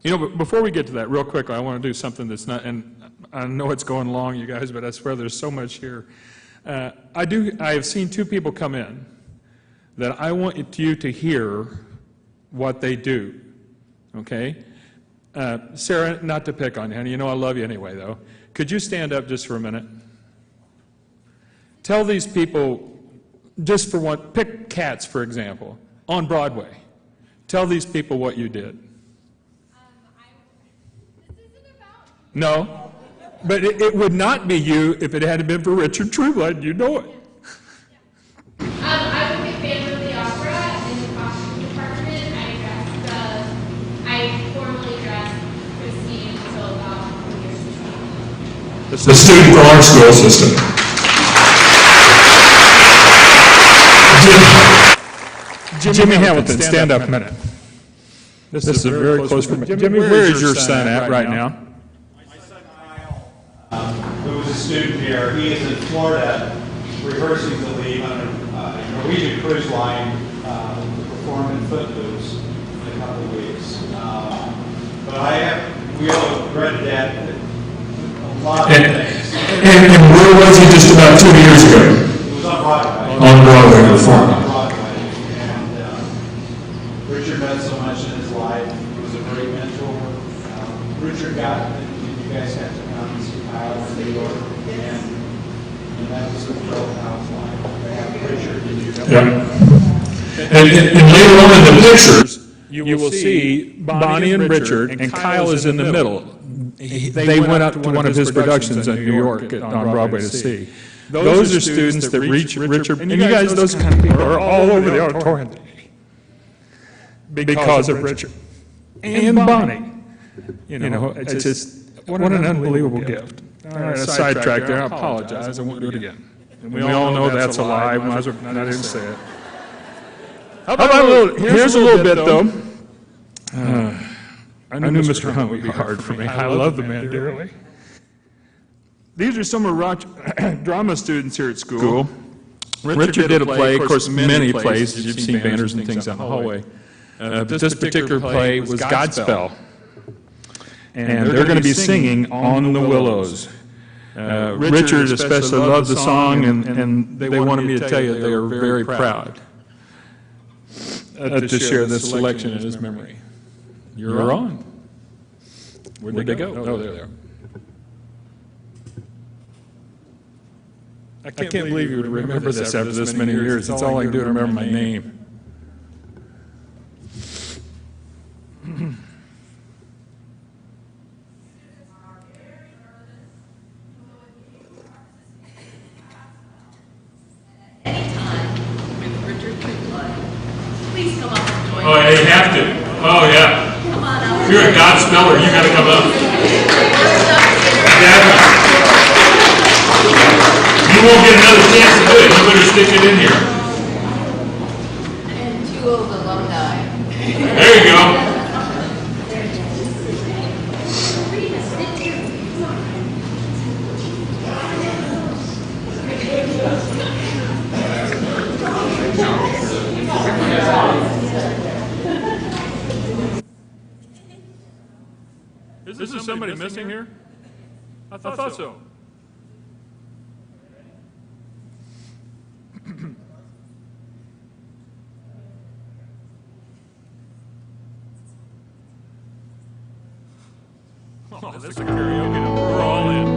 You know, but before we get to that, real quickly, I want to do something that's not, and I know it's going long, you guys, but I swear there's so much here. I have seen two people come in that I want you to hear what they do, okay? Sarah, not to pick on you, honey, you know I love you anyway, though. Could you stand up just for a minute? Tell these people, just for one, pick Cats, for example, on Broadway. Tell these people what you did. No, but it would not be you if it hadn't been for Richard Trueblood. You know it. I was a fan of the opera in the costume department. I formally dressed Christine until about 4 years ago. The student for our school system. Jimmy Hamilton, stand up a minute. This is a very close friend. Jimmy, where is your son at right now? My son Kyle, who was a student here, he is in Florida rehearsing to leave on a Norwegian cruise line to perform in Footloose in a couple of weeks. But we all regretted that a lot of things. And where was he just about 2 years ago? He was on Broadway. On Broadway, performing. On Broadway. And Richard met so much in his life. He was a great mentor. Richard got, and you guys had to come and see Kyle in New York. And that was a thrill of Kyle's life. They have Richard in New York. Yeah. And later on in the pictures, you will see Bonnie and Richard, and Kyle is in the middle. They went up to one of his productions in New York on Broadway to see. Those are students that reach Richard, and you guys, those kind of people are all over the auditorium because of Richard and Bonnie. You know, it's just, what an unbelievable gift. All right, a sidetrack there, I apologize, I won't do it again. And we all know that's a lie, I didn't say it. How about a little, here's a little bit though. I knew Mr. Hunt would be hard for me. I love the man dearly. These are some of our drama students here at school. Richard did a play, of course, many plays. You've seen banners and things out in the hallway. But this particular play was Godspell. And they're going to be singing On the Willows. Richard especially loved the song, and they wanted me to tell you they were very proud to share this selection in his memory. You're on. Where'd they go? Oh, there they are. I can't believe you would remember this after this many years. It's all I can do to remember my name. Anytime with Richard Trueblood. Please come up and join us. Oh, you have to. Oh, yeah. Come on out. If you're a Godspeller, you got to come up. Yeah. You won't get another chance to do it. You better stick it in here. And 2 old alumni. There you go. Is there somebody missing here? I thought so. Oh, this is a karaoke number. We're all in.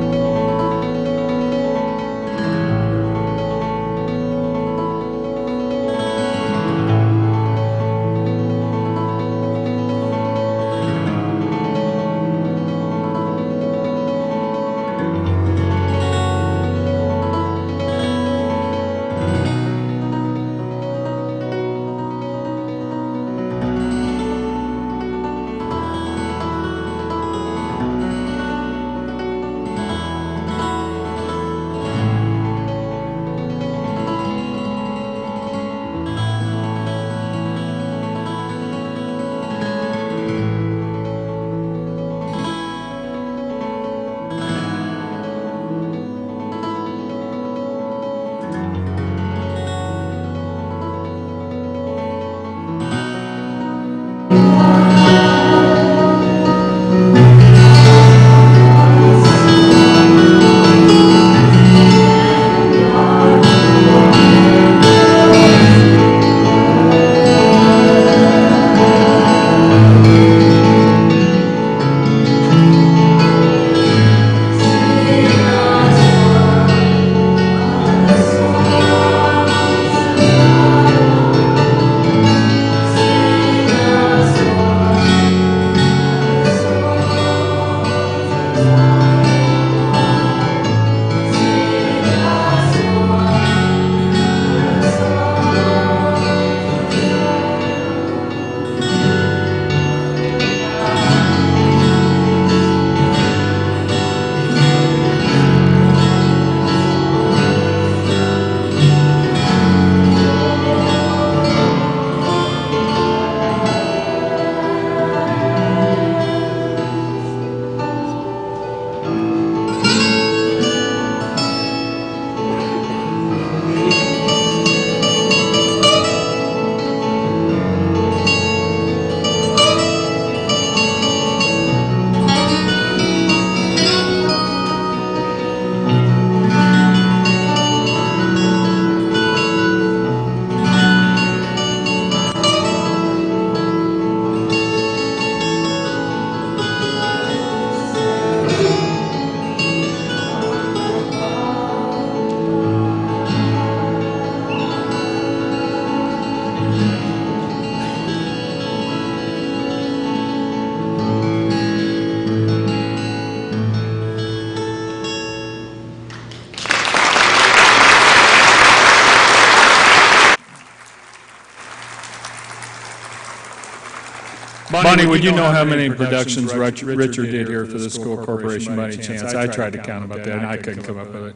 Bonnie, would you know how many productions Richard did here for the school corporation by any chance? I tried to count them up there, and I couldn't come up with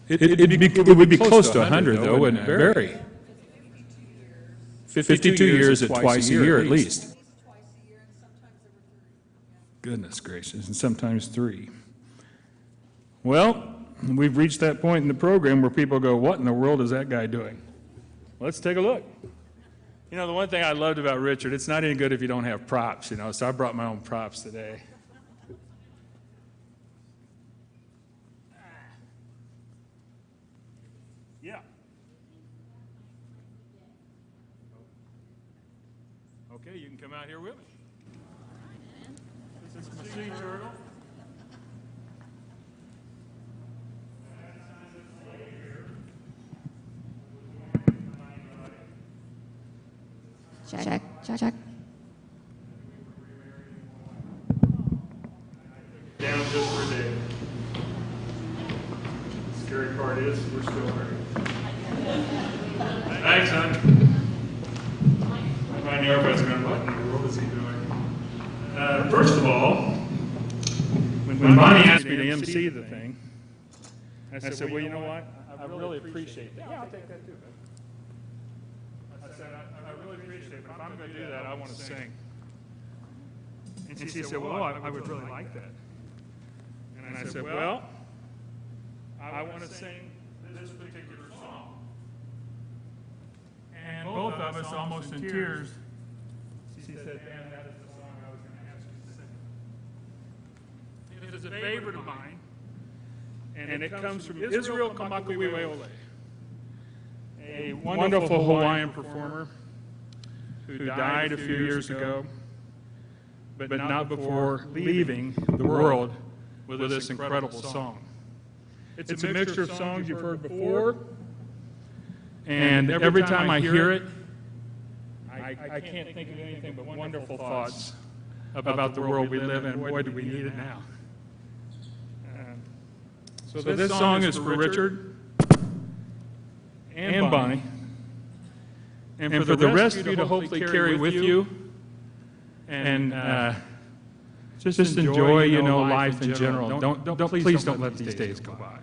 it. It would be close to 100, though, wouldn't it? Very. 52 years at twice a year, at least. Goodness gracious, and sometimes 3. Well, we've reached that point in the program where people go, what in the world is that guy doing? Let's take a look. You know, the one thing I loved about Richard, it's not any good if you don't have props, you know, so I brought my own props today. Yeah. Okay, you can come out here with me. This is my sea turtle. Check, check, check. Down just for a day. Scary part is we're still hurting. Thanks, son. I know everybody's going, what in the world is he doing? First of all, when Bonnie asked me to MC the thing, I said, well, you know what? I really appreciate that. Yeah, I'll take that too. I said, I really appreciate it, but if I'm going to do that, I want to sing. And she said, well, I would really like that. And I said, well, I want to sing this particular song. And both of us, almost in tears, she said, Dan, that is the song I was going to ask you to sing. It is a favorite of mine, and it comes from Israel Kamakuwiweole, a wonderful Hawaiian performer who died a few years ago, but not before leaving the world with this incredible song. It's a mixture of songs you've heard before, and every time I hear it, I can't think of anything but wonderful thoughts about the world we live in. Boy, do we need it now. So this song is for Richard and Bonnie, and for the rest of you to hopefully carry with you, and just enjoy, you know, life in general. Please don't let these days go by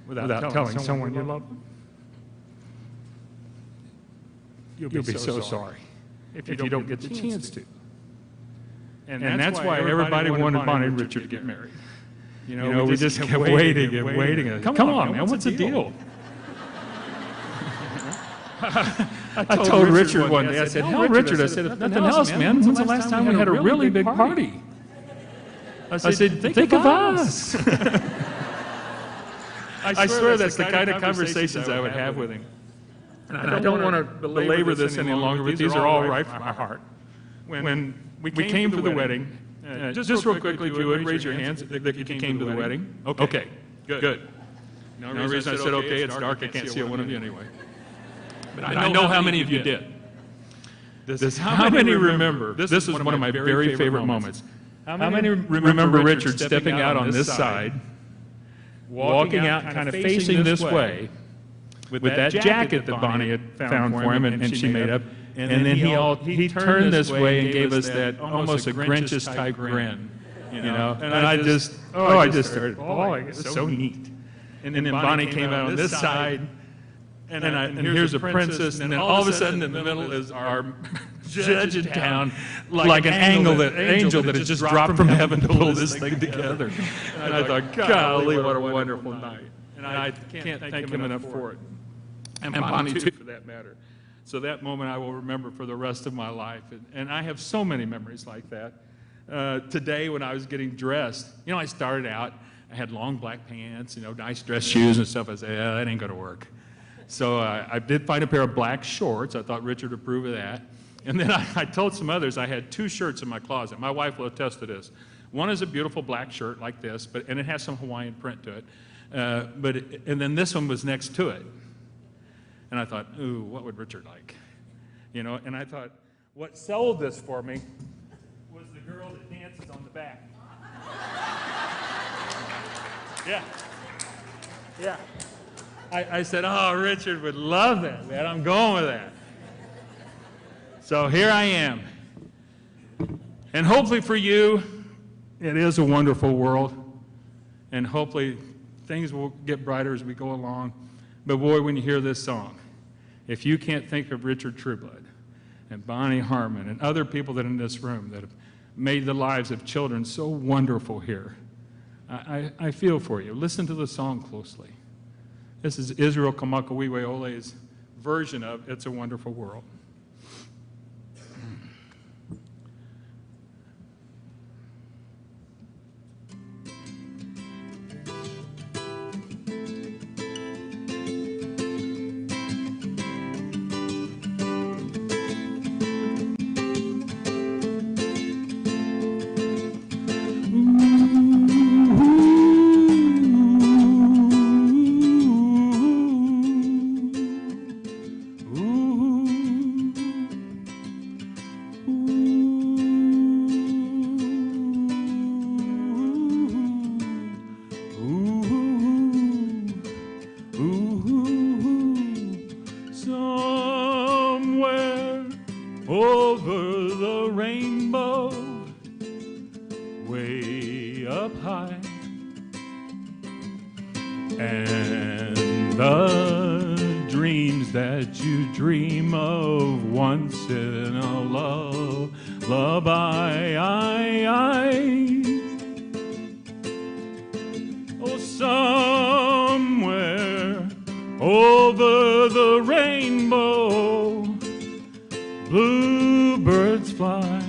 without telling someone you love them. You'll be so sorry if you don't get the chance to. And that's why everybody wanted Bonnie and Richard to get married. You know, we just kept waiting and waiting. Come on, man, what's the deal? I told Richard one day, I said, no, Richard, I said, if nothing else, man, when's the last time we had a really big party? I said, think of us. I swear that's the kind of conversations I would have with him. And I don't want to belabor this any longer, but these are all right from my heart. When we came to the wedding, just real quickly, if you would, raise your hands if you came to the wedding. Okay, good. The only reason I said okay, it's dark, I can't see one of you anyway. But I know how many of you did. How many remember, this is one of my very favorite moments, how many remember Richard stepping out on this side, walking out kind of facing this way, with that jacket that Bonnie had found for him and she made up, and then he turned this way and gave us that almost a Grinch's type grin, you know, and I just started bawling. It was so neat. And then Bonnie came out on this side, and here's a princess, and then all of a sudden in the middle is our judge in town, like an angel that had just dropped from heaven to pull this thing together. And I thought, golly, what a wonderful night. And I can't thank him enough for it. And Bonnie too, for that matter. So that moment I will remember for the rest of my life. And I have so many memories like that. Today when I was getting dressed, you know, I started out, I had long black pants, you know, nice dress shoes and stuff. I said, yeah, that ain't going to work. So I did find a pair of black shorts. I thought Richard would approve of that. And then I told some others I had 2 shirts in my closet. My wife will attest to this. One is a beautiful black shirt like this, and it has some Hawaiian print to it. And then this one was next to it. And I thought, ooh, what would Richard like? You know, and I thought, what sold this for me was the girl that dances on the back. Yeah. Yeah. I said, oh, Richard would love that, man. I'm going with that. So here I am. And hopefully for you, it is a wonderful world. And hopefully things will get brighter as we go along. But boy, when you hear this song, if you can't think of Richard Trueblood and Bonnie Harmon and other people that are in this room that have made the lives of children so wonderful here, I feel for you. Listen to the song closely. This is Israel Kamakawiwe Ole's version of It's a Wonderful World. Over the rainbow, way up high, and the dreams that you dream of once in a lullaby. Oh, somewhere over the rainbow, bluebirds fly,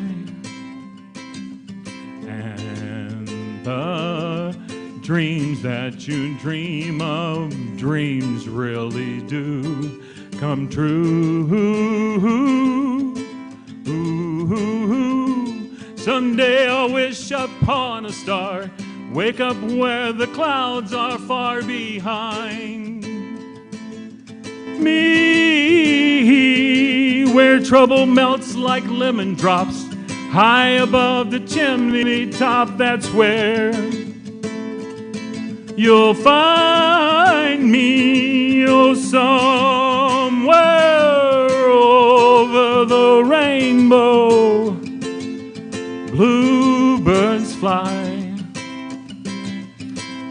and the dreams that you dream of, dreams really do come true. Someday I'll wish upon a star, wake up where the clouds are far behind me, where trouble melts like lemon drops, high above the chimney top. That's where you'll find me, oh, somewhere over the rainbow, bluebirds fly,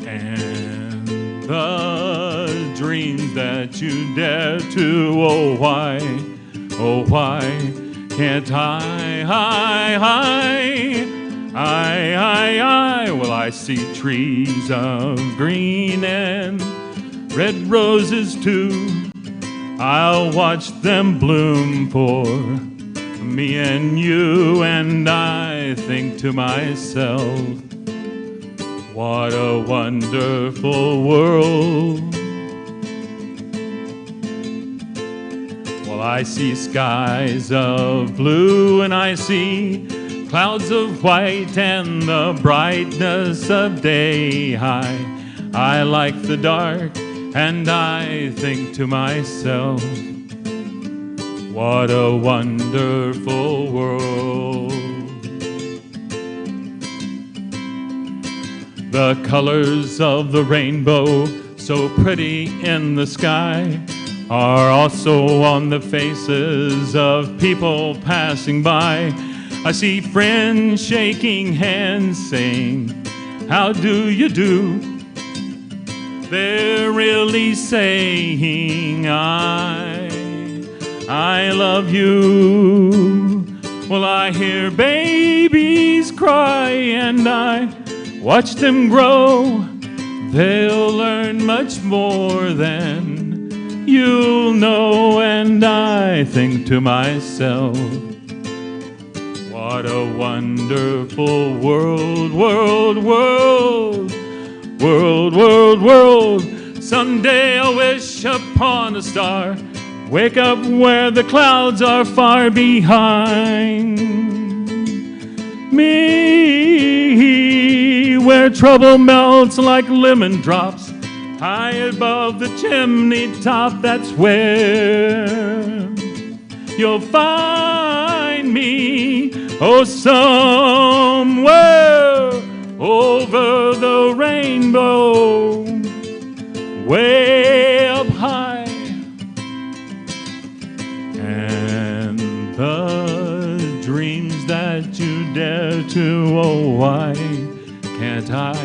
and the dreams that you dare to, oh why can't I? Well, I see trees of green and red roses too. I'll watch them bloom for me and you, and I think to myself, what a wonderful world. Well, I see skies of blue and I see clouds of white and the brightness of day. I like the dark and I think to myself, what a wonderful world. The colors of the rainbow, so pretty in the sky, are also on the faces of people passing by. I see friends shaking hands saying, how do you do? They're really saying, I love you. Well, I hear babies cry and I watch them grow. They'll learn much more than you'll know, and I think to myself, what a wonderful world, world, world, world, world, world. Someday I'll wish upon a star, wake up where the clouds are far behind me, where trouble melts like lemon drops, high above the chimney top. That's where you'll find me, oh, somewhere over the rainbow, way up high, and the dare to, oh, why can't I,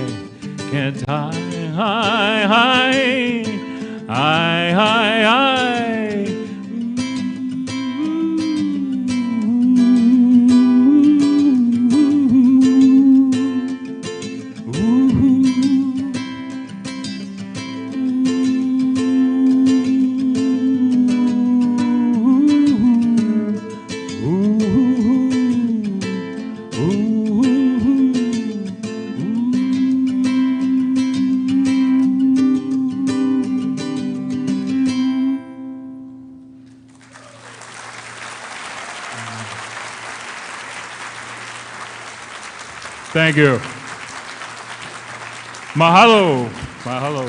Thank you. Mahalo. Mahalo.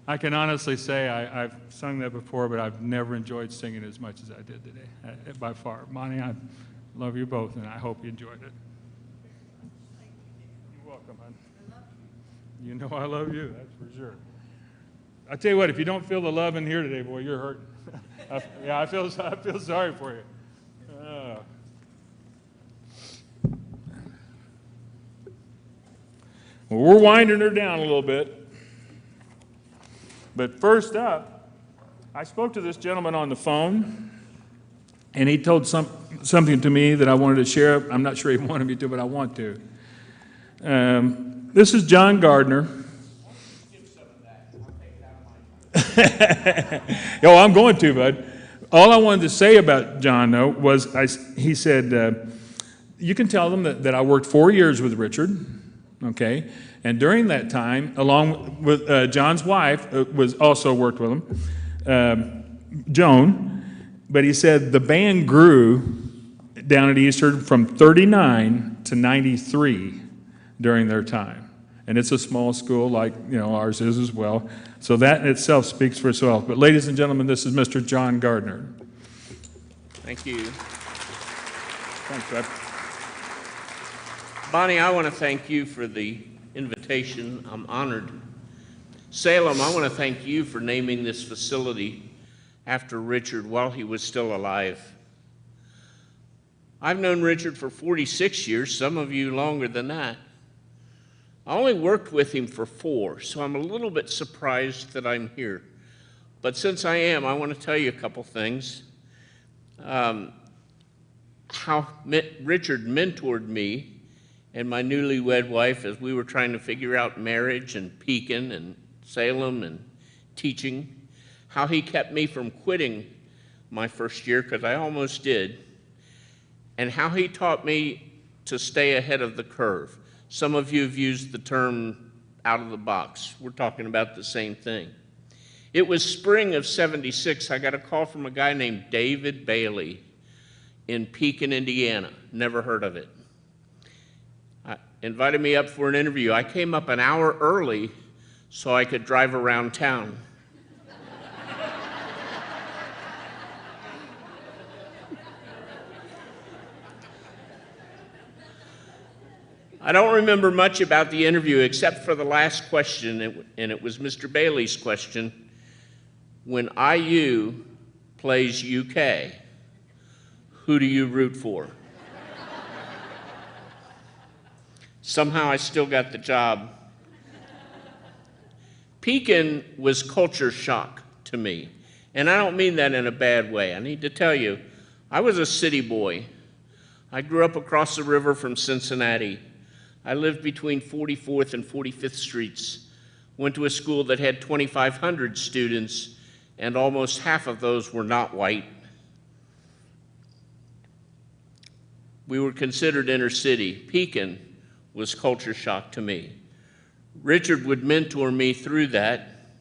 I can honestly say I've sung that before, but I've never enjoyed singing as much as I did today, by far. Monty, I love you both, and I hope you enjoyed it. You're welcome, hon. You know I love you, that's for sure. I tell you what, if you don't feel the love in here today, boy, you're hurting. I feel sorry for you. Well, we're winding her down a little bit. But first up, I spoke to this gentleman on the phone, and he told something to me that I wanted to share. I'm not sure he wanted me to, but I want to. This is John Gardner. Oh, I'm going to, bud. All I wanted to say about John, though, was he said, you can tell them that I worked 4 years with Richard, okay? And during that time, along with John's wife, was also worked with him, Joan, but he said the band grew down at Eastern from 39 to 93 during their time. And it's a small school like ours is as well. So that in itself speaks for itself. But ladies and gentlemen, this is Mr. John Gardner. Thank you. Thanks, Bud. Bonnie, I want to thank you for the invitation. I'm honored. Salem, I want to thank you for naming this facility after Richard while he was still alive. I've known Richard for 46 years, some of you longer than that. I only worked with him for 4, so I'm a little bit surprised that I'm here. But since I am, I want to tell you a couple things. How Richard mentored me and my newlywed wife as we were trying to figure out marriage and Pekin and Salem and teaching. How he kept me from quitting my first year, because I almost did. And how he taught me to stay ahead of the curve. Some of you have used the term out of the box. We're talking about the same thing. It was spring of '76. I got a call from a guy named David Bailey in Pekin, Indiana. Never heard of it. Invited me up for an interview. I came up an hour early so I could drive around town. I don't remember much about the interview except for the last question, and it was Mr. Bailey's question. When IU plays UK, who do you root for? Somehow I still got the job. Pekin was culture shock to me, and I don't mean that in a bad way. I need to tell you, I was a city boy. I grew up across the river from Cincinnati. I lived between 44th and 45th Streets, went to a school that had 2,500 students, and almost half of those were not white. We were considered inner city. Pekin was culture shock to me. Richard would mentor me through that.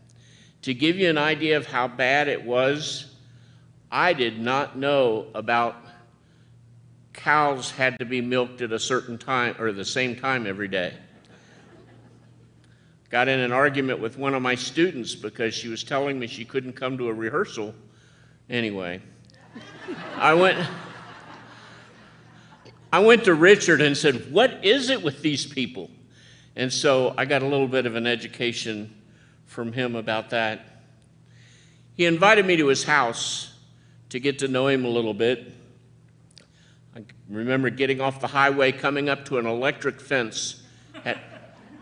To give you an idea of how bad it was, I did not know about cows had to be milked at a certain time or the same time every day. Got in an argument with one of my students because she was telling me she couldn't come to a rehearsal. Anyway, I went to Richard and said, what is it with these people? And so I got a little bit of an education from him about that. He invited me to his house to get to know him a little bit. I remember getting off the highway, coming up to an electric fence.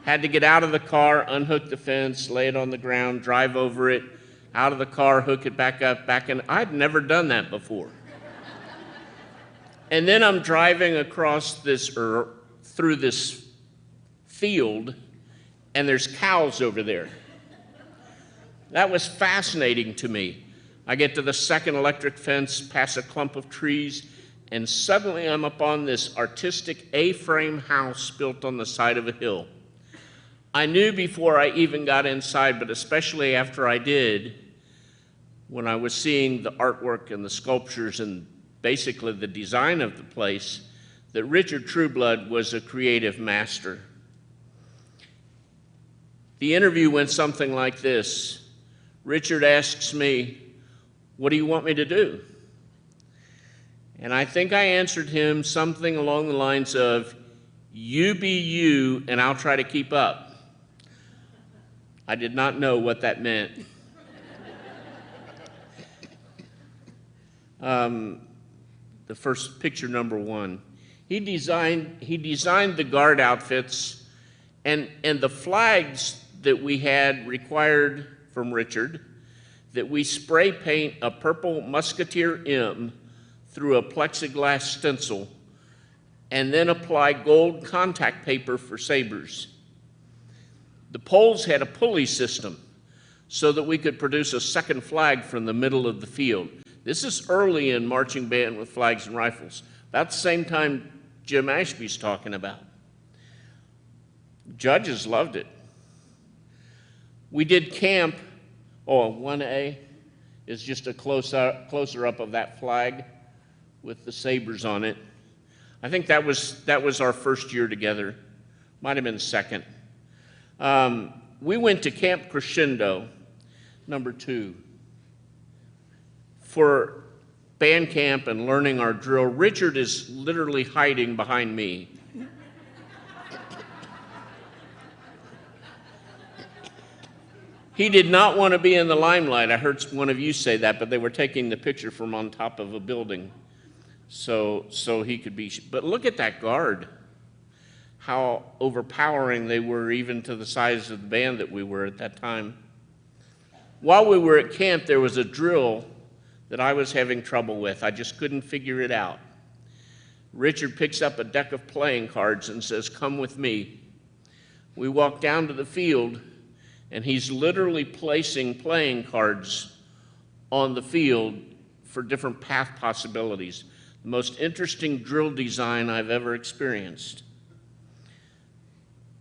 Had to get out of the car, unhook the fence, lay it on the ground, drive over it, out of the car, hook it back up, back in. I'd never done that before. And then I'm driving across this, or through this field, and there's cows over there. That was fascinating to me. I get to the second electric fence, past a clump of trees, and suddenly I'm up on this artistic A-frame house built on the side of a hill. I knew before I even got inside, but especially after I did, when I was seeing the artwork and the sculptures and basically the design of the place, that Richard Trueblood was a creative master. The interview went something like this. Richard asks me, "What do you want me to do?" And I think I answered him something along the lines of, "You be you, and I'll try to keep up." I did not know what that meant. The first picture, number one. He designed the guard outfits, and the flags that we had required from Richard that we spray paint a purple Musketeer M through a plexiglass stencil and then apply gold contact paper for sabers. The poles had a pulley system so that we could produce a second flag from the middle of the field. This is early in marching band with flags and rifles. About the same time Jim Ashby's talking about. Judges loved it. We did camp. 1A is just a closer up of that flag with the sabers on it. I think that was our first year together. Might have been second. We went to Camp Crescendo, number 2, for band camp and learning our drill. Richard is literally hiding behind me. He did not want to be in the limelight. I heard one of you say that, but they were taking the picture from on top of a building so he could be. But look at that guard, how overpowering they were even to the size of the band that we were at that time. While we were at camp, there was a drill that I was having trouble with. I just couldn't figure it out. Richard picks up a deck of playing cards and says, "Come with me." We walk down to the field, and he's literally placing playing cards on the field for different path possibilities. The most interesting drill design I've ever experienced.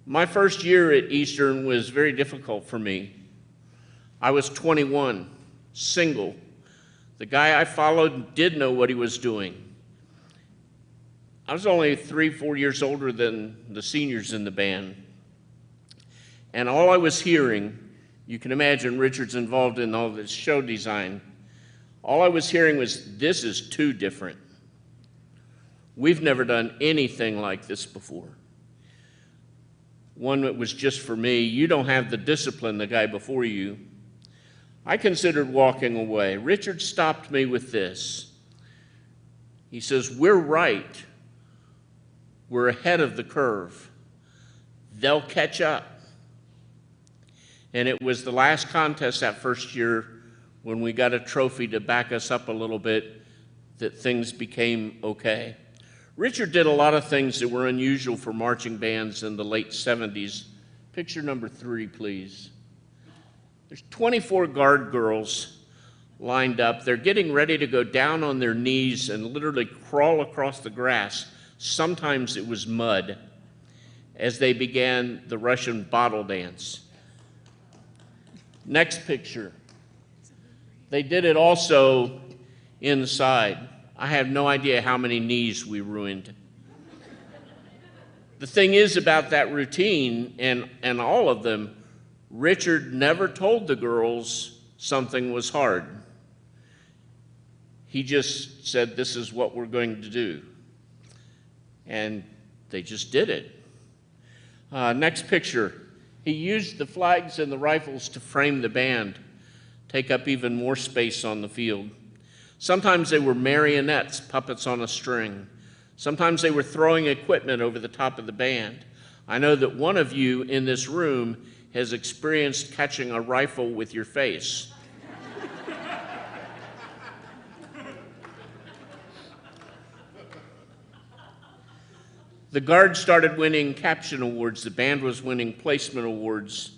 My first year at Eastern was very difficult for me. I was 21, single. The guy I followed did know what he was doing. I was only 3-4 years older than the seniors in the band. And all I was hearing, you can imagine Richard's involved in all this show design, all I was hearing was, "This is too different. We've never done anything like this before." One that was just for me, "You don't have the discipline the guy before you." I considered walking away. Richard stopped me with this. He says, "We're right. We're ahead of the curve. They'll catch up." And it was the last contest that first year when we got a trophy to back us up a little bit that things became okay. Richard did a lot of things that were unusual for marching bands in the late 70s. Picture number 3, please. There's 24 guard girls lined up. They're getting ready to go down on their knees and literally crawl across the grass. Sometimes it was mud, as they began the Russian bottle dance. Next picture. They did it also inside. I have no idea how many knees we ruined. The thing is about that routine and all of them, Richard never told the girls something was hard. He just said, "This is what we're going to do." And they just did it. Next picture. He used the flags and the rifles to frame the band, take up even more space on the field. Sometimes they were marionettes, puppets on a string. Sometimes they were throwing equipment over the top of the band. I know that one of you in this room has experienced catching a rifle with your face. The Guard started winning caption awards. The band was winning placement awards.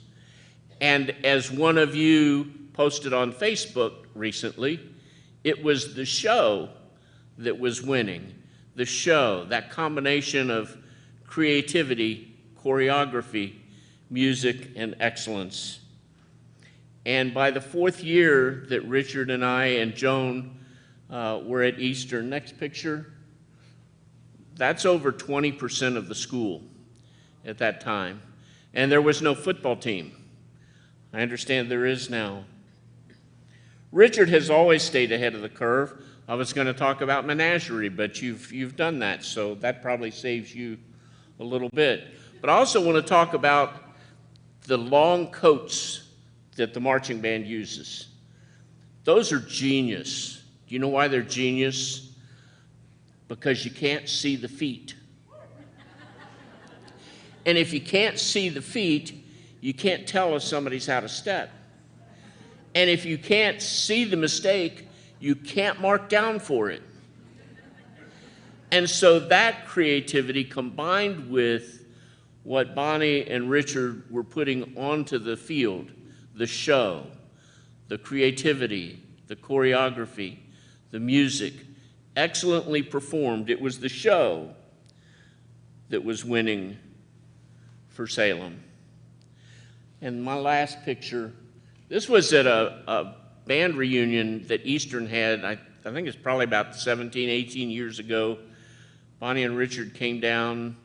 And as one of you posted on Facebook recently, it was the show that was winning. The show, that combination of creativity, choreography, music, and excellence. And by the 4th year that Richard and I and Joan were at Eastern, next picture, that's over 20% of the school at that time. And there was no football team. I understand there is now. Richard has always stayed ahead of the curve. I was going to talk about menagerie, but you've done that, so that probably saves you a little bit. But I also want to talk about the long coats that the marching band uses. Those are genius. Do you know why they're genius? Because you can't see the feet. And if you can't see the feet, you can't tell if somebody's out of step. And if you can't see the mistake, you can't mark down for it. And so that creativity combined with what Bonnie and Richard were putting onto the field, the show, the creativity, the choreography, the music, excellently performed. It was the show that was winning for Salem. And my last picture, this was at a band reunion that Eastern had, I think it's probably about 17, 18 years ago. Bonnie and Richard came down,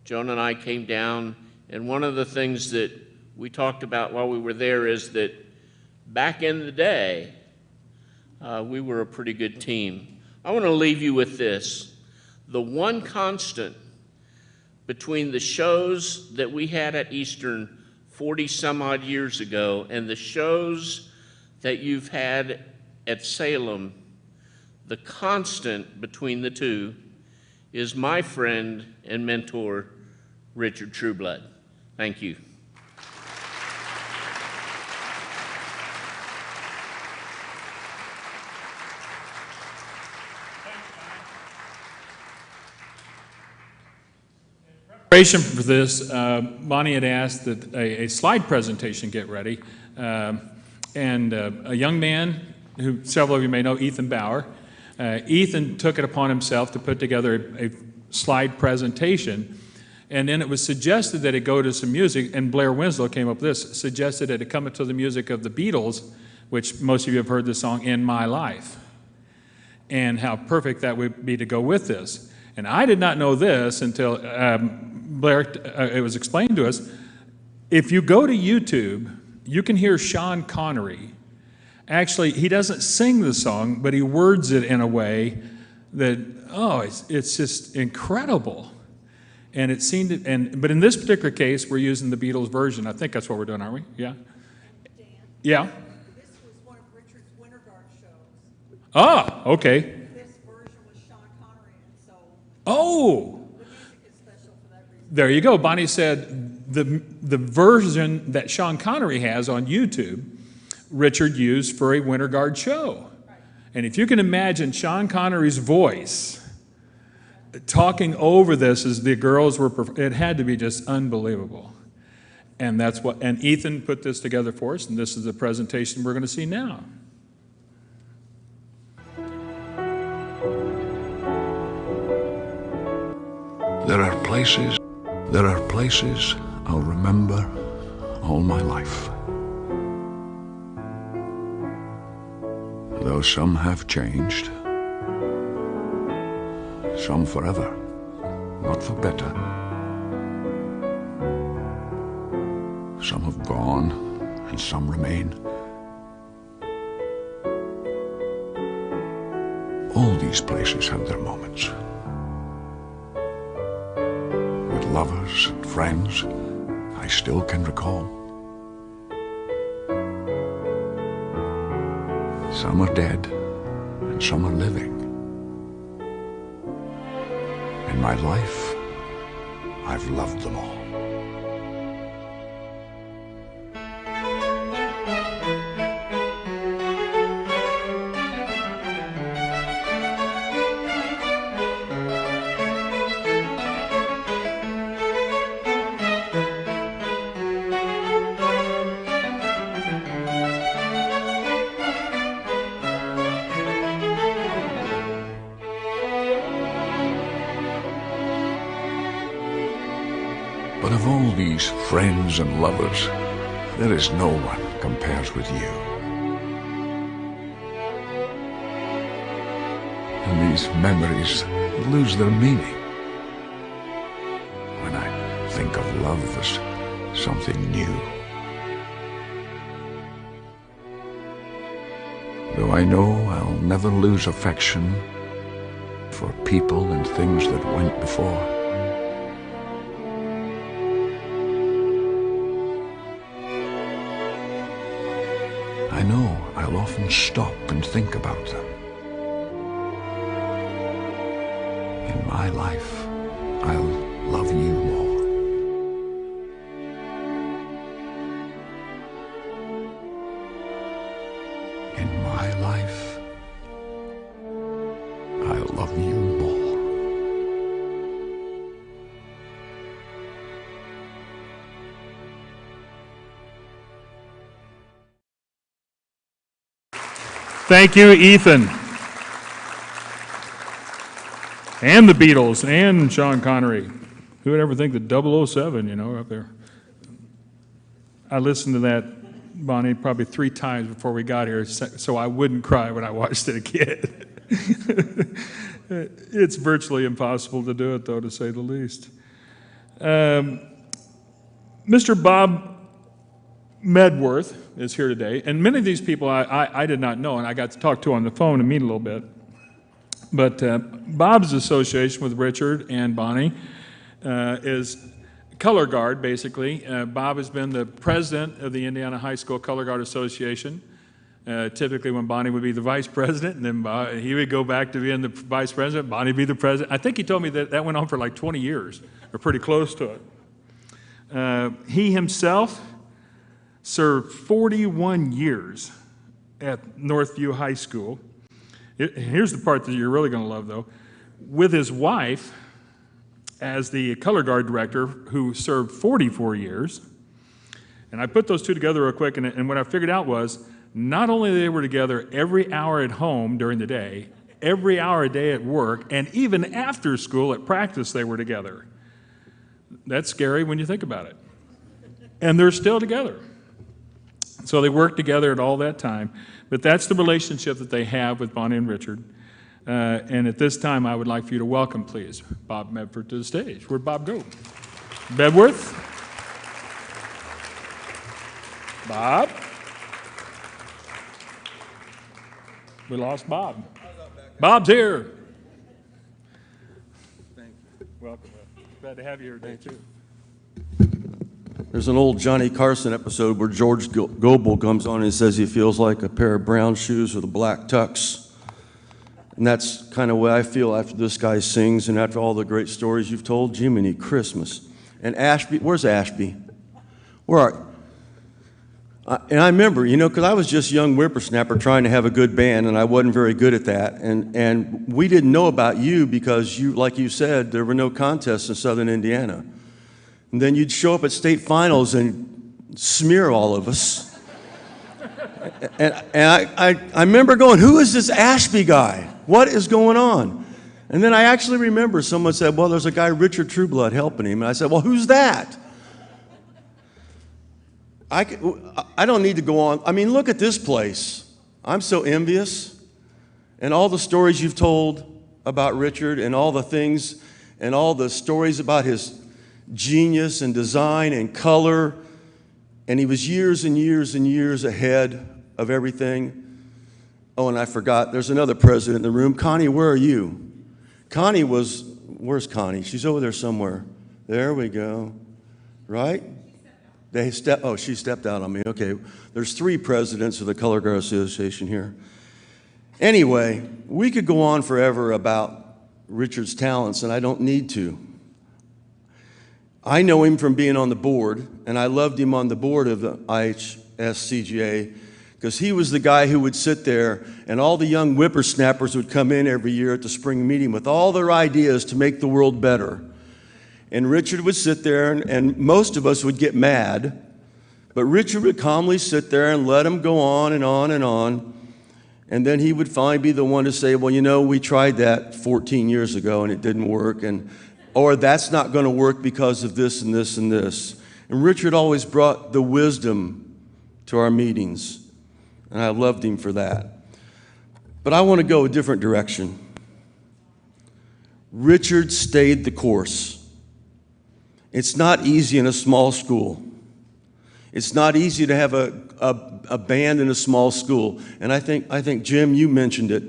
Joan and I came down, and one of the things that we talked about while we were there is that back in the day, we were a pretty good team. I want to leave you with this. The one constant between the shows that we had at Eastern 40 some odd years ago and the shows that you've had at Salem, the constant between the two is my friend and mentor, Richard Trueblood. Thank you. In preparation for this, Bonnie had asked that a slide presentation get ready, and a young man who several of you may know, Ethan Bauer, Ethan took it upon himself to put together a slide presentation, and then it was suggested that it go to some music, and Blair Winslow came up with this, suggested that it come to the music of the Beatles, which most of you have heard the song In My Life, and how perfect that would be to go with this. And I did not know this until Blair, it was explained to us. If you go to YouTube, you can hear Sean Connery. Actually, he doesn't sing the song, but he words it in a way that, it's just incredible. And it seemed, but in this particular case, we're using the Beatles version. I think that's what we're doing, aren't we? Yeah? Dan, Yeah? this was one of Richard's Winter Guard shows. Ah, okay. This version was Sean Connery, and so Oh! the music is special for that reason. There you go. Bonnie said the version that Sean Connery has on YouTube, Richard used for a Winter Guard show. And if you can imagine Sean Connery's voice talking over this as the girls were, it had to be just unbelievable. And that's what, and Ethan put this together for us, and this is the presentation we're going to see now. There are places I'll remember all my life. Though some have changed, some forever, not for better. Some have gone, and some remain. All these places have their moments. With lovers and friends, I still can recall. Some are dead, and some are living. In my life, I've loved them all. But of all these friends and lovers, there is no one compares with you. And these memories lose their meaning when I think of love as something new. Though I know I'll never lose affection for people and things that went before. I know I'll often stop and think about them. In my life, I'll love you more. In my life, I'll love you more. Thank you, Ethan. And the Beatles, and Sean Connery. Who would ever think that 007, up there? I listened to that, Bonnie, probably 3 times before we got here, so I wouldn't cry when I watched it a kid. It's virtually impossible to do it, though, to say the least. Mr. Bob Medworth is here today, and many of these people I did not know, and I got to talk to on the phone and meet a little bit. But Bob's association with Richard and Bonnie is color guard, basically. Bob has been the president of the Indiana High School Color Guard Association. Typically when Bonnie would be the vice president, and then he would go back to being the vice president, Bonnie would be the president. I think he told me that went on for like 20 years, or pretty close to it. He himself served 41 years at Northview High School. Here's the part that you're really going to love, though. With his wife as the color guard director, who served 44 years. And I put those two together real quick, and what I figured out was not only they were together every hour at home during the day, every hour a day at work, and even after school at practice they were together. That's scary when you think about it. And they're still together. So they worked together at all that time. But that's the relationship that they have with Bonnie and Richard. And at this time, I would like for you to welcome, please, Bob Medford to the stage. Where'd Bob go? Bedworth? Bob? We lost Bob. Bob's here. Thank you. Welcome. Glad to have you here today, too. There's an old Johnny Carson episode where George Goebel comes on and says he feels like a pair of brown shoes with a black tux. And that's kind of what I feel after this guy sings and after all the great stories you've told. Jiminy Christmas. And Ashby, where's Ashby? Where are and I remember, because I was just a young whippersnapper trying to have a good band, and I wasn't very good at that. And we didn't know about you because, like you said, there were no contests in southern Indiana. And then you'd show up at state finals and smear all of us. And I remember going, who is this Ashby guy? What is going on? And then I actually remember someone said, well, there's a guy, Richard Trueblood, helping him. And I said, well, who's that? I don't need to go on. I mean, look at this place. I'm so envious. And all the stories you've told about Richard and all the things and all the stories about his genius and design and color, and he was years and years and years ahead of everything. Oh, and I forgot, there's another president in the room. Connie, where are you? Connie was, where's Connie? She's over there somewhere. There we go. Right? She stepped out on me. Okay, there's 3 presidents of the Color Guard Association here. Anyway, we could go on forever about Richard's talents, and I don't need to. I know him from being on the board, and I loved him on the board of the IHSCGA because he was the guy who would sit there, and all the young whippersnappers would come in every year at the spring meeting with all their ideas to make the world better. And Richard would sit there, and most of us would get mad, but Richard would calmly sit there and let them go on and on and on. And then he would finally be the one to say, well, you know, we tried that 14 years ago and it didn't work, or that's not going to work because of this and this and this. And Richard always brought the wisdom to our meetings, and I loved him for that. But I want to go a different direction. Richard stayed the course. It's not easy in a small school. It's not easy to have a band in a small school. And I think, Jim, you mentioned it,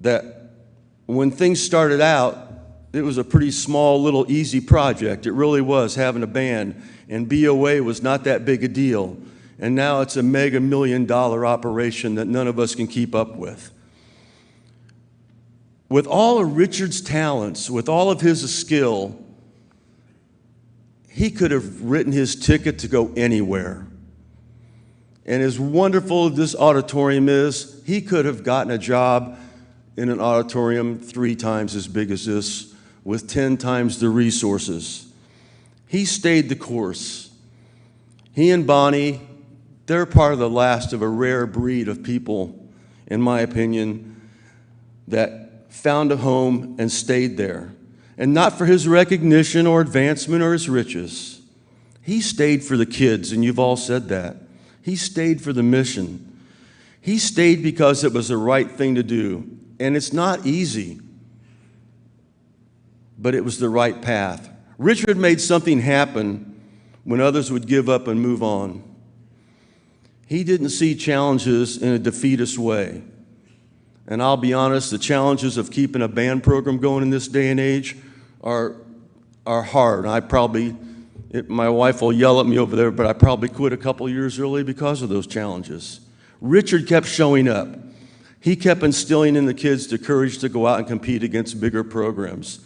that when things started out, it was a pretty small, little, easy project. It really was, having a band. And BOA was not that big a deal. And now it's a mega million-dollar operation that none of us can keep up with. With all of Richard's talents, with all of his skill, he could have written his ticket to go anywhere. And as wonderful as this auditorium is, he could have gotten a job in an auditorium 3 times as big as this, with 10 times the resources. He stayed the course. He and Bonnie, they're part of the last of a rare breed of people, in my opinion, that found a home and stayed there. And not for his recognition or advancement or his riches. He stayed for the kids, and you've all said that. He stayed for the mission. He stayed because it was the right thing to do. And it's not easy, but it was the right path. Richard made something happen when others would give up and move on. He didn't see challenges in a defeatist way. And I'll be honest, the challenges of keeping a band program going in this day and age are hard. My wife will yell at me over there, but I probably quit a couple years early because of those challenges. Richard kept showing up. He kept instilling in the kids the courage to go out and compete against bigger programs.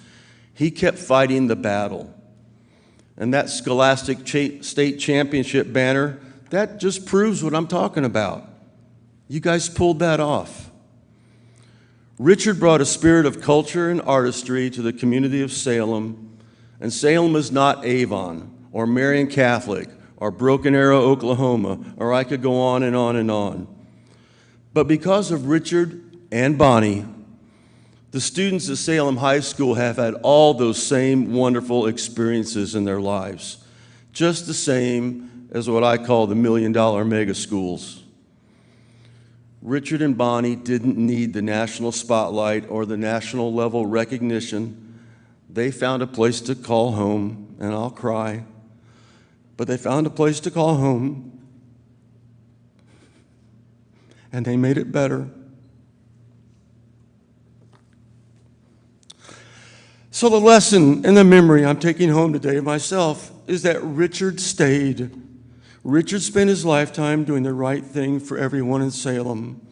He kept fighting the battle. And that Scholastic State Championship banner, that just proves what I'm talking about. You guys pulled that off. Richard brought a spirit of culture and artistry to the community of Salem, and Salem is not Avon or Marian Catholic or Broken Arrow, Oklahoma, or I could go on and on and on. But because of Richard and Bonnie, the students at Salem High School have had all those same wonderful experiences in their lives, just the same as what I call the million-dollar mega schools. Richard and Bonnie didn't need the national spotlight or the national level recognition. They found a place to call home, and I'll cry, but they found a place to call home, and they made it better. So the lesson and the memory I'm taking home today myself is that Richard stayed. Richard spent his lifetime doing the right thing for everyone in Salem.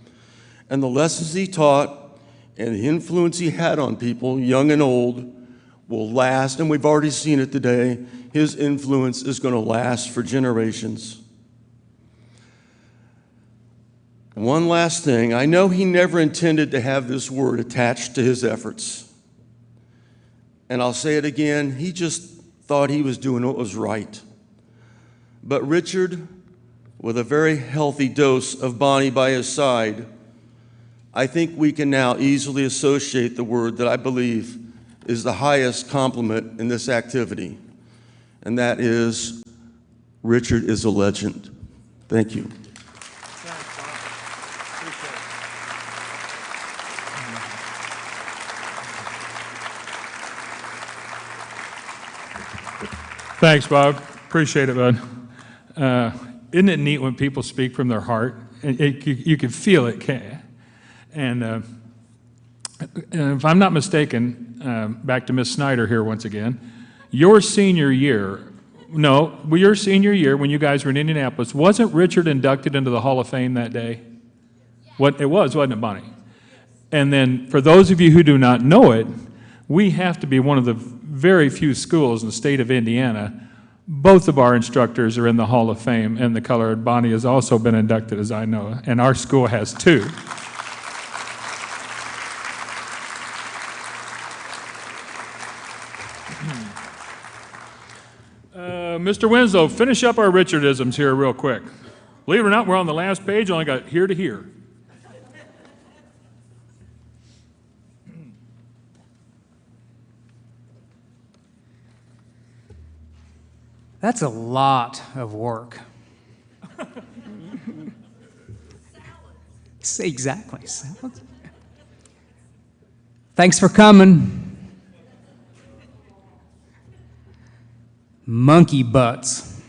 And the lessons he taught and the influence he had on people, young and old, will last. And we've already seen it today. His influence is going to last for generations. One last thing. I know he never intended to have this word attached to his efforts. And I'll say it again. He just thought he was doing what was right. But Richard, with a very healthy dose of Bonnie by his side, I think we can now easily associate the word that I believe is the highest compliment in this activity, and that is, Richard is a legend. Thank you. Thanks, Bob. Appreciate it, bud. Isn't it neat when people speak from their heart? You can feel it, can't you? And if I'm not mistaken, back to Miss Snyder here once again, your senior year, your senior year when you guys were in Indianapolis, wasn't Richard inducted into the Hall of Fame that day? It was, wasn't it, Bonnie? And then for those of you who do not know it, We have to be one of the very few schools in the state of Indiana. Both of our instructors are in the Hall of Fame in the color. Bonnie has also been inducted, as I know, and our school has 2. Mr. Winslow, finish up our Richardisms here real quick. Believe it or not, we're on the last page, only got here to here. That's a lot of work. Exactly. Salad. Thanks for coming. Monkey butts.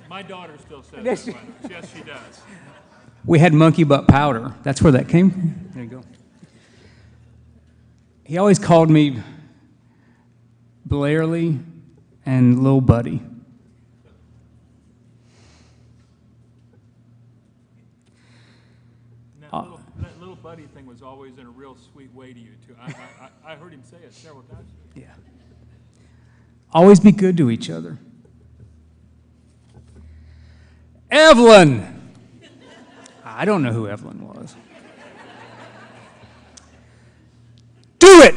My daughter still says that. Yes, she does. We had monkey butt powder. That's where that came from. There you go. He always called me Blairley and Lil Buddy. That little buddy thing was always in a real sweet way to you, too. I heard him say it several times. Yeah. Always be good to each other. Evelyn! I don't know who Evelyn was. Do it!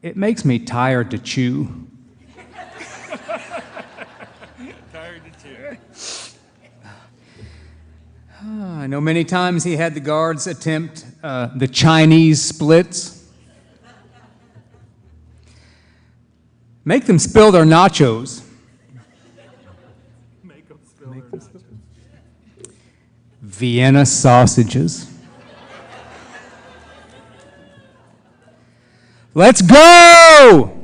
It makes me tired to chew. Tired to chew. I know many times he had the guards attempt the Chinese splits. Make them spill their nachos. Make them spill their nachos. Vienna sausages. Let's go!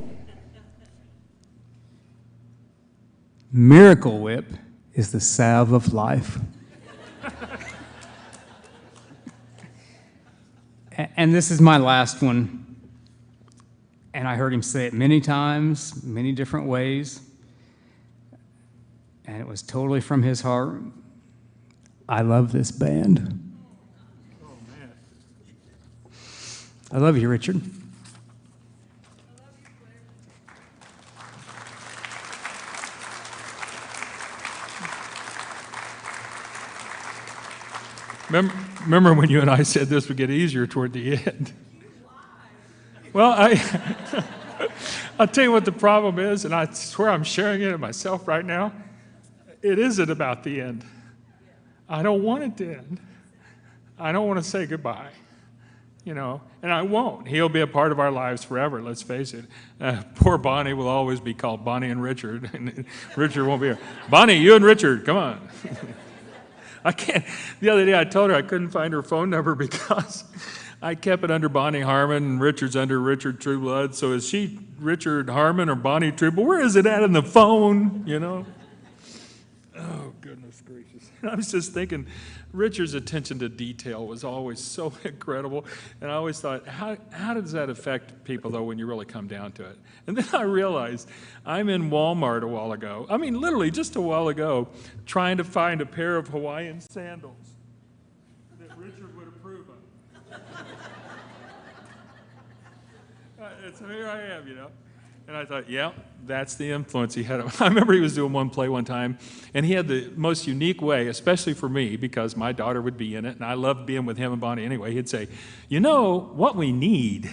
Miracle Whip is the salve of life. And this is my last one. And I heard him say it many times, many different ways. And it was totally from his heart. I love this band. Oh, man. I love you, Richard. Remember when you and I said this would get easier toward the end? Well, I'll tell you what the problem is, and I swear I'm sharing it myself right now. It isn't about the end. I don't want it to end. I don't want to say goodbye, and I won't. He'll be a part of our lives forever, let's face it. Poor Bonnie will always be called Bonnie and Richard, and Richard won't be here. Bonnie, you and Richard, come on. I can't. The other day I told her I couldn't find her phone number because I kept it under Bonnie Harmon and Richard's under Richard Trueblood. So is she Richard Harmon or Bonnie Trueblood? Where is it at in the phone, Oh, goodness gracious. I was just thinking, Richard's attention to detail was always so incredible. And I always thought, how does that affect people, though, when you really come down to it? And then I realized I'm in Walmart a while ago. I mean, literally just a while ago, trying to find a pair of Hawaiian sandals that Richard would approve of. So here I am, And I thought, yeah, that's the influence he had. I remember he was doing one play one time, and he had the most unique way, especially for me, because my daughter would be in it, and I loved being with him and Bonnie anyway. He'd say, what we need?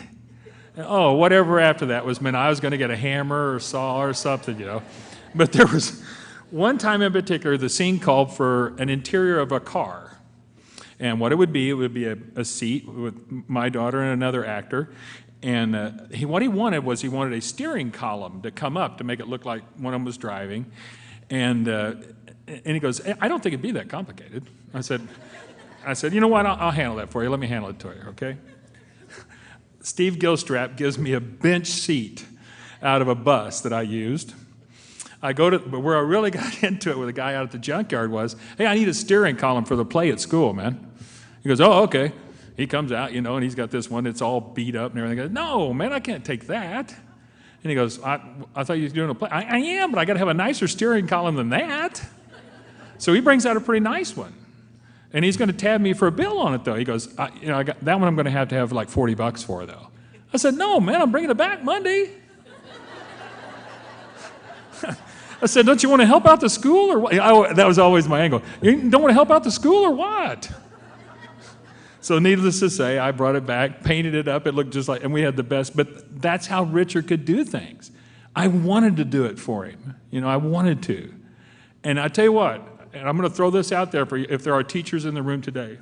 And, whatever after that meant I was going to get a hammer or saw or something, But there was one time in particular, the scene called for an interior of a car. And what it would be a seat with my daughter and another actor. And what he wanted was a steering column to come up to make it look like one of them was driving. And he goes, I don't think it'd be that complicated. I said, you know what, I'll handle that for you. Let me handle it to you, okay? Steve Gilstrap gives me a bench seat out of a bus that I used. But where I really got into it with a guy out at the junkyard was, hey, I need a steering column for the play at school, man. He goes, oh, okay. He comes out, and he's got this one that's all beat up and everything. I go, no, man, I can't take that. And he goes, I thought you were doing a play. I am, but I got to have a nicer steering column than that. So he brings out a pretty nice one. And he's going to tab me for a bill on it, though. He goes, I got, that one I'm going to have like $40 for, though. I said, no, man, I'm bringing it back Monday. I said, don't you want to help out the school or what? That was always my angle. You don't want to help out the school or what? So needless to say, I brought it back, painted it up. It looked just like, and we had the best. But that's how Richard could do things. I wanted to do it for him. I wanted to. And I tell you what, and I'm going to throw this out there for you, if there are teachers in the room today,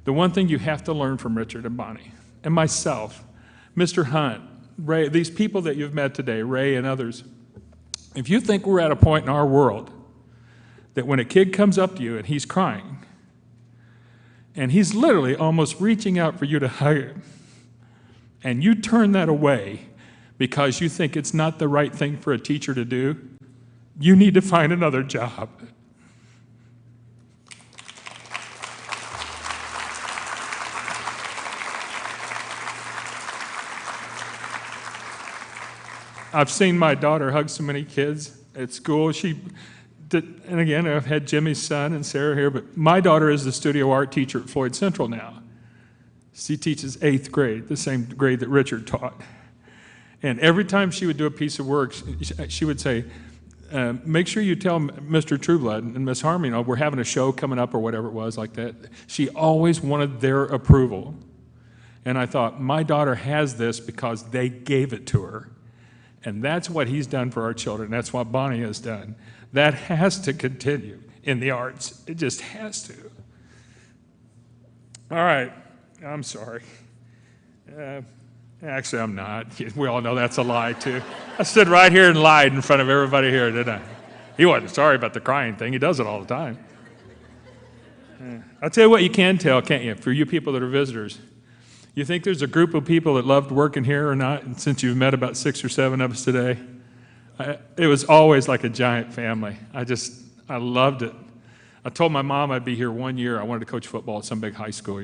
the one thing you have to learn from Richard and Bonnie, and myself, Mr. Hunt, Ray, these people that you've met today, Ray and others, if you think we're at a point in our world that when a kid comes up to you and he's crying, and he's literally almost reaching out for you to hug him, and you turn that away because you think it's not the right thing for a teacher to do, you need to find another job. I've seen my daughter hug so many kids at school. And again, I've had Jimmy's son and Sarah here, but my daughter is the studio art teacher at Floyd Central now. She teaches 8th grade, the same grade that Richard taught. And every time she would do a piece of work, she would say, make sure you tell Mr. Trueblood and Miss Harmon, we're having a show coming up or whatever it was like that. She always wanted their approval. And I thought, my daughter has this because they gave it to her. And that's what he's done for our children. That's what Bonnie has done. That has to continue in the arts. It just has to. All right. I'm sorry. Actually, I'm not. We all know that's a lie, too. I stood right here and lied in front of everybody here, didn't I? He wasn't sorry about the crying thing. He does it all the time. I'll tell you what you can tell, can't you, for you people that are visitors. You think there's a group of people that loved working here or not? And since you've met about 6 or 7 of us today, it was always like a giant family. I loved it. I told my mom I'd be here 1 year. I wanted to coach football at some big high school,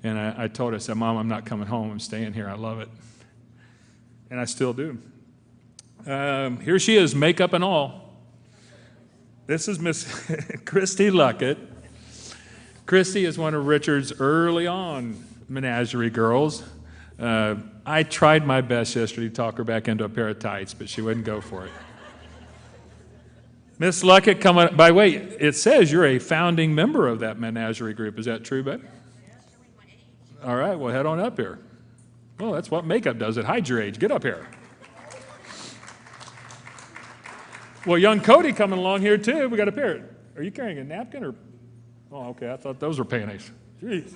And I told her, I said, Mom, I'm not coming home. I'm staying here. I love it. And I still do. Here she is, makeup and all. This is Miss Christy Luckett. Christy is one of Richard's early on menagerie girls. I tried my best yesterday to talk her back into a pair of tights, but she wouldn't go for it. Miss Luckett, come on. By the way, it says you're a founding member of that menagerie group. Is that true, babe? All right, well, head on up here. Well, that's what makeup does. It hides your age. Get up here. Well, young Cody coming along here, too. We got a pair. Are you carrying a napkin or? Oh, okay. I thought those were panties. Jeez.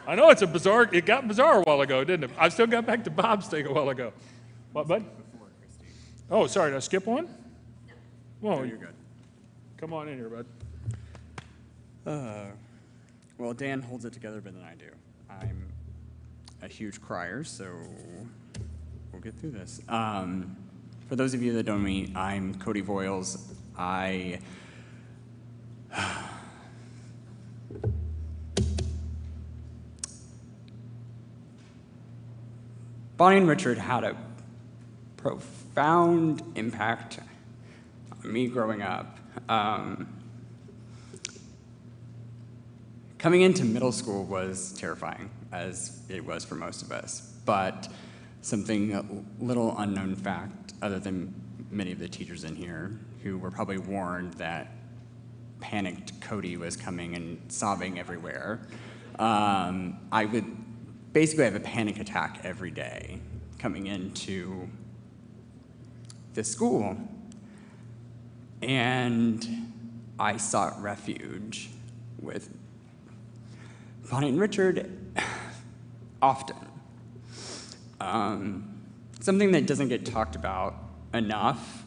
I know it got bizarre a while ago, didn't it? I still got back to Bob's thing a while ago. What, bud? Oh, sorry, did I skip one? Well, no, you're good. Come on in here, bud. Well, Dan holds it together better than I do. I'm a huge crier, so we'll get through this. For those of you that don't know me, I'm Cody Voiles. Bonnie and Richard had a profound impact on me growing up. Coming into middle school was terrifying, as it was for most of us, but something a little unknown fact, other than many of the teachers in here, who were probably warned that panicked Cody was coming and sobbing everywhere. I would basically have a panic attack every day coming into the school. And I sought refuge with Bonnie and Richard often. Something that doesn't get talked about enough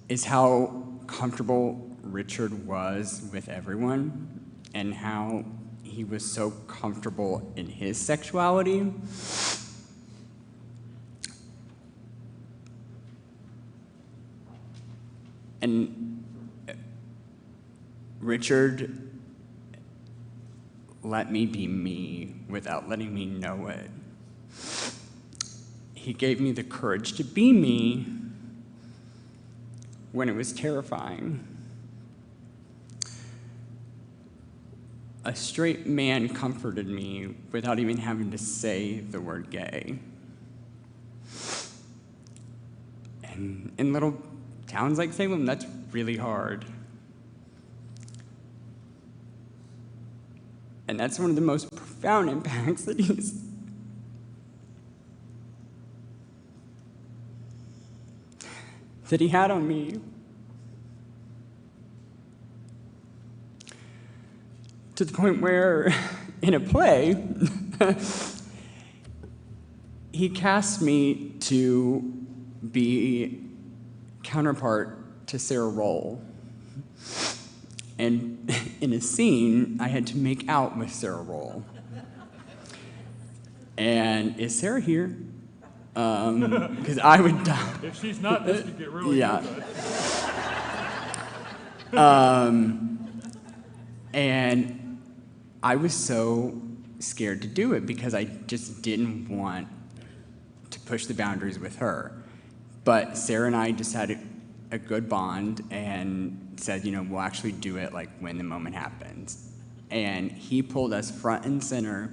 is how comfortable Richard was with everyone and how he was so comfortable in his sexuality. And Richard let me be me without letting me know it. He gave me the courage to be me when it was terrifying. A straight man comforted me without even having to say the word gay. And in little towns like Salem, that's really hard. And that's one of the most profound impacts that he had on me. To the point where, in a play, he cast me to be counterpart to Sarah Roll. And in a scene, I had to make out with Sarah Roll. And is Sarah here? Because I would die. If she's not, this could get really good. And I was so scared to do it because I just didn't want to push the boundaries with her. But Sarah and I just had a good bond and said, we'll actually do it like when the moment happens. And he pulled us front and center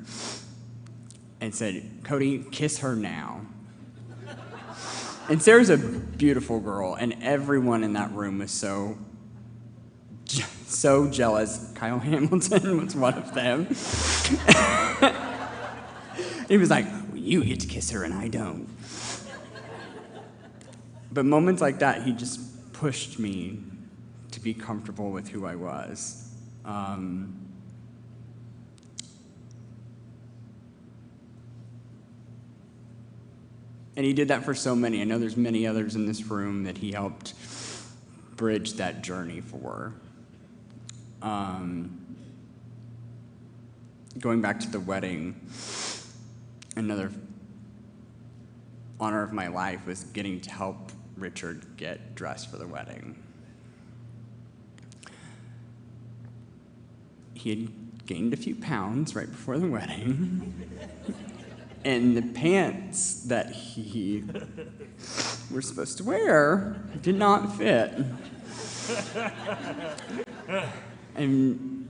and said, Cody, kiss her now. And Sarah's a beautiful girl, and everyone in that room was so jealous. Kyle Hamilton was one of them. He was like, well, you get to kiss her and I don't. But moments like that, he just pushed me to be comfortable with who I was. And he did that for so many. I know there's many others in this room that he helped bridge that journey for. Going back to the wedding, another honor of my life was getting to help Richard get dressed for the wedding. He had gained a few pounds right before the wedding, and the pants that he was supposed to wear did not fit. And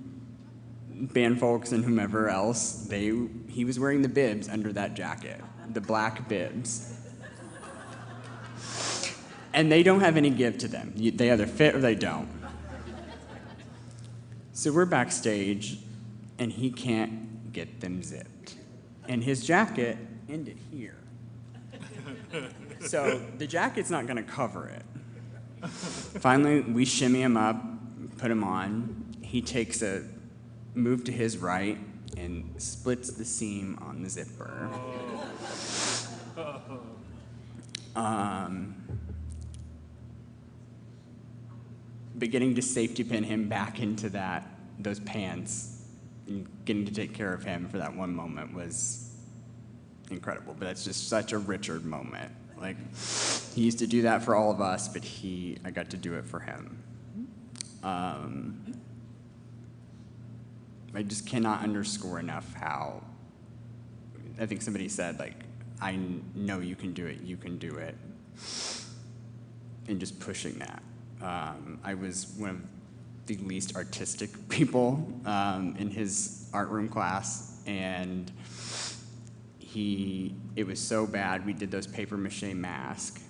band folks and whomever else, he was wearing the bibs under that jacket, the black bibs. And they don't have any give to them. They either fit or they don't. So we're backstage, and he can't get them zipped. And his jacket ended here. So the jacket's not gonna cover it. Finally, we shimmy him up, put him on. He takes a move to his right and splits the seam on the zipper. Beginning to safety pin him back into those pants and getting to take care of him for that one moment was incredible. But that's just such a Richard moment. Like, he used to do that for all of us, but I got to do it for him. I just cannot underscore enough how, I think somebody said, like, I know you can do it, and just pushing that. I was one of the least artistic people in his art room class, and it was so bad, we did those paper mache masks,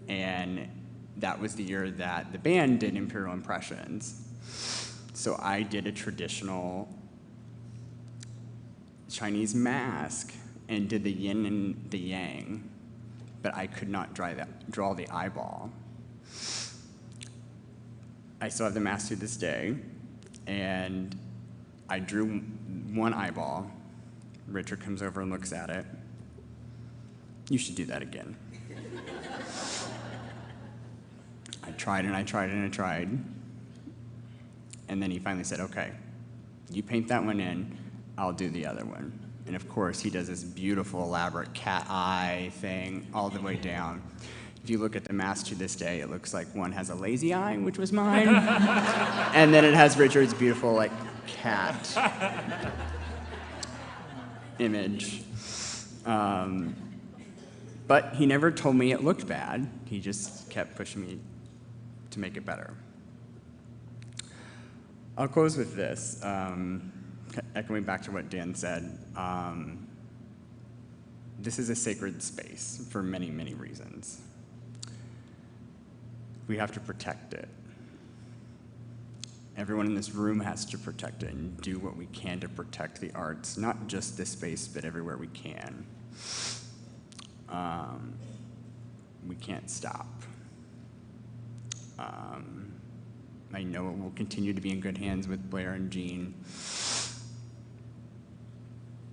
and that was the year that the band did Imperial Impressions. So I did a traditional Chinese mask and did the yin and the yang, but I could not draw the eyeball. I still have the mask to this day, and I drew one eyeball. Richard comes over and looks at it. You should do that again. I tried and I tried and I tried. And then he finally said, okay, you paint that one in, I'll do the other one. And of course, he does this beautiful, elaborate cat eye thing all the way down. If you look at the mask to this day, it looks like one has a lazy eye, which was mine. And then it has Richard's beautiful, like, cat image. But he never told me it looked bad. He just kept pushing me to make it better. I'll close with this, echoing back to what Dan said. This is a sacred space for many, many reasons. We have to protect it. Everyone in this room has to protect it and do what we can to protect the arts, not just this space, but everywhere we can. We can't stop. I know it will continue to be in good hands with Blair and Jean,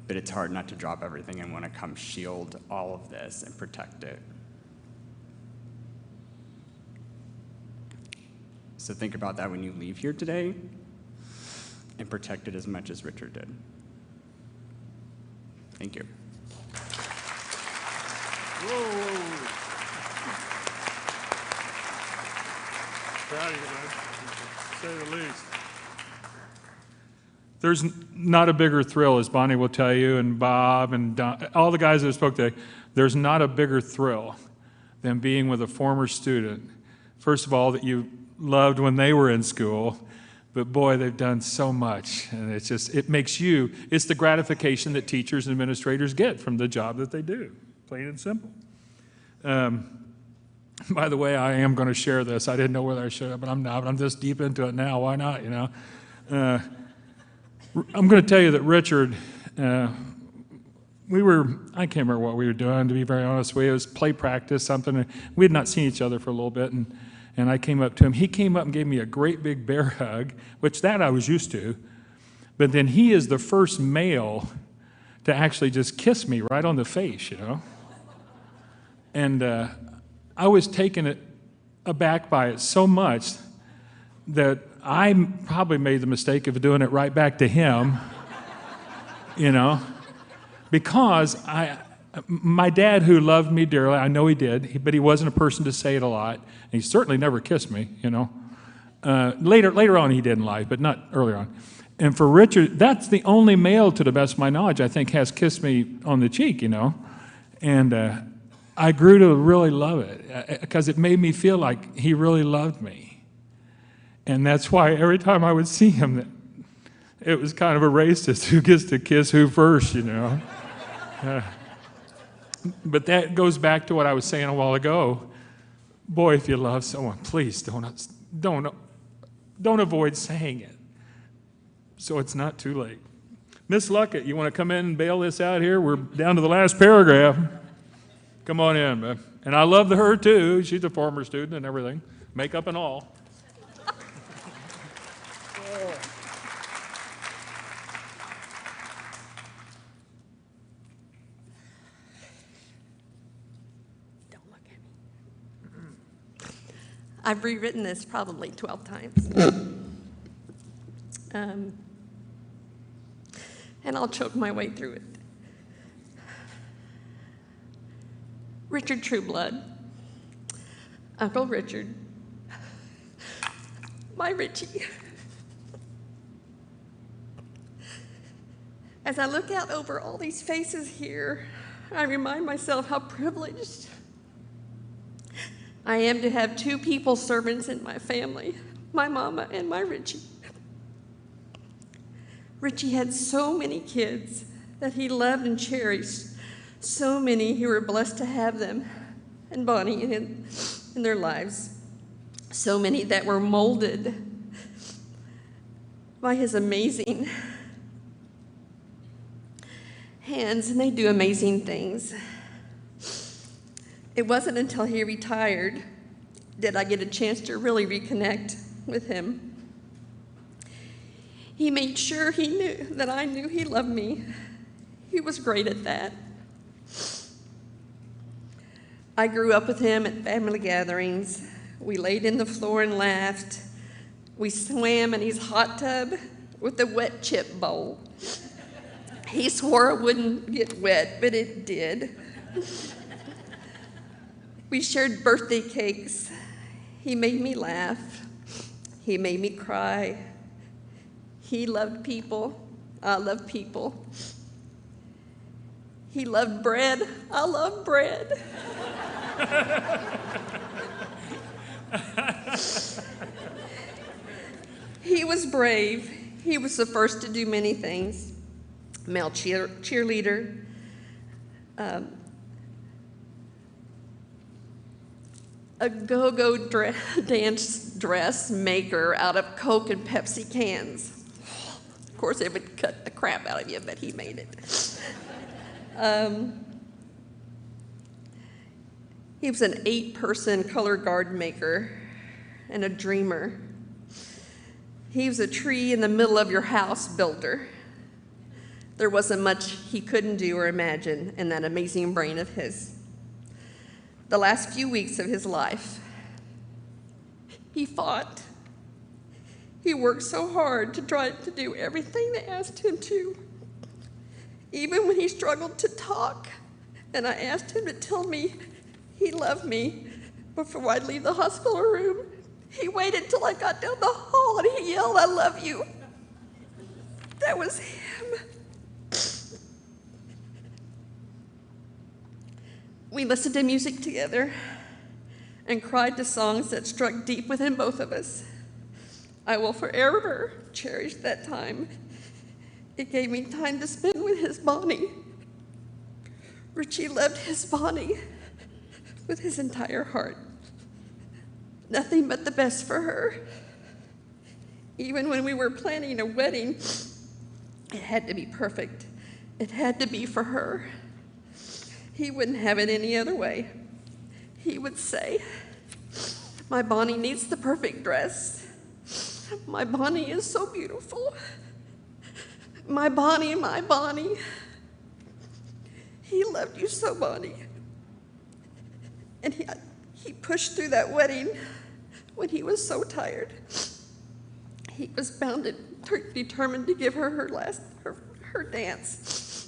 but it's hard not to drop everything and want to come shield all of this and protect it. So think about that when you leave here today and protect it as much as Richard did. Thank you. Whoa. Proud of you, man. To say the least. There's not a bigger thrill, as Bonnie will tell you, and Bob and Don, all the guys that spoke today, there's not a bigger thrill than being with a former student. First of all, that you loved when they were in school, but boy, they've done so much, and it makes you, it's the gratification that teachers and administrators get from the job that they do, plain and simple. By the way, I am going to share this. I didn't know whether I should, but I'm not. But I'm this deep into it now. Why not, you know? I'm going to tell you that Richard, I can't remember what we were doing, to be very honest with you. It was play practice, something. We had not seen each other for a little bit, and I came up to him. He came up and gave me a great big bear hug, which that I was used to. But then he is the first male to actually just kiss me right on the face, you know? And I was taken aback by it so much that I probably made the mistake of doing it right back to him, you know, because my dad, who loved me dearly, I know he did, but he wasn't a person to say it a lot, and he certainly never kissed me, you know. Later on he did in life, but not earlier on. And for Richard, that's the only male, to the best of my knowledge, I think, has kissed me on the cheek, you know, and I grew to really love it because it made me feel like he really loved me. And that's why every time I would see him, it was kind of a race as to who gets to kiss who first, you know. But that goes back to what I was saying a while ago. Boy, if you love someone, please don't avoid saying it, so it's not too late. Miss Luckett, you want to come in and bail this out here? We're down to the last paragraph. Come on in, man. And I love her too. She's a former student and everything, makeup and all. I've rewritten this probably 12 times. And I'll choke my way through it. Richard Trueblood, Uncle Richard, my Richie. As I look out over all these faces here, I remind myself how privileged I am to have two people servants in my family, my mama and my Richie. Richie had so many kids that he loved and cherished, so many who were blessed to have them, and Bonnie in their lives, so many that were molded by his amazing hands, and they do amazing things. It wasn't until he retired did I get a chance to really reconnect with him. He made sure he knew that I knew he loved me. He was great at that. I grew up with him at family gatherings. We laid in the floor and laughed. We swam in his hot tub with a wet chip bowl. He swore it wouldn't get wet, but it did. We shared birthday cakes. He made me laugh. He made me cry. He loved people. I love people. He loved bread. I love bread. He was brave. He was the first to do many things. Male cheerleader, a go-go dance dress maker out of Coke and Pepsi cans. Of course, it would cut the crap out of you, but he made it. He was an 8-person color garden maker and a dreamer. He was a tree in the middle of your house builder. There wasn't much he couldn't do or imagine in that amazing brain of his. The last few weeks of his life, he fought. He worked so hard to try to do everything they asked him to. Even when he struggled to talk, and I asked him to tell me he loved me before I'd leave the hospital room, he waited till I got down the hall and he yelled, "I love you." That was him. We listened to music together and cried to songs that struck deep within both of us. I will forever cherish that time. It gave me time to spend with his Bonnie. Richie loved his Bonnie with his entire heart. Nothing but the best for her. Even when we were planning a wedding, it had to be perfect. It had to be for her. He wouldn't have it any other way. He would say, "My Bonnie needs the perfect dress. My Bonnie is so beautiful. My Bonnie, my Bonnie." He loved you so, Bonnie. And he pushed through that wedding when he was so tired. He was determined to give her her dance.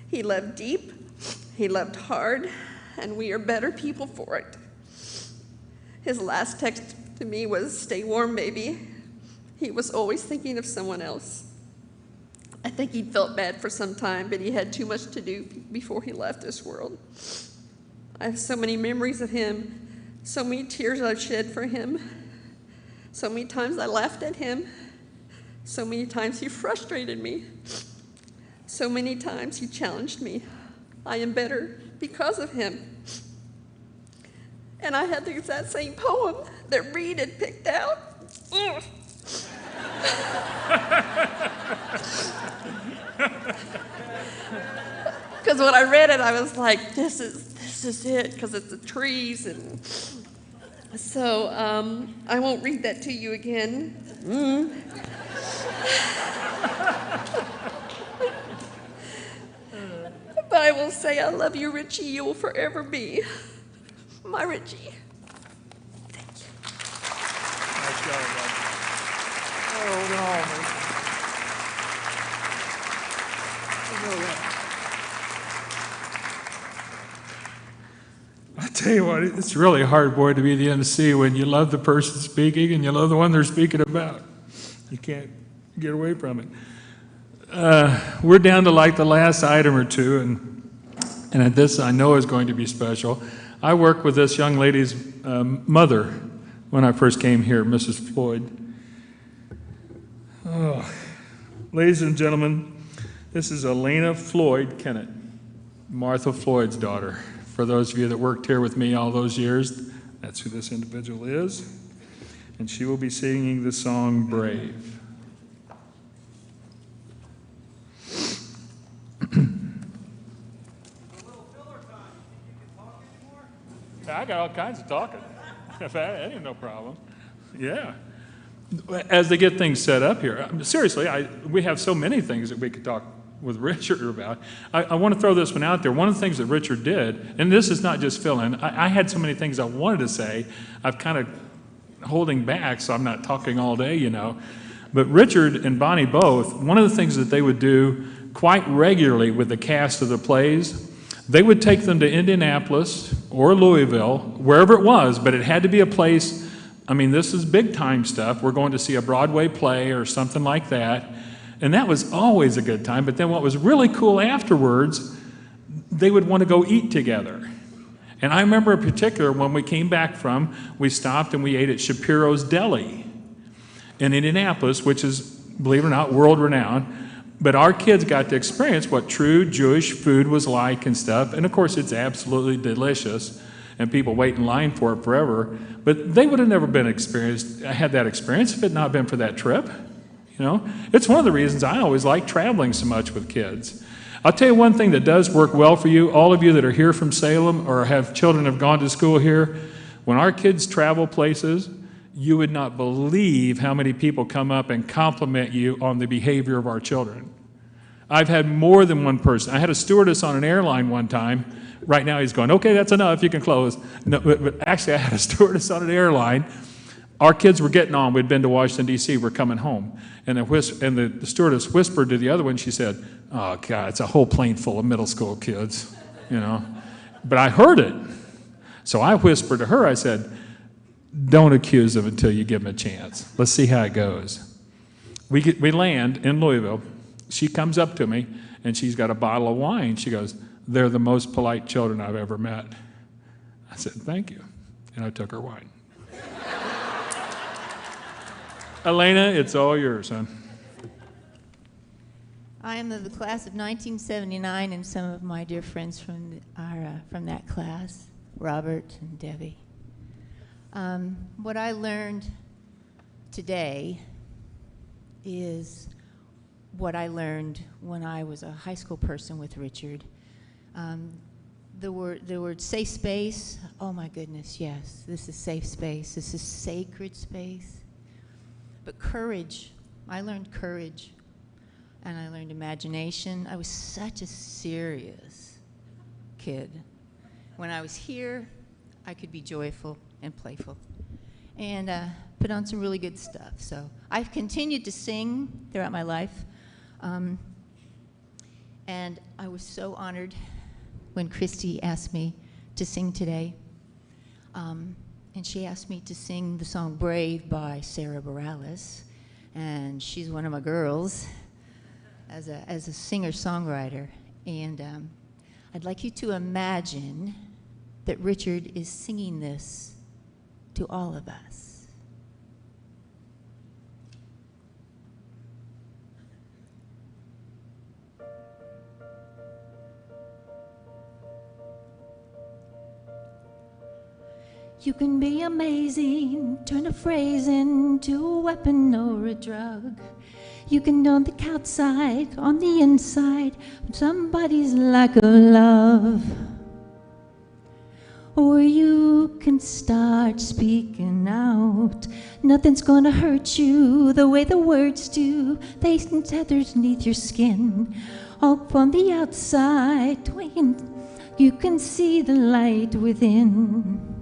He loved deep, he loved hard, and we are better people for it. His last text to me was, "Stay warm, baby." He was always thinking of someone else. I think he'd felt bad for some time, but he had too much to do before he left this world. I have so many memories of him, so many tears I've shed for him, so many times I laughed at him, so many times he frustrated me, so many times he challenged me. I am better because of him. And I had the exact same poem that Reed had picked out. Because when I read it, I was like, this is it, because it's the trees. And so I won't read that to you again. But I will say, I love you, Richie. You will forever be my Richie. Thank you. Nice job, bud. Oh, no, I tell you what, it's really hard, boy, to be the MC when you love the person speaking and you love the one they're speaking about. You can't get away from it. We're down to like the last item or two, and this I know is going to be special. I worked with this young lady's mother when I first came here, Mrs. Floyd. Oh. Ladies and gentlemen, this is Elena Floyd Kennett, Martha Floyd's daughter. For those of you that worked here with me all those years, that's who this individual is. And she will be singing the song Brave. I got all kinds of talking. That ain't no problem. Yeah. As they get things set up here, seriously, we have so many things that we could talk with Richard about. I want to throw this one out there. One of the things that Richard did, and this is not just fill-in, I had so many things I wanted to say, I've kind of holding back, so I'm not talking all day, you know. But Richard and Bonnie both, one of the things that they would do quite regularly with the cast of the plays, they would take them to Indianapolis or Louisville, wherever it was, but it had to be a place, I mean, this is big time stuff. We're going to see a Broadway play or something like that. And that was always a good time. But then what was really cool afterwards, they would want to go eat together. And I remember in particular when we came back we stopped and we ate at Shapiro's Deli. in Indianapolis, which is, believe it or not, world-renowned. But our kids got to experience what true Jewish food was like and stuff. And of course, it's absolutely delicious, and people wait in line for it forever. But they would have never had that experience if it had not been for that trip. You know, it's one of the reasons I always like traveling so much with kids. I'll tell you one thing that does work well for you, all of you that are here from Salem or have children that have gone to school here, when our kids travel places, you would not believe how many people come up and compliment you on the behavior of our children. I've had more than one person. I had a stewardess on an airline one time. Right now he's going, okay, that's enough, you can close. No, but actually I had a stewardess on an airline. Our kids were getting on. We'd been to Washington, D.C. We're coming home. And the stewardess whispered to the other one. She said, oh, God, it's a whole plane full of middle school kids, you know. But I heard it. So I whispered to her, I said, don't accuse them until you give them a chance. Let's see how it goes. We land in Louisville. She comes up to me, and she's got a bottle of wine. She goes, they're the most polite children I've ever met. I said, thank you. And I took her wine. Elena, it's all yours, son. I am of the class of 1979, and some of my dear friends from that class, Robert and Debbie. What I learned today is what I learned when I was a high school person with Richard. The word safe space, oh my goodness, yes, this is safe space. This is sacred space. But courage, I learned courage, and I learned imagination. I was such a serious kid. When I was here, I could be joyful and playful, and put on some really good stuff. So I've continued to sing throughout my life, and I was so honored when Christy asked me to sing today. And she asked me to sing the song Brave by Sarah Bareilles, and she's one of my girls as a singer-songwriter. And I'd like you to imagine that Richard is singing this to all of us. You can be amazing, turn a phrase into a weapon or a drug. You can know the outside, on the inside, somebody's lack of love. Or you can start speaking out. Nothing's gonna hurt you the way the words do. They send tethers beneath your skin. Up on the outside, you can see the light within.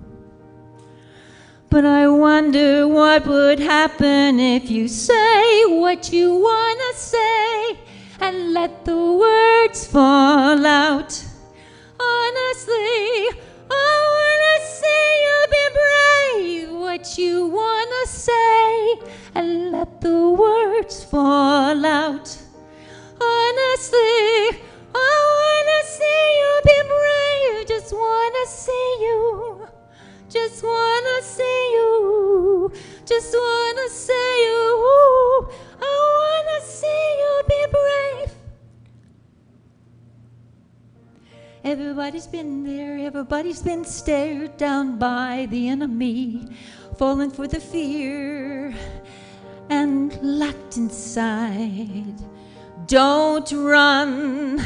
But I wonder what would happen if you say what you wanna say and let the words fall out. Honestly, I wanna see you be brave. What you wanna say and let the words fall out. Honestly, I wanna see you be brave. Just wanna see you. Just wanna see you, just wanna see you, I wanna see you be brave. Everybody's been there, everybody's been stared down by the enemy, falling for the fear and locked inside. Don't run,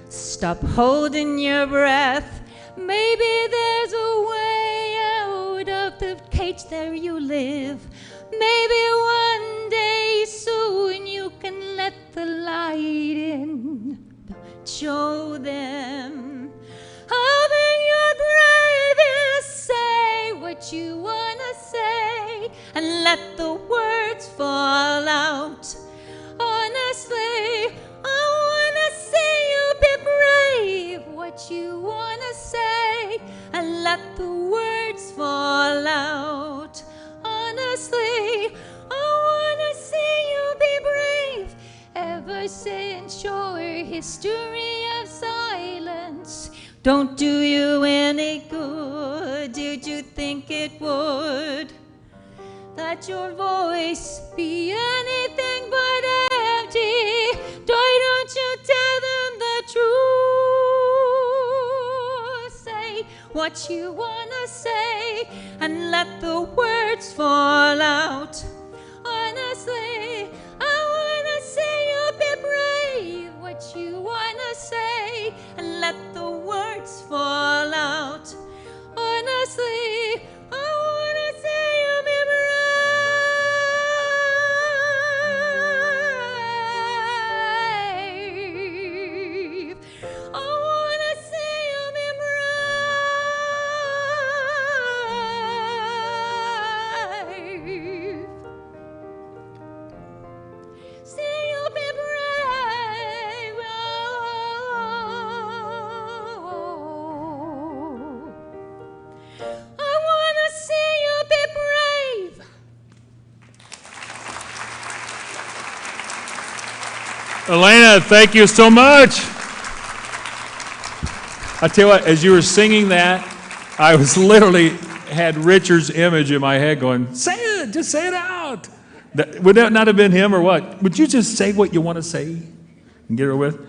stop holding your breath, maybe there's a way out of the cage there you live. Maybe one day soon you can let the light in. Show them how big your grave is. Say what you wanna say and let the words fall out. Honestly, I wanna see you be brave. What you wanna say and let the words fall out. Honestly, I wanna see you be brave. Ever since your history of silence don't do you any good, did you think it would? The let your voice be anything but empty. Why don't you tell them the truth? Say what you wanna say and let the words fall out. Honestly, I wanna see you be brave. What you wanna say and let the words fall out. Honestly, I wanna see you be brave. I wanna see you be brave. See you be brave. I wanna see you be brave. Elena, thank you so much. I tell you what, as you were singing that, I was literally had Richard's image in my head going, say it, just say it out. Would that not have been him or what? Would you just say what you want to say and get it with?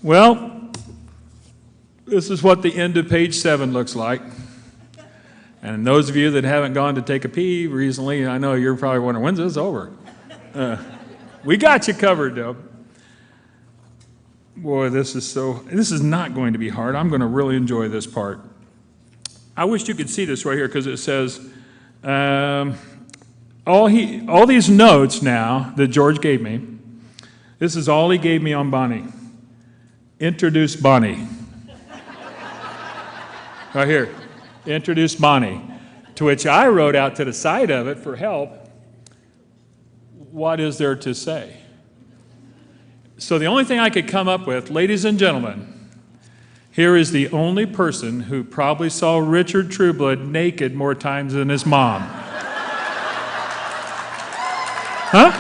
Well, this is what the end of page 7 looks like. And those of you that haven't gone to take a pee recently, I know you're probably wondering, when's this over? We got you covered, though. Boy, this is not going to be hard. I'm going to really enjoy this part. I wish you could see this right here because it says, all these notes now that George gave me, this is all he gave me on Bonnie. Introduce Bonnie. Right here. Introduce Bonnie. To which I wrote out to the side of it for help, what is there to say? So the only thing I could come up with, ladies and gentlemen, here is the only person who probably saw Richard Trueblood naked more times than his mom. Huh?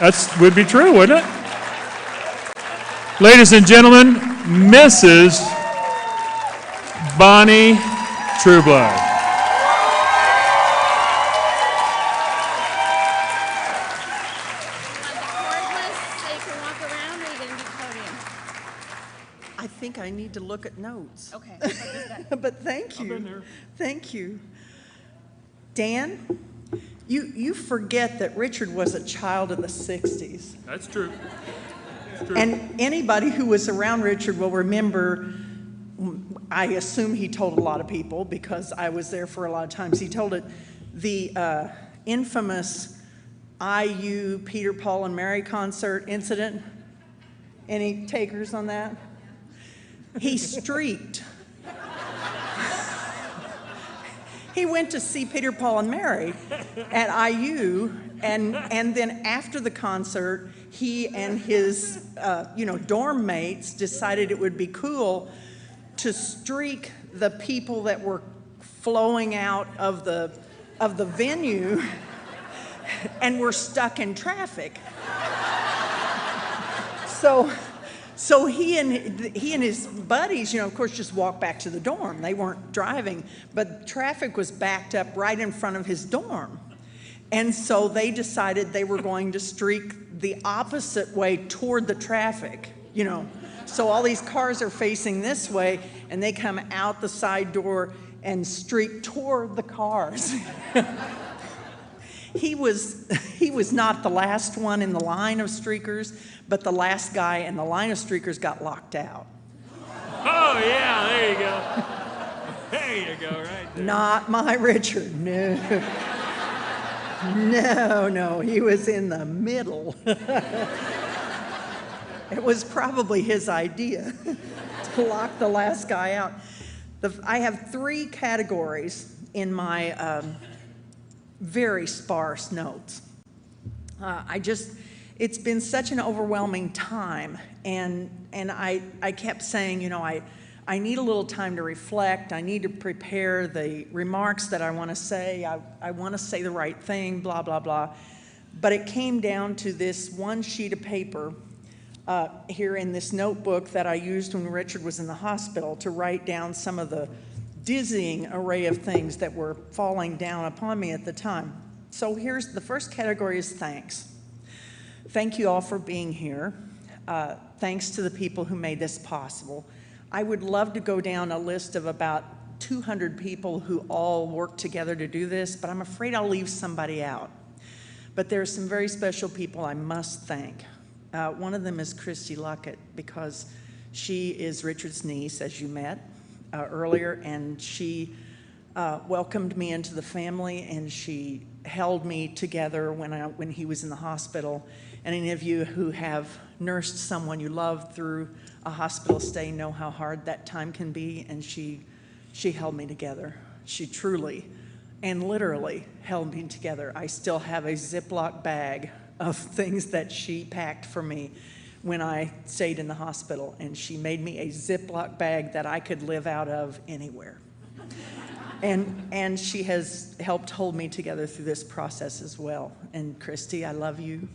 That would be true, wouldn't it? Ladies and gentlemen, Mrs. Bonnie Trueblood. I think I need to look at notes. Okay. But thank you. I've been there. Thank you. Dan, you forget that Richard was a child of the 60s. That's true. That's true. And anybody who was around Richard will remember, I assume he told a lot of people because I was there for a lot of times. He told it, the infamous IU Peter, Paul, and Mary concert incident. Any takers on that? He streaked. He went to see Peter, Paul, and Mary at IU, and then after the concert, he and his dorm mates decided it would be cool to streak the people that were flowing out of the venue and were stuck in traffic. So he and his buddies, of course, just walked back to the dorm. They weren't driving, but traffic was backed up right in front of his dorm. And so they decided they were going to streak the opposite way toward the traffic, So all these cars are facing this way, and they come out the side door and streak toward the cars. He was not the last one in the line of streakers, but the last guy in the line of streakers got locked out. Oh, yeah, there you go. There you go, right there. Not my Richard, no. No, he was in the middle. It was probably his idea to lock the last guy out. I have 3 categories in my very sparse notes. It's been such an overwhelming time, and I kept saying, I need a little time to reflect. I need to prepare the remarks that I want to say. I want to say the right thing, blah, blah, blah. But it came down to this one sheet of paper here in this notebook that I used when Richard was in the hospital to write down some of the dizzying array of things that were falling down upon me at the time. So here's the first category is thanks. Thank you all for being here. Thanks to the people who made this possible. I would love to go down a list of about 200 people who all worked together to do this, but I'm afraid I'll leave somebody out. But there are some very special people I must thank. One of them is Christy Luckett, because she is Richard's niece, as you met earlier, and she welcomed me into the family, and she held me together when he was in the hospital. And any of you who have nursed someone you love through a hospital stay know how hard that time can be, and she held me together. She truly and literally held me together. I still have a Ziploc bag of things that she packed for me when I stayed in the hospital, and she made me a Ziploc bag that I could live out of anywhere. And she has helped hold me together through this process as well. And Christy, I love you,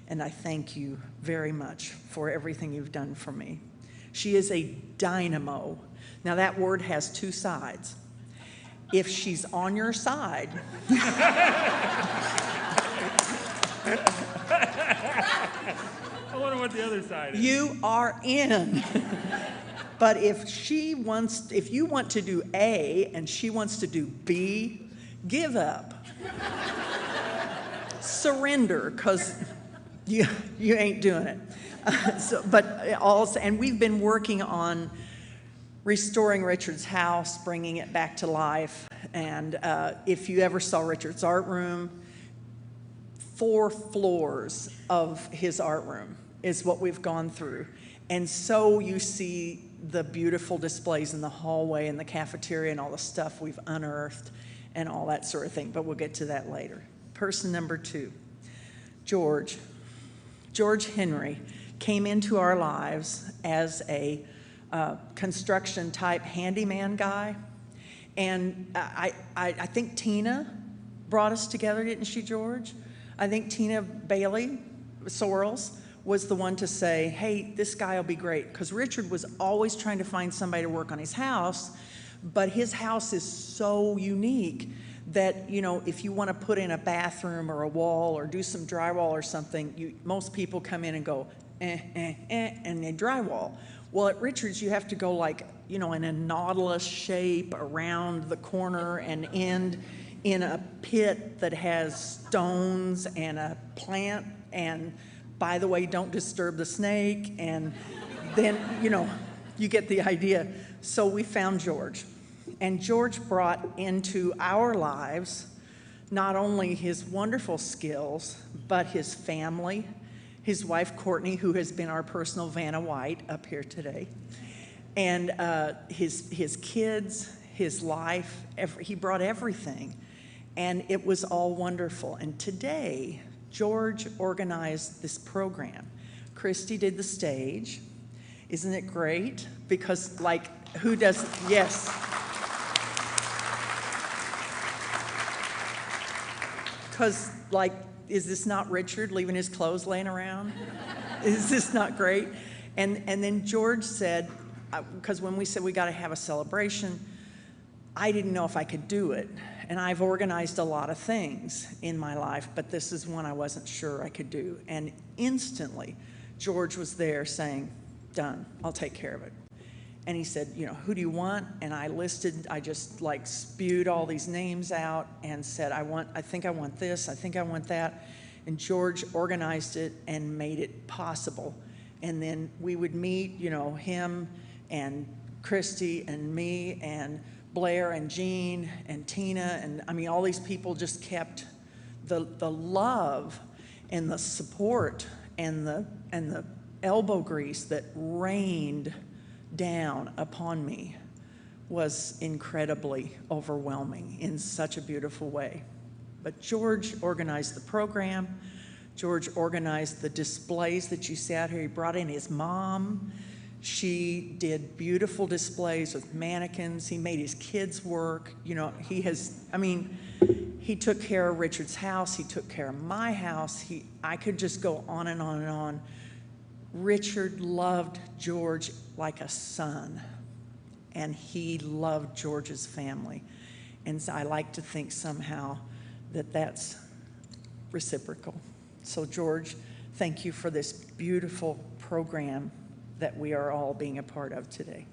and I thank you very much for everything you've done for me. She is a dynamo. Now that word has two sides. If she's on your side, I wonder what the other side is. you are in. But if you want to do A and she wants to do B, give up. Surrender, because you ain't doing it. And we've been working on restoring Richard's house, bringing it back to life. And if you ever saw Richard's art room, 4 floors of his art room is what we've gone through. And so you see the beautiful displays in the hallway and the cafeteria and all the stuff we've unearthed and all that sort of thing, but we'll get to that later. Person number 2, George. George Henry came into our lives as a construction type handyman guy. And I think Tina brought us together, didn't she, George? I think Tina Bailey Sorrells was the one to say, hey, this guy will be great. Because Richard was always trying to find somebody to work on his house, but his house is so unique that, you know, if you want to put in a bathroom or a wall or do some drywall or something, most people come in and go, and they drywall. Well, at Richard's, you have to go like, you know, in a nautilus shape around the corner and end in a pit that has stones and a plant, and by the way, don't disturb the snake, and then, you know, you get the idea. So we found George, and George brought into our lives not only his wonderful skills, but his family, his wife, Courtney, who has been our personal Vanna White up here today, and his kids, his life. He brought everything, and it was all wonderful. And today, George organized this program. Christy did the stage. Isn't it great? Because, like, who does, yes. Because, like, is this not Richard leaving his clothes laying around? Is this not great? And then George said, because when we said we got to have a celebration, I didn't know if I could do it. And I've organized a lot of things in my life, but this is one I wasn't sure I could do. And instantly, George was there saying, done, I'll take care of it. And he said, you know, who do you want? And I just like spewed all these names out and said, I think I want this, I think I want that. And George organized it and made it possible. And then we would meet, you know, him and Christy and me and Blair and Jean and Tina, and I mean, all these people just kept the love and the support and the elbow grease that rained down upon me was incredibly overwhelming in such a beautiful way. But George organized the program. George organized the displays that you see out here. He brought in his mom. She did beautiful displays with mannequins. He made his kids work. You know, he took care of Richard's house. He took care of my house. I could just go on and on and on. Richard loved George like a son, and he loved George's family. And so I like to think somehow that that's reciprocal. So George, thank you for this beautiful program that we are all being a part of today.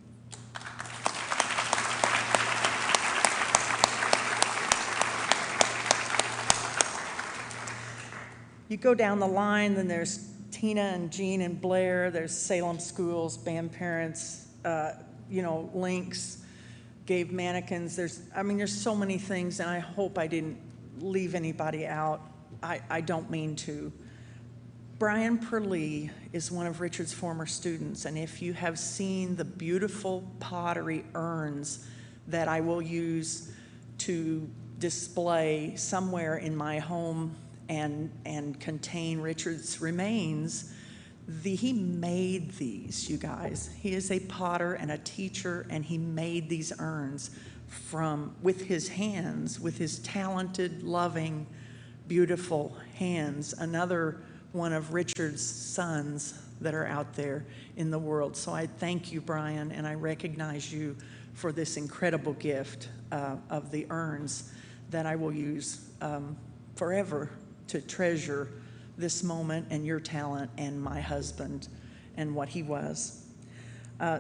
You go down the line, then there's Tina and Jean and Blair, there's Salem Schools, band parents, Links, gave mannequins. There's so many things, and I hope I didn't leave anybody out. I don't mean to. Brian Perlee is one of Richard's former students, and if you have seen the beautiful pottery urns that I will use to display somewhere in my home and contain Richard's remains, he made these, you guys. He is a potter and a teacher, and he made these urns with his hands, with his talented, loving, beautiful hands. Another one of Richard's sons that are out there in the world. So I thank you, Brian, and I recognize you for this incredible gift of the urns that I will use forever to treasure this moment and your talent and my husband and what he was.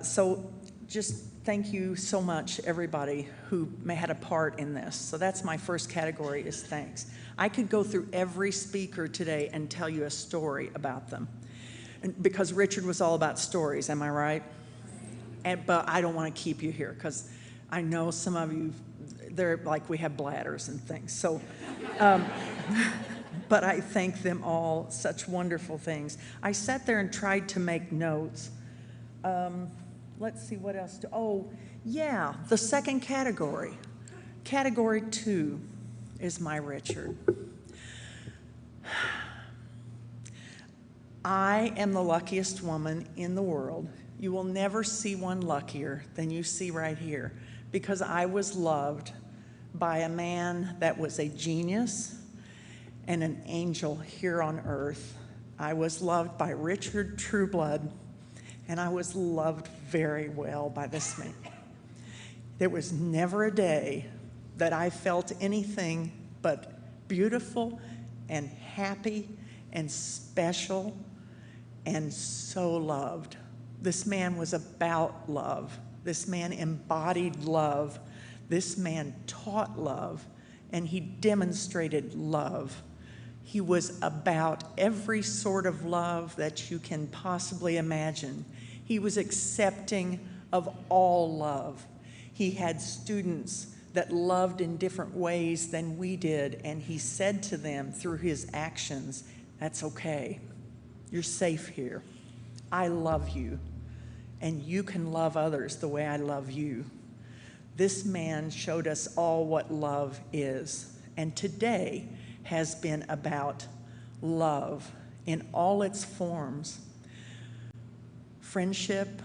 So just thank you so much, everybody who had a part in this. So that's my first category, is thanks. I could go through every speaker today and tell you a story about them, because Richard was all about stories, am I right? But I don't want to keep you here, because I know some of you, they're like, we have bladders and things. So, but I thank them all, such wonderful things. I sat there and tried to make notes. Let's see what else. The second category. Category 2 is my Richard. I am the luckiest woman in the world. You will never see one luckier than you see right here, because I was loved by a man that was a genius and an angel here on earth. I was loved by Richard Trueblood, and I was loved very well by this man. There was never a day that I felt anything but beautiful and happy and special and so loved. This man was about love. This man embodied love. This man taught love, and he demonstrated love. He was about every sort of love that you can possibly imagine. He was accepting of all love. He had students that loved in different ways than we did, and he said to them through his actions, "That's okay. You're safe here. I love you, and you can love others the way I love you." This man showed us all what love is, and today has been about love in all its forms. Friendship,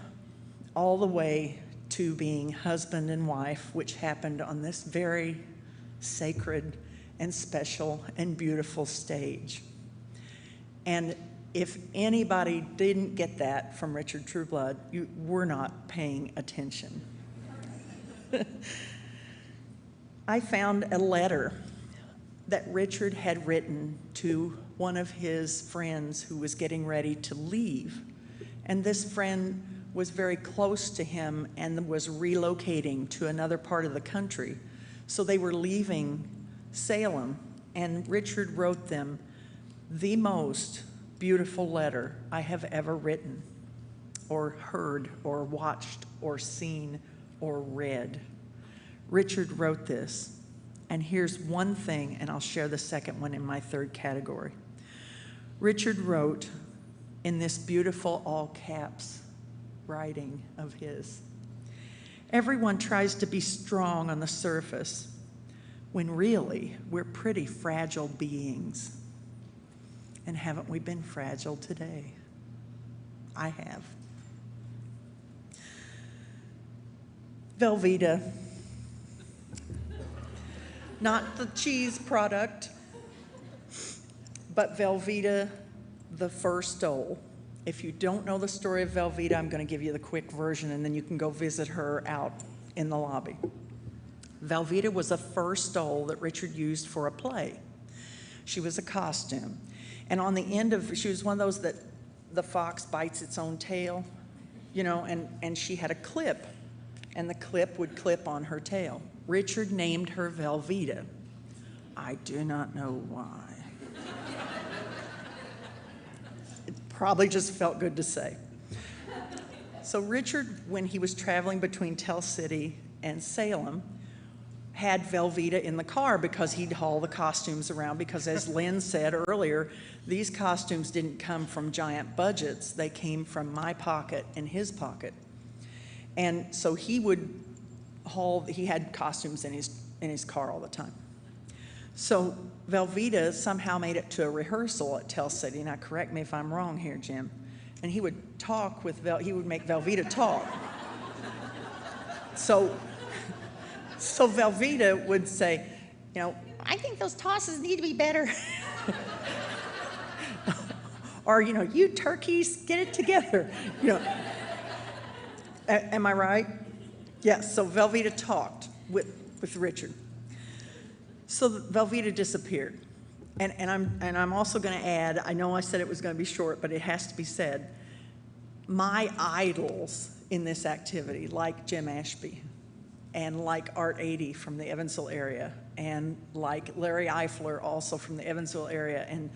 all the way to being husband and wife, which happened on this very sacred and special and beautiful stage. And if anybody didn't get that from Richard Trueblood, you were not paying attention. I found a letter that Richard had written to one of his friends who was getting ready to leave. And this friend was very close to him and was relocating to another part of the country. So they were leaving Salem, and Richard wrote them the most beautiful letter I have ever written or heard or watched or seen or read. Richard wrote this, and here's one thing, and I'll share the second one in my third category. Richard wrote in this beautiful all caps writing of his, "Everyone tries to be strong on the surface when really we're pretty fragile beings. And haven't we been fragile today? I have." Velveeta, not the cheese product, but Velveeta, the fur stole. If you don't know the story of Velveeta, I'm going to give you the quick version, and then you can go visit her out in the lobby. Velveeta was a fur stole that Richard used for a play. She was a costume. And on the end of, she was one of those that the fox bites its own tail, you know, and she had a clip, and the clip would clip on her tail. Richard named her Velveeta. I do not know why. It probably just felt good to say. So Richard, when he was traveling between Tell City and Salem, had Velveeta in the car because he'd haul the costumes around, because as Lynn said earlier, these costumes didn't come from giant budgets. They came from my pocket and his pocket. And so he would haul, he had costumes in his car all the time. So Velveeta somehow made it to a rehearsal at Tell City. Now correct me if I'm wrong here, Jim. And he would talk with, he would make Velveeta talk. So Velveeta would say, you know, I think those tosses need to be better. Or, you know, you turkeys, get it together. You know, am I right? Yes, so Velveeta talked with Richard. So Velveeta disappeared. And I'm also going to add, I know I said it was going to be short, but it has to be said, my idols in this activity, like Jim Ashby, and like Art 80 from the Evansville area, and like Larry Eifler also from the Evansville area, and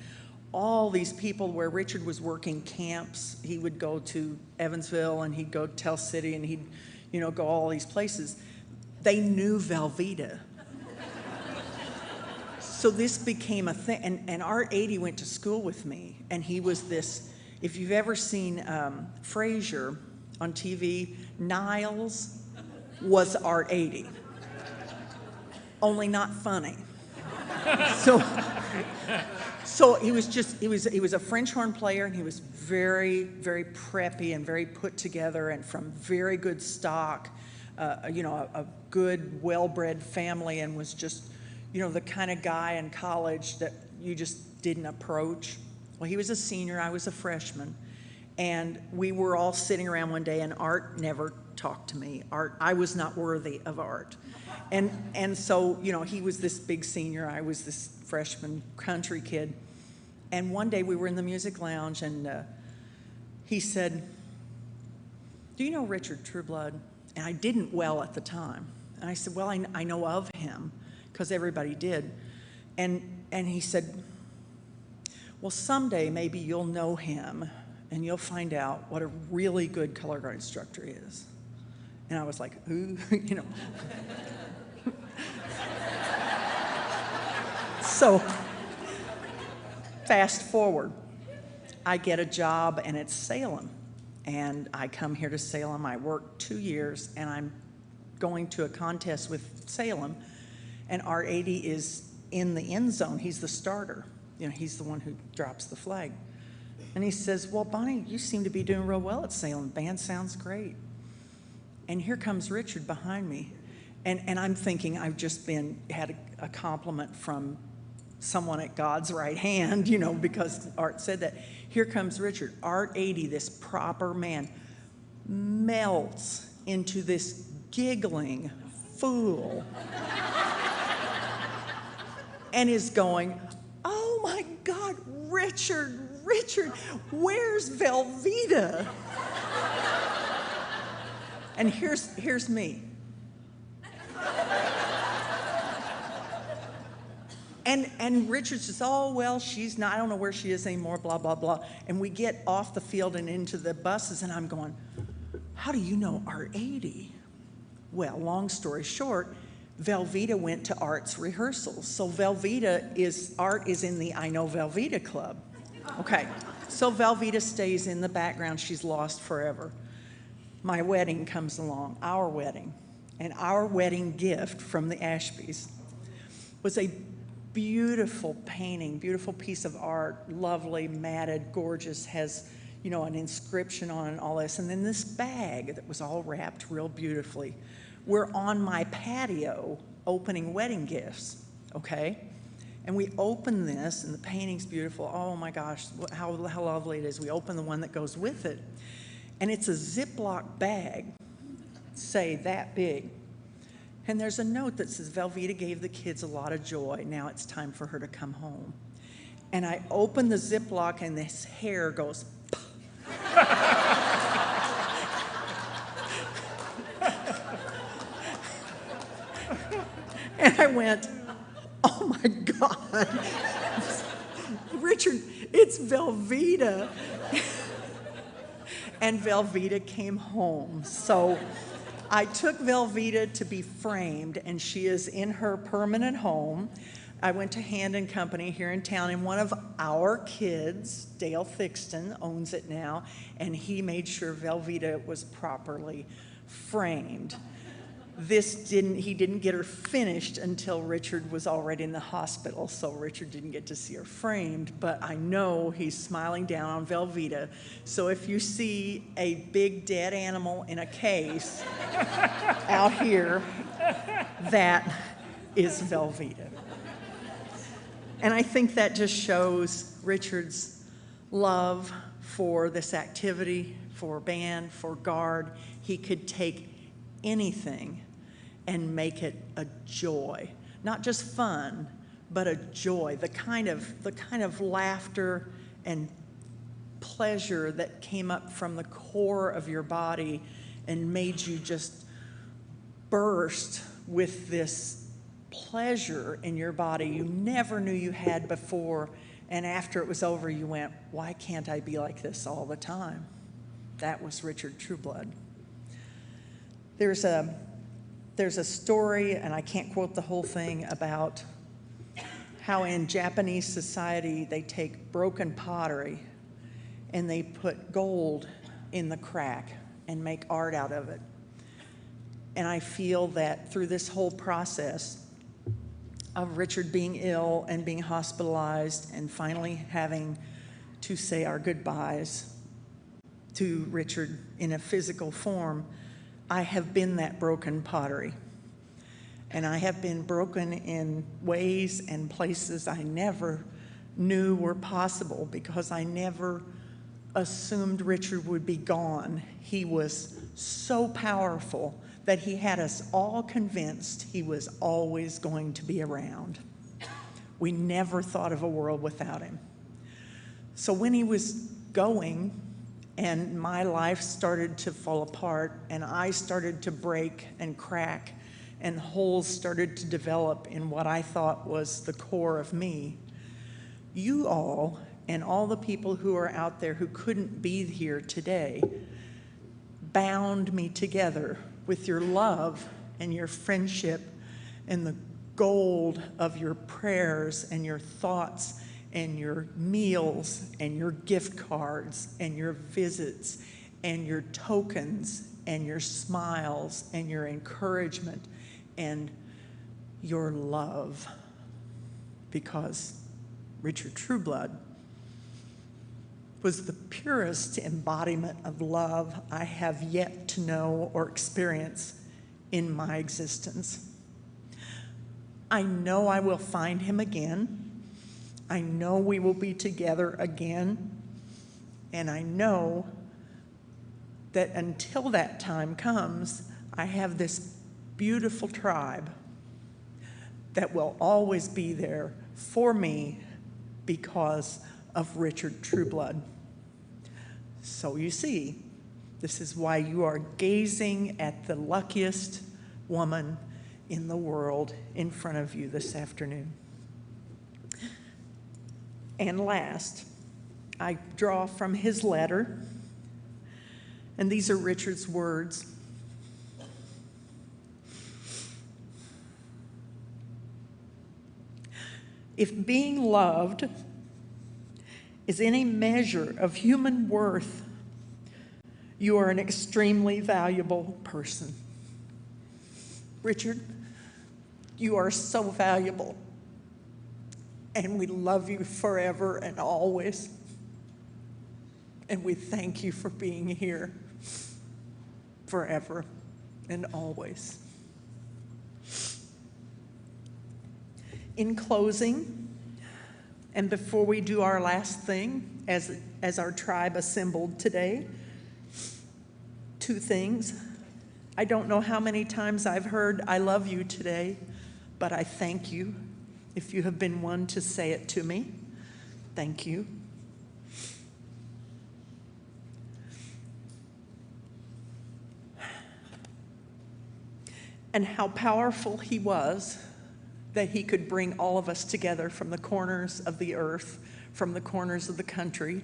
all these people where Richard was working camps. He would go to Evansville and he'd go to Tell City and he'd, you know, go all these places. They knew Velveeta. So this became a thing, and Art 80 went to school with me, and he was this, if you've ever seen Frasier on TV, Niles was Art 80, only not funny. So he was just, he was a French horn player, and he was very, very preppy and very put together and from very good stock, you know, a good, well-bred family, and was just, you know, the kind of guy in college that you just didn't approach. Well, he was a senior, I was a freshman, and we were all sitting around one day, and Art never talked to me. I was not worthy of Art. And so, you know, he was this big senior, I was this freshman country kid, and one day we were in the music lounge, and he said, do you know Richard Trueblood? And I didn't well at the time. And I said, well, I know of him, because everybody did. And he said, well, someday maybe you'll know him and you'll find out what a really good color guard instructor is. And I was like, ooh, you know. So fast forward, I get a job, and it's Salem. And I come here to Salem, I work 2 years, and I'm going to a contest with Salem, and Art 80 is in the end zone. He's the starter. You know, he's the one who drops the flag. And he says, well, Bonnie, you seem to be doing real well at Salem. Band sounds great. And here comes Richard behind me. And I'm thinking I've just had a compliment from someone at God's right hand, you know, because Art said that. Here comes Richard. Art 80, this proper man, melts into this giggling fool and is going, oh my God, Richard, where's Velveeta? And here's me. And Richard says, oh, well, she's not, I don't know where she is anymore, blah, blah, blah. And we get off the field and into the buses, and I'm going, how do you know Art 80? Well, long story short, Velveeta went to Art's rehearsals. So Art is in the I Know Velveeta Club. Okay, so Velveeta stays in the background. She's lost forever. My wedding comes along, our wedding. And our wedding gift from the Ashbys was a beautiful painting, beautiful piece of art, lovely, matted, gorgeous, has, you know, an inscription on it and all this. And then this bag that was all wrapped real beautifully. We're on my patio opening wedding gifts, okay? And we open this, and the painting's beautiful. Oh my gosh, how lovely it is. We open the one that goes with it. And it's a Ziploc bag, say that big. And there's a note that says, Velveeta gave the kids a lot of joy. Now it's time for her to come home. and I open the Ziploc, and this hair goes. And I went, oh my God, Richard, it's Velveeta. And Velveeta came home. So I took Velveeta to be framed, and she is in her permanent home. I went to Hand and Company here in town, and one of our kids, Dale Thixton, owns it now, and he made sure Velveeta was properly framed. He didn't get her finished until Richard was already in the hospital, so Richard didn't get to see her framed, but I know he's smiling down on Velveeta. So if you see a big dead animal in a case out here, that is Velveeta. And I think that just shows Richard's love for this activity, for band, for Guard. He could take anything and make it a joy, not just fun, but a joy, the kind of laughter and pleasure that came up from the core of your body and made you just burst with this pleasure in your body you never knew you had before, and after it was over you went, why can't I be like this all the time? That was Richard Trueblood. There's a story, and I can't quote the whole thing, about how in Japanese society they take broken pottery and they put gold in the crack and make art out of it. And I feel that through this whole process of Richard being ill and being hospitalized and finally having to say our goodbyes to Richard in a physical form, I have been that broken pottery. And I have been broken in ways and places I never knew were possible, because I never assumed Richard would be gone. He was so powerful that he had us all convinced he was always going to be around. We never thought of a world without him. So when he was going, and my life started to fall apart, and I started to break and crack, and holes started to develop in what I thought was the core of me, you all, and all the people who are out there who couldn't be here today, bound me together with your love and your friendship and the gold of your prayers and your thoughts and your meals and your gift cards and your visits and your tokens and your smiles and your encouragement and your love. Because Richard Trueblood was the purest embodiment of love I have yet to know or experience in my existence. I know I will find him again. I know we will be together again. And I know that until that time comes, I have this beautiful tribe that will always be there for me because of Richard Trueblood. So you see, this is why you are gazing at the luckiest woman in the world in front of you this afternoon. And last, I draw from his letter, and these are Richard's words. If being loved is any measure of human worth, you are an extremely valuable person. Richard, you are so valuable, and we love you forever and always. And we thank you for being here forever and always. In closing, and before we do our last thing as our tribe assembled today, two things. I don't know how many times I've heard I love you today, but I thank you if you have been one to say it to me. Thank you. And how powerful he was that he could bring all of us together from the corners of the earth, from the corners of the country,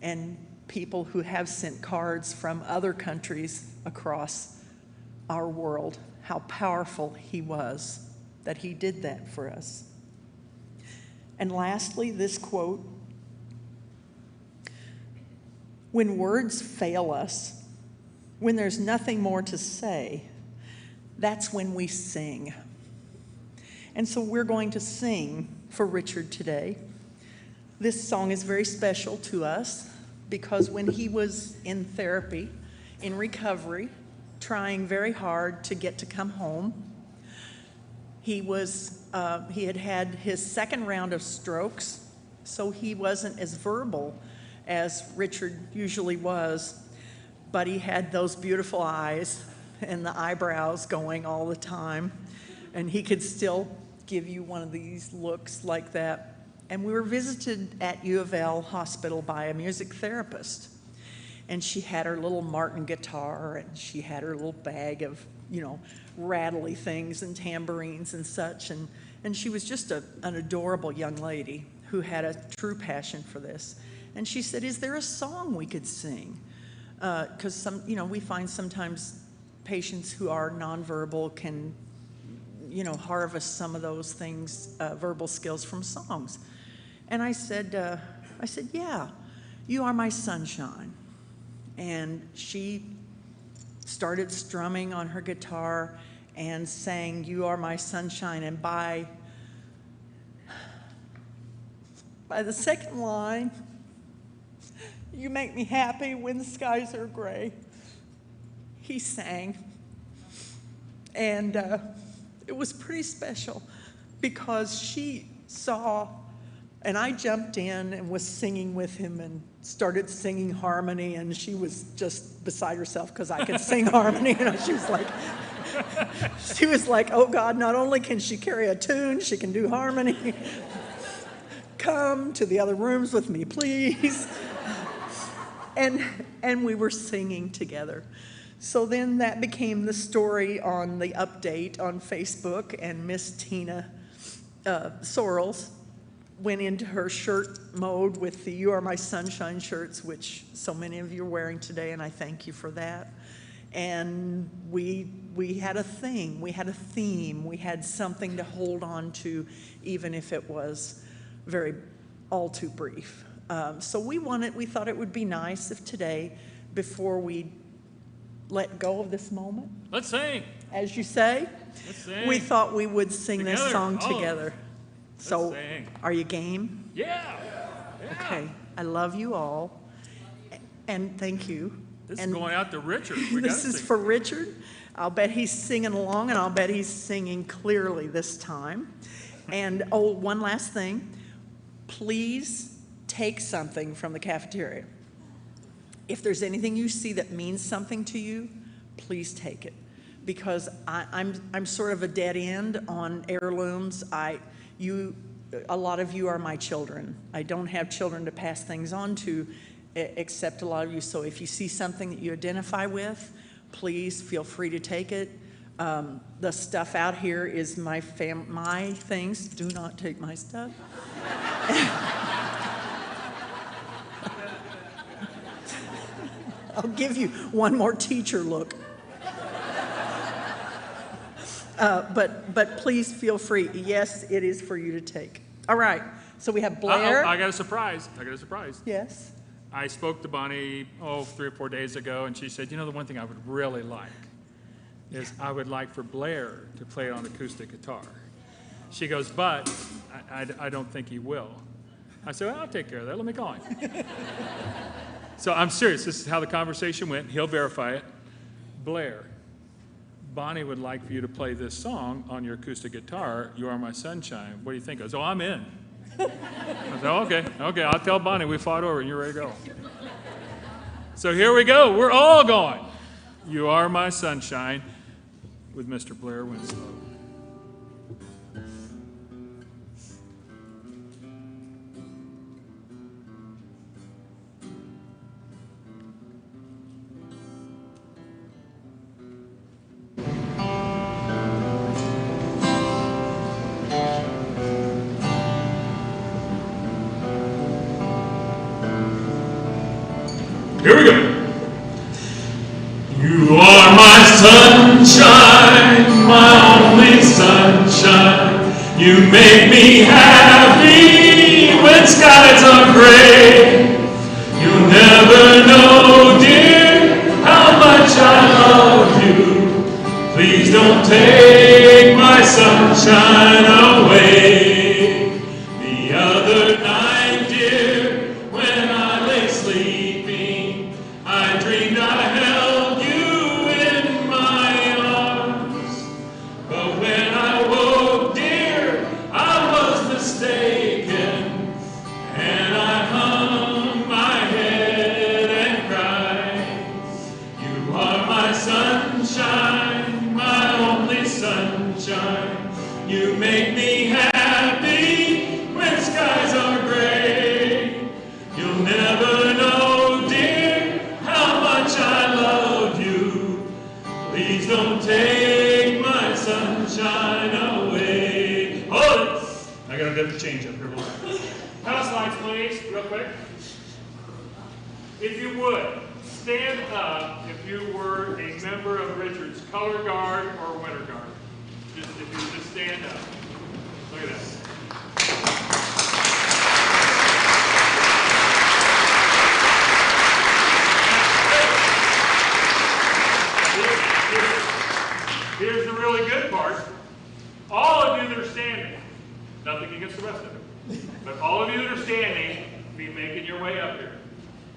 and people who have sent cards from other countries across our world. How powerful he was that he did that for us. And lastly, this quote: when words fail us, when there's nothing more to say, that's when we sing. And so we're going to sing for Richard today. This song is very special to us because when he was in therapy, in recovery, trying very hard to get to come home, he had had his second round of strokes, so he wasn't as verbal as Richard usually was, but he had those beautiful eyes and the eyebrows going all the time, and he could still give you one of these looks like that. And we were visited at U of L Hospital by a music therapist, and she had her little Martin guitar, and she had her little bag of, rattly things and tambourines and such, and she was just an adorable young lady who had a true passion for this. And she said, is there a song we could sing? Because we find sometimes patients who are nonverbal can, harvest some of those things, verbal skills from songs. And I said, yeah, You Are My Sunshine. And she started strumming on her guitar and sang You Are My Sunshine. And by the second line, you make me happy when the skies are gray, he sang. And it was pretty special because she saw, and I jumped in and was singing with him and started singing harmony, and she was just beside herself because I could sing harmony. She was like, oh God, not only can she carry a tune, she can do harmony. Come to the other rooms with me, please. And we were singing together. So then that became the story on the update on Facebook, and Miss Tina Sorrells went into her shirt mode with the You Are My Sunshine shirts, which so many of you are wearing today, and I thank you for that. And we had a thing, we had a theme, we had something to hold on to, even if it was all too brief. So we thought it would be nice if today, before we let go of this moment, let's sing. As you say, let's sing. We thought we would sing Together. this song Oh. together. So, are you game? Yeah. Okay. I love you all, and thank you. This is going out to Richard. This is for Richard. I'll bet he's singing along, and I'll bet he's singing clearly this time. And one last thing. Please take something from the cafeteria. If there's anything you see that means something to you, please take it. Because I'm sort of a dead end on heirlooms. A lot of you are my children. I don't have children to pass things on to, except a lot of you. So if you see something that you identify with, please feel free to take it. The stuff out here is my things. Do not take my stuff. I'll give you one more teacher look. But please feel free. Yes, it is for you to take. All right. So we have Blair. I got a surprise. Yes. I spoke to Bonnie, 3 or 4 days ago, and she said, the one thing I would really like is I would like for Blair to play it on acoustic guitar. She goes, but I don't think he will. I said, well, I'll take care of that. Let me call him. So I'm serious. This is how the conversation went. He'll verify it. Blair, Bonnie would like for you to play this song on your acoustic guitar, You Are My Sunshine. What do you think? I goes, I'm in. I said, okay, I'll tell Bonnie we fought over and you're ready to go. So here we go. We're all going. You Are My Sunshine with Mr. Blair Winslow. Here we go. You are my sunshine, my only sunshine. You make me happy when skies are gray. You'll never know, dear, how much I love you. Please don't take my sunshine away. The other night, dear, when I lay sleeping, I dreamed I held you in my arms. But when I woke, dear, I was mistaken, and I hung my head and cried. You are my sunshine, my only sunshine. You make me happy when skies are gray. You'll never know, dear, how much I love you. Please don't take my sunshine away. Hold it! I got a bit of a change up here. House lights, please, real quick. If you would, stand up if you were a member of Richard's color guard or winter guard. Just if you just stand up. Look at this. Here's the really good part. All of you that are standing, nothing against the rest of it, but all of you that are standing, be making your way up here.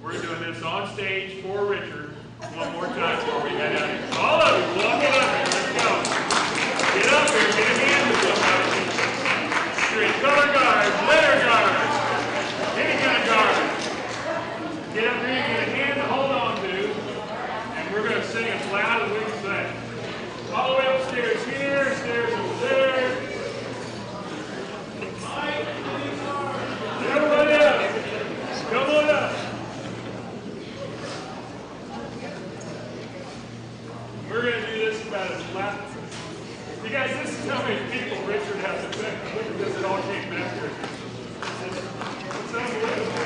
We're doing this on stage for Richard one more time before we head out here. All of you, walk it up here. Let's go. Get up here. Get a hand with somebody. Street color guards, letter guards, any kind of guard. Get up here and get a hand to hold on to, and we're going to sing as loud as we can sing. All the way upstairs here, stairs over there. Everybody up. Come on up. We're going to do this about as loud. You guys, this is how many people Richard has affected. Look at this, it all came back here. It's unbelievable.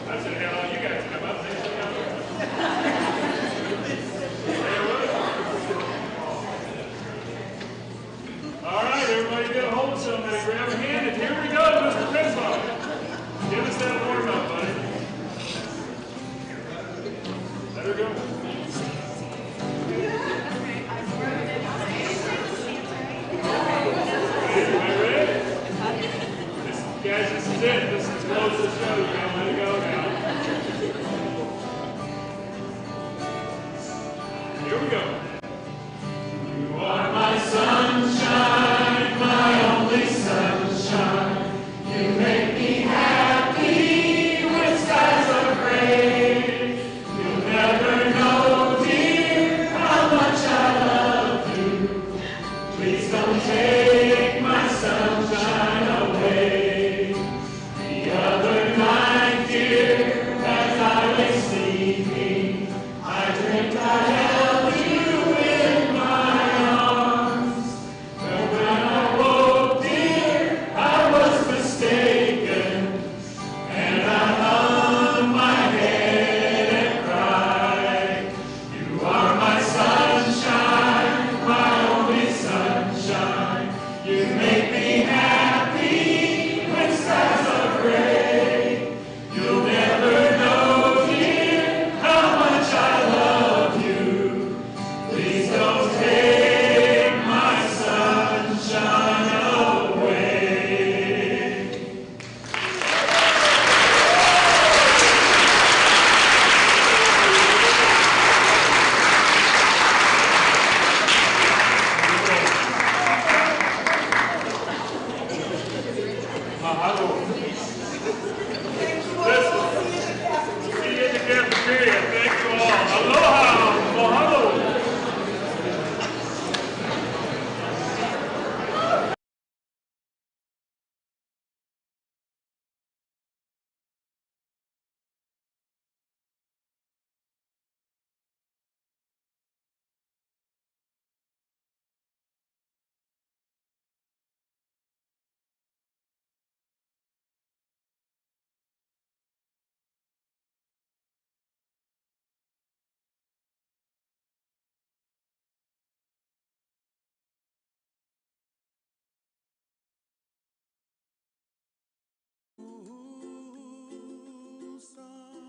I said, hell, you guys come up. They should come up. All right, everybody get a hold of somebody. Grab a hand, and here we go, Mr. Criswell. Give us that warm up, buddy. Let her go. Everybody ready? Guys, this is it. This is close to the show. You gotta let it go now. Here we go. You are my sunshine, my only sunshine. You make me happy when skies are gray. You'll never know, dear, how much I love you. Please don't take my sunshine away. The other night, dear, as I lay sleeping, I dreamt I held you Ooh, sun.